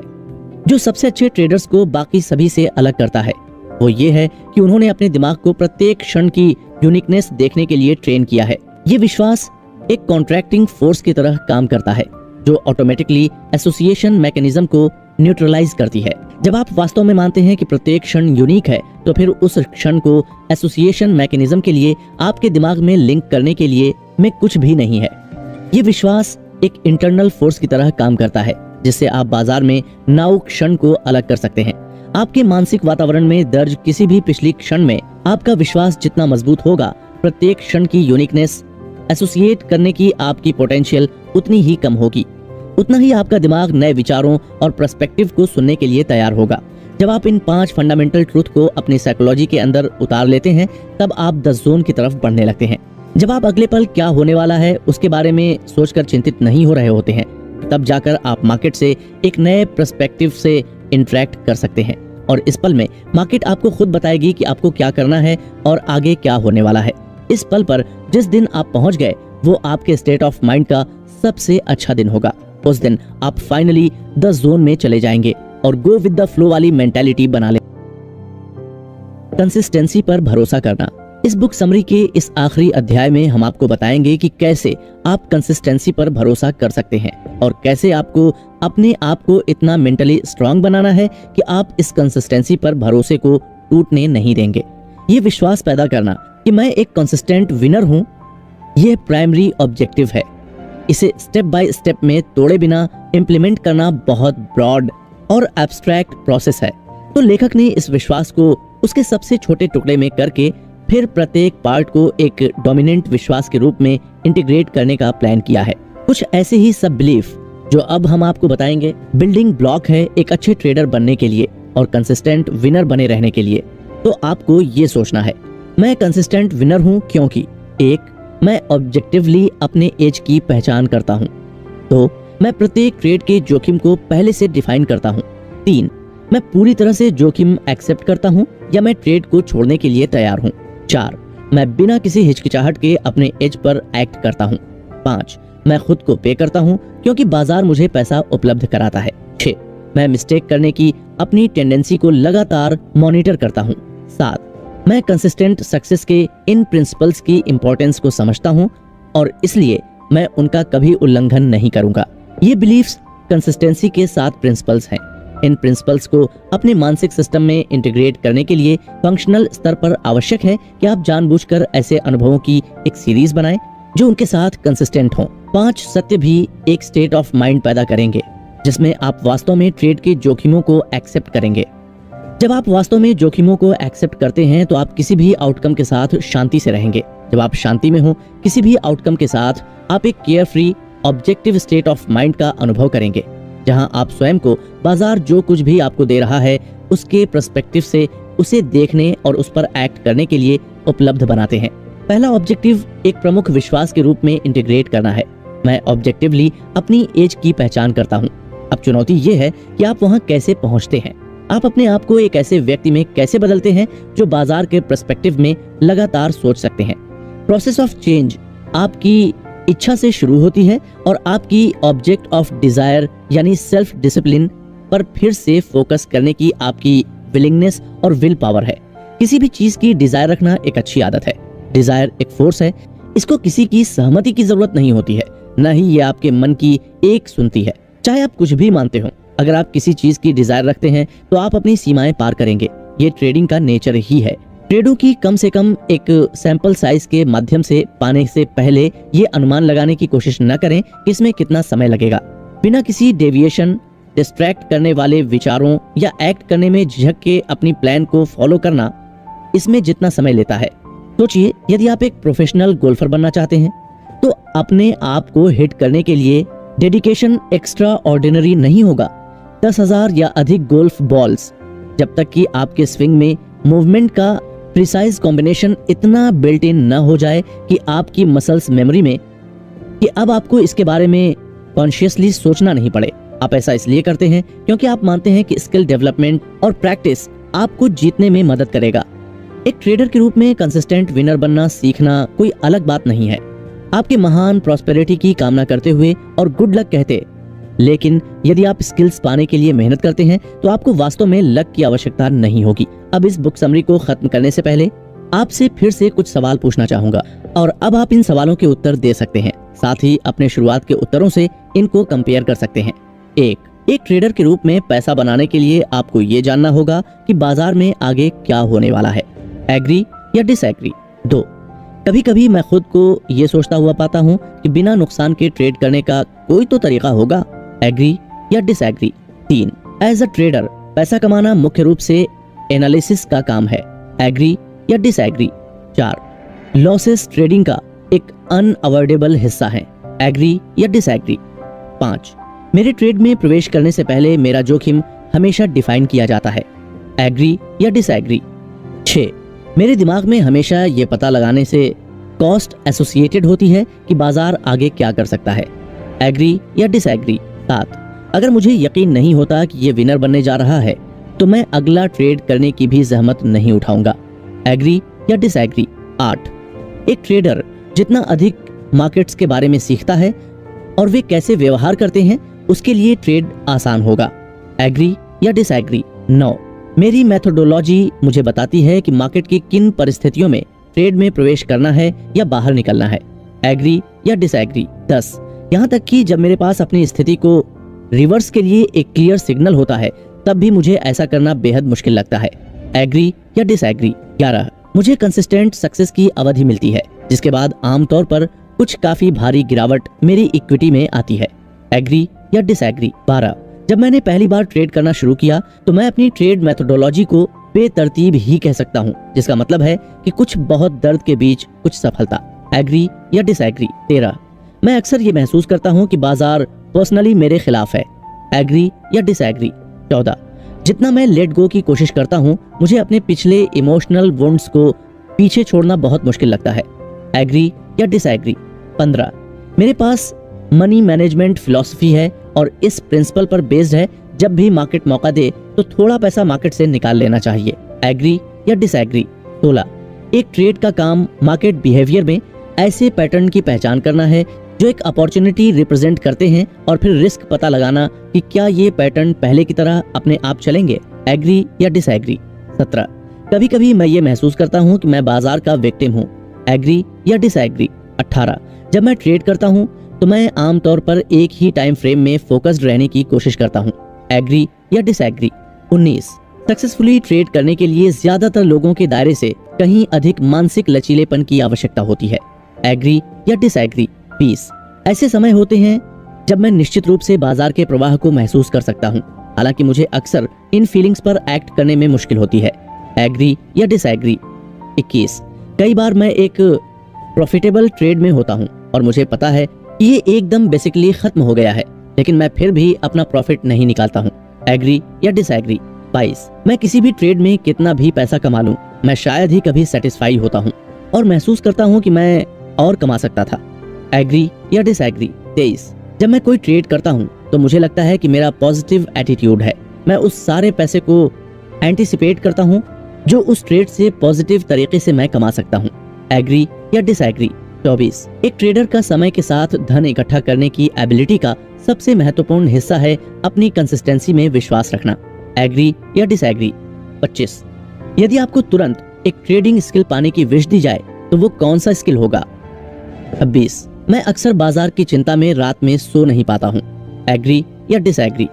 जो सबसे अच्छे ट्रेडर्स को बाकी सभी से अलग करता है वो ये है कि उन्होंने अपने दिमाग को प्रत्येक क्षण की यूनिकनेस देखने के लिए ट्रेन किया है। ये विश्वास एक कॉन्ट्रैक्टिंग फोर्स की तरह काम करता है जो ऑटोमेटिकली एसोसिएशन मैकेनिज्म को न्यूट्रलाइज करती है। जब आप वास्तव में मानते हैं कि प्रत्येक क्षण यूनिक है, तो फिर उस क्षण को एसोसिएशन मैकेनिज्म के लिए आपके दिमाग में लिंक करने के लिए में कुछ भी नहीं है। ये विश्वास एक इंटरनल फोर्स की तरह काम करता है जिससे आप बाजार में नाउ क्षण को अलग कर सकते हैं। आपके मानसिक वातावरण में दर्ज किसी भी पिछली क्षण में आपका विश्वास जितना मजबूत होगा, प्रत्येक क्षण की यूनिकनेस एसोसिएट करने की आपकी पोटेंशियल उतनी ही कम होगी। उतना ही आपका दिमाग नए विचारों और पर्सपेक्टिव को सुनने के लिए तैयार होगा। जब आप इन 5 फंडामेंटल ट्रूथ को अपनी साइकोलॉजी के अंदर उतार लेते हैं, तब आप द जोन की तरफ बढ़ने लगते हैं। जब आप अगले पल क्या होने वाला है उसके बारे में सोचकर चिंतित नहीं हो रहे होते हैं, तब जाकर आप मार्केट से एक नए पर्सपेक्टिव से इंटरेक्ट कर सकते हैं और इस पल में मार्केट आपको खुद बताएगी कि आपको क्या करना है और आगे क्या होने वाला है। इस पल पर जिस दिन आप पहुंच गए वो आपके स्टेट ऑफ माइंड का सबसे अच्छा दिन होगा। उस दिन आप फाइनली द जोन में चले जाएंगे और गो विद द फ्लो वाली मेंटालिटी बना ले। कंसिस्टेंसी पर भरोसा करना। इस बुक समरी के इस आखिरी अध्याय में हम आपको बताएंगे कि कैसे आप कंसिस्टेंसी पर भरोसा कर सकते हैं और कैसे आपको अपने आप को इतना मेंटली स्ट्रांग बनाना है कि आप इस कंसिस्टेंसी पर भरोसे को टूटने नहीं देंगे। ये विश्वास पैदा करना कि मैं एक कंसिस्टेंट विनर हूं, यह प्राइमरी ऑब्जेक्टिव है। इसे स्टेप बाय स्टेप में तोड़े बिना इम्प्लीमेंट करना बहुत ब्रॉड और एब्स्ट्रैक्ट प्रोसेस है। तो लेखक ने इस विश्वास को उसके सबसे छोटे टुकड़े में करके फिर प्रत्येक पार्ट को एक डोमिनेंट विश्वास के रूप में इंटीग्रेट करने का प्लान किया है। कुछ ऐसे ही सब बिलीफ जो अब हम आपको बताएंगे बिल्डिंग ब्लॉक है एक अच्छे ट्रेडर बनने के लिए और कंसिस्टेंट विनर बने रहने के लिए। तो आपको ये सोचना है, मैं कंसिस्टेंट विनर हूँ क्योंकि 1. मैं ऑब्जेक्टिवली अपने एज की पहचान करता हूँ। 2. मैं प्रत्येक ट्रेड के जोखिम को पहले से डिफाइन करता हूँ। 3. मैं पूरी तरह से जोखिम एक्सेप्ट करता हूँ या मैं ट्रेड को छोड़ने के लिए तैयार हूँ। 4. मैं बिना किसी हिचकिचाहट के अपने एज पर एक्ट करता हूँ। 5. मैं खुद को पे करता हूँ क्योंकि बाजार मुझे पैसा उपलब्ध कराता है। 6. मैं मिस्टेक करने की अपनी टेंडेंसी को लगातार मॉनिटर करता हूँ। 7. मैं कंसिस्टेंट सक्सेस के इन प्रिंसिपल्स की इंपॉर्टेंस को समझता हूँ और इसलिए मैं उनका कभी उल्लंघन नहीं करूंगा। ये बिलीफ्स कंसिस्टेंसी के 7 प्रिंसिपल्स हैं। इन प्रिंसिपल्स को अपने मानसिक सिस्टम में इंटीग्रेट करने के लिए फंक्शनल स्तर पर आवश्यक है कि आप जानबूझकर ऐसे अनुभवों की एक सीरीज बनाएं जो उनके साथ कंसिस्टेंट हों। 5 सत्य भी एक स्टेट ऑफ माइंड पैदा करेंगे जिसमें आप वास्तव में ट्रेड के जोखिमों को एक्सेप्ट करेंगे। जब आप वास्तव में जोखिमों को एक्सेप्ट करते हैं तो आप किसी भी आउटकम के साथ शांति से रहेंगे। जब आप शांति में हो किसी भी आउटकम के साथ, आप एक care free objective state of mind का अनुभव करेंगे जहां आप स्वयं को बाजार जो कुछ भी आपको दे रहा है उसके पर्सपेक्टिव से उसे देखने और उस पर एक्ट करने के लिए उपलब्ध बनाते हैं। पहला ऑब्जेक्टिव एक प्रमुख विश्वास के रूप में इंटीग्रेट करना है। मैं ऑब्जेक्टिवली अपनी एज की पहचान करता हूँ। अब चुनौती ये है कि आप वहाँ कैसे पहुँचते हैं। आप अपने आप को एक ऐसे व्यक्ति में कैसे बदलते हैं जो बाजार के पर्सपेक्टिव में लगातार सोच सकते हैं। प्रोसेस ऑफ चेंज आपकी इच्छा से शुरू होती है और आपकी ऑब्जेक्ट ऑफ डिजायर यानी सेल्फ डिसिप्लिन पर फिर से फोकस करने की आपकी विलिंगनेस और विल पावर है। किसी भी चीज की डिजायर रखना एक अच्छी आदत है। डिजायर एक फोर्स है, इसको किसी की सहमति की जरूरत नहीं होती है, न ही ये आपके मन की एक सुनती है। चाहे आप कुछ भी मानते हो, अगर आप किसी चीज की डिजायर रखते हैं तो आप अपनी सीमाएं पार करेंगे। ये ट्रेडिंग का नेचर ही है। ट्रेडों की कम से कम एक सैंपल साइज के माध्यम से पाने से पहले ये अनुमान लगाने की कोशिश न करें कि इसमें कितना समय लगेगा। बिना किसी डेविएशन, डिस्ट्रैक्ट करने वाले विचारों या एक्ट करने में झिझक के अपनी प्लान को फॉलो करना इसमें जितना समय लेता है। सोचिए, यदि आप एक प्रोफेशनल गोल्फर बनना चाहते हैं तो अपने आप को हिट करने के लिए डेडिकेशन एक्स्ट्रा ऑर्डिनरी नहीं होगा। 10,000 या अधिक गोल्फ बॉल्स, जब तक कि आपके स्विंग में मूवमेंट का प्रिसाइज कॉम्बिनेशन इतना बिल्ट इन न हो जाए कि आपकी मसल्स मेमोरी में कि अब आपको इसके बारे में कॉन्शियसली सोचना नहीं पड़े। आप ऐसा इसलिए करते हैं क्योंकि आप मानते हैं कि स्किल डेवलपमेंट और प्रैक्टिस आपको जीतने में मदद करेगा। एक ट्रेडर के रूप में कंसिस्टेंट विनर बनना सीखना कोई अलग बात नहीं है। आपके महान प्रॉस्पेरिटी की कामना करते हुए और गुड लक कहते, लेकिन यदि आप स्किल्स पाने के लिए मेहनत करते हैं तो आपको वास्तव में लक की आवश्यकता नहीं होगी। अब इस बुक समरी को खत्म करने से पहले आपसे फिर से कुछ सवाल पूछना चाहूंगा और अब आप इन सवालों के उत्तर दे सकते हैं। साथ ही अपने शुरुआत के उत्तरों से इनको कंपेयर कर सकते हैं। एक ट्रेडर के रूप में पैसा बनाने के लिए आपको ये जानना होगा कि बाजार में आगे क्या होने वाला है। एग्री या डिसएग्री। 2. कभी कभी मैं खुद को ये सोचता हुआ पाता हूँ कि बिना नुकसान के ट्रेड करने का कोई तो तरीका होगा। एग्री या डिसएग्री। 3. एज अ ट्रेडर पैसा कमाना मुख्य रूप से एनालिसिस का काम है। एग्री या डिसएग्री। 4. लॉसेस ट्रेडिंग का एक अनअवॉइडेबल हिस्सा है। एग्री या डिसएग्री। 5. मेरे ट्रेड में प्रवेश करने से पहले मेरा जोखिम हमेशा डिफाइन किया जाता है। एग्री या डिसएग्री। 6. मेरे दिमाग में हमेशा ये पता लगाने से कॉस्ट एसोसिएटेड होती है कि बाजार आगे क्या कर सकता है। एग्री या डिसएग्री। 7. अगर मुझे यकीन नहीं होता कि ये विनर बनने जा रहा है तो मैं अगला ट्रेड करने की भी जहमत नहीं उठाऊंगा। एग्री या डिसएग्री। 8. एक ट्रेडर जितना अधिक मार्केट्स के बारे में सीखता है और वे कैसे व्यवहार करते हैं उसके लिए ट्रेड आसान होगा। एग्री या डिसएग्री। 9, मेरी मेथोडोलॉजी मुझे बताती है कि मार्केट की किन परिस्थितियों में ट्रेड में प्रवेश करना है या बाहर निकलना है। एग्री या डिसएग्री। 10, यहाँ तक कि जब मेरे पास अपनी स्थिति को रिवर्स के लिए एक क्लियर सिग्नल होता है तब भी मुझे ऐसा करना बेहद मुश्किल लगता है। एग्री या डिसएग्री। 11, मुझे कंसिस्टेंट सक्सेस की अवधि मिलती है जिसके बाद आमतौर पर कुछ काफी भारी गिरावट मेरी इक्विटी में आती है। एग्री या डिसएग्री। 12, जब मैंने पहली बार ट्रेड करना शुरू किया तो मैं अपनी ट्रेड मेथोडोलॉजी को बेतरतीब ही कह सकता हूँ, जिसका मतलब है कि कुछ बहुत दर्द के बीच कुछ सफलता। एग्री या डिसएग्री। 13, मैं अक्सर ये महसूस करता हूँ कि बाजार पर्सनली मेरे खिलाफ है। एग्री या डिसएग्री। 14, जितना मैं लेट गो की कोशिश करता हूँ मुझे अपने पिछले इमोशनल वुंड्स को पीछे छोड़ना बहुत मुश्किल लगता है। एग्री या डिसएग्री। 15, मेरे पास मनी मैनेजमेंट फिलॉसफी है और इस प्रिंसिपल पर बेस्ड है, जब भी मार्केट मौका दे तो थोड़ा पैसा मार्केट से निकाल लेना चाहिए। एग्री या डिसएग्री। 16, एक ट्रेड का काम मार्केट बिहेवियर में ऐसे पैटर्न की पहचान करना है जो एक अपॉर्चुनिटी रिप्रेजेंट करते हैं और फिर रिस्क पता लगाना कि क्या ये पैटर्न पहले की तरह अपने आप चलेंगे। एग्री या डिसएग्री। 17, कभी कभी मैं ये महसूस करता हूँ कि मैं बाजार का विक्टिम हूँ। एग्री या डिसएग्री। 18, जब मैं ट्रेड करता हूँ तो मैं आमतौर पर एक ही टाइम फ्रेम में फोकस्ड रहने की कोशिश करता हूँ। एग्री या डिसएग्री। 19, सक्सेसफुली ट्रेड करने के लिए ज्यादातर लोगों के दायरे से कहीं अधिक मानसिक लचीलेपन की आवश्यकता होती है। एग्री या डिसएग्री। 20, ऐसे समय होते हैं जब मैं निश्चित रूप से बाजार के प्रवाह को महसूस कर सकता हूँ, हालांकि मुझे अक्सर इन फीलिंग्स पर एक्ट करने में मुश्किल होती है। एग्री या डिसएग्री। 21, कई बार मैं एक प्रॉफिटेबल ट्रेड में होता हूँ और मुझे पता है कि ये एकदम बेसिकली खत्म हो गया है, लेकिन मैं फिर भी अपना प्रॉफिट नहीं निकालता हूँ। एग्री या डिसएग्री। 22, मैं किसी भी ट्रेड में कितना भी पैसा कमा लूं, मैं शायद ही कभी सेटिस्फाई होता हूँ और महसूस करता हूँ कि मैं और कमा सकता था। एग्री या डिसएग्री। 23, जब मैं कोई ट्रेड करता हूँ तो मुझे लगता है कि मेरा पॉजिटिव एटीट्यूड है, मैं उस सारे पैसे को एंटिसिपेट करता हूँ जो उस ट्रेड से पॉजिटिव तरीके से मैं कमा सकता हूँ। एग्री या डिसएग्री। 24, एक ट्रेडर का समय के साथ धन इकट्ठा करने की एबिलिटी का सबसे महत्वपूर्ण हिस्सा है अपनी कंसिस्टेंसी में विश्वास रखना। एग्री या डिसएग्री। 25, यदि आपको तुरंत एक ट्रेडिंग स्किल पाने की विश दी जाए तो वो कौन सा स्किल होगा। 26, मैं अक्सर बाजार की चिंता में रात में सो नहीं पाता हूँ। एग्री या डिसएग्री।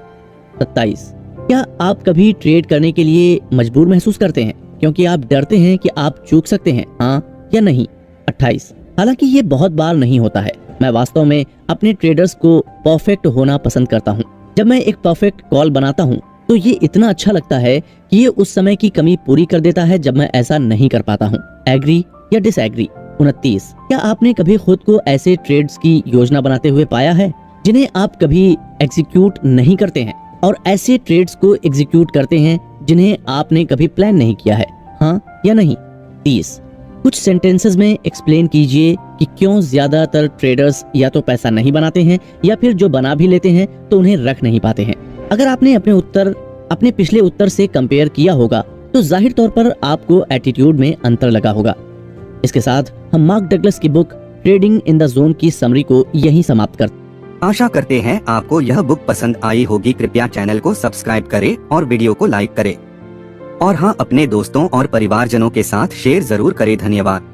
27, क्या आप कभी ट्रेड करने के लिए मजबूर महसूस करते हैं क्योंकि आप डरते हैं कि आप चूक सकते हैं, हाँ या नहीं। 28, हालांकि ये बहुत बार नहीं होता है, मैं वास्तव में अपने ट्रेडर्स को परफेक्ट होना पसंद करता हूँ। जब मैं एक परफेक्ट कॉल बनाता हूँ तो ये इतना अच्छा लगता है कि ये उस समय की कमी पूरी कर देता है जब मैं ऐसा नहीं कर पाता हूँ। एग्री या डिसएग्री। 29, क्या आपने कभी खुद को ऐसे ट्रेड्स की योजना बनाते हुए पाया है जिन्हें आप कभी एग्जीक्यूट नहीं करते हैं और ऐसे ट्रेड्स को एग्जीक्यूट करते हैं जिन्हें आपने कभी प्लान नहीं किया है, हाँ या नहीं। 30, कुछ सेंटेंसेस में एक्सप्लेन कीजिए कि क्यों ज्यादातर ट्रेडर्स या तो पैसा नहीं बनाते हैं या फिर जो बना भी लेते हैं तो उन्हें रख नहीं पाते हैं। अगर आपने अपने पिछले उत्तर से कंपेयर किया होगा तो जाहिर तौर पर आपको एटीट्यूड में अंतर लगा होगा। इसके साथ हम मार्क डगलस की book trading in the zone की समरी को यहीं समाप्त करते हैं। आशा करते हैं आपको यह बुक पसंद आई होगी। कृपया चैनल को सब्सक्राइब करें और वीडियो को लाइक करें और हाँ, अपने दोस्तों और परिवारजनों के साथ शेयर जरूर करें। धन्यवाद।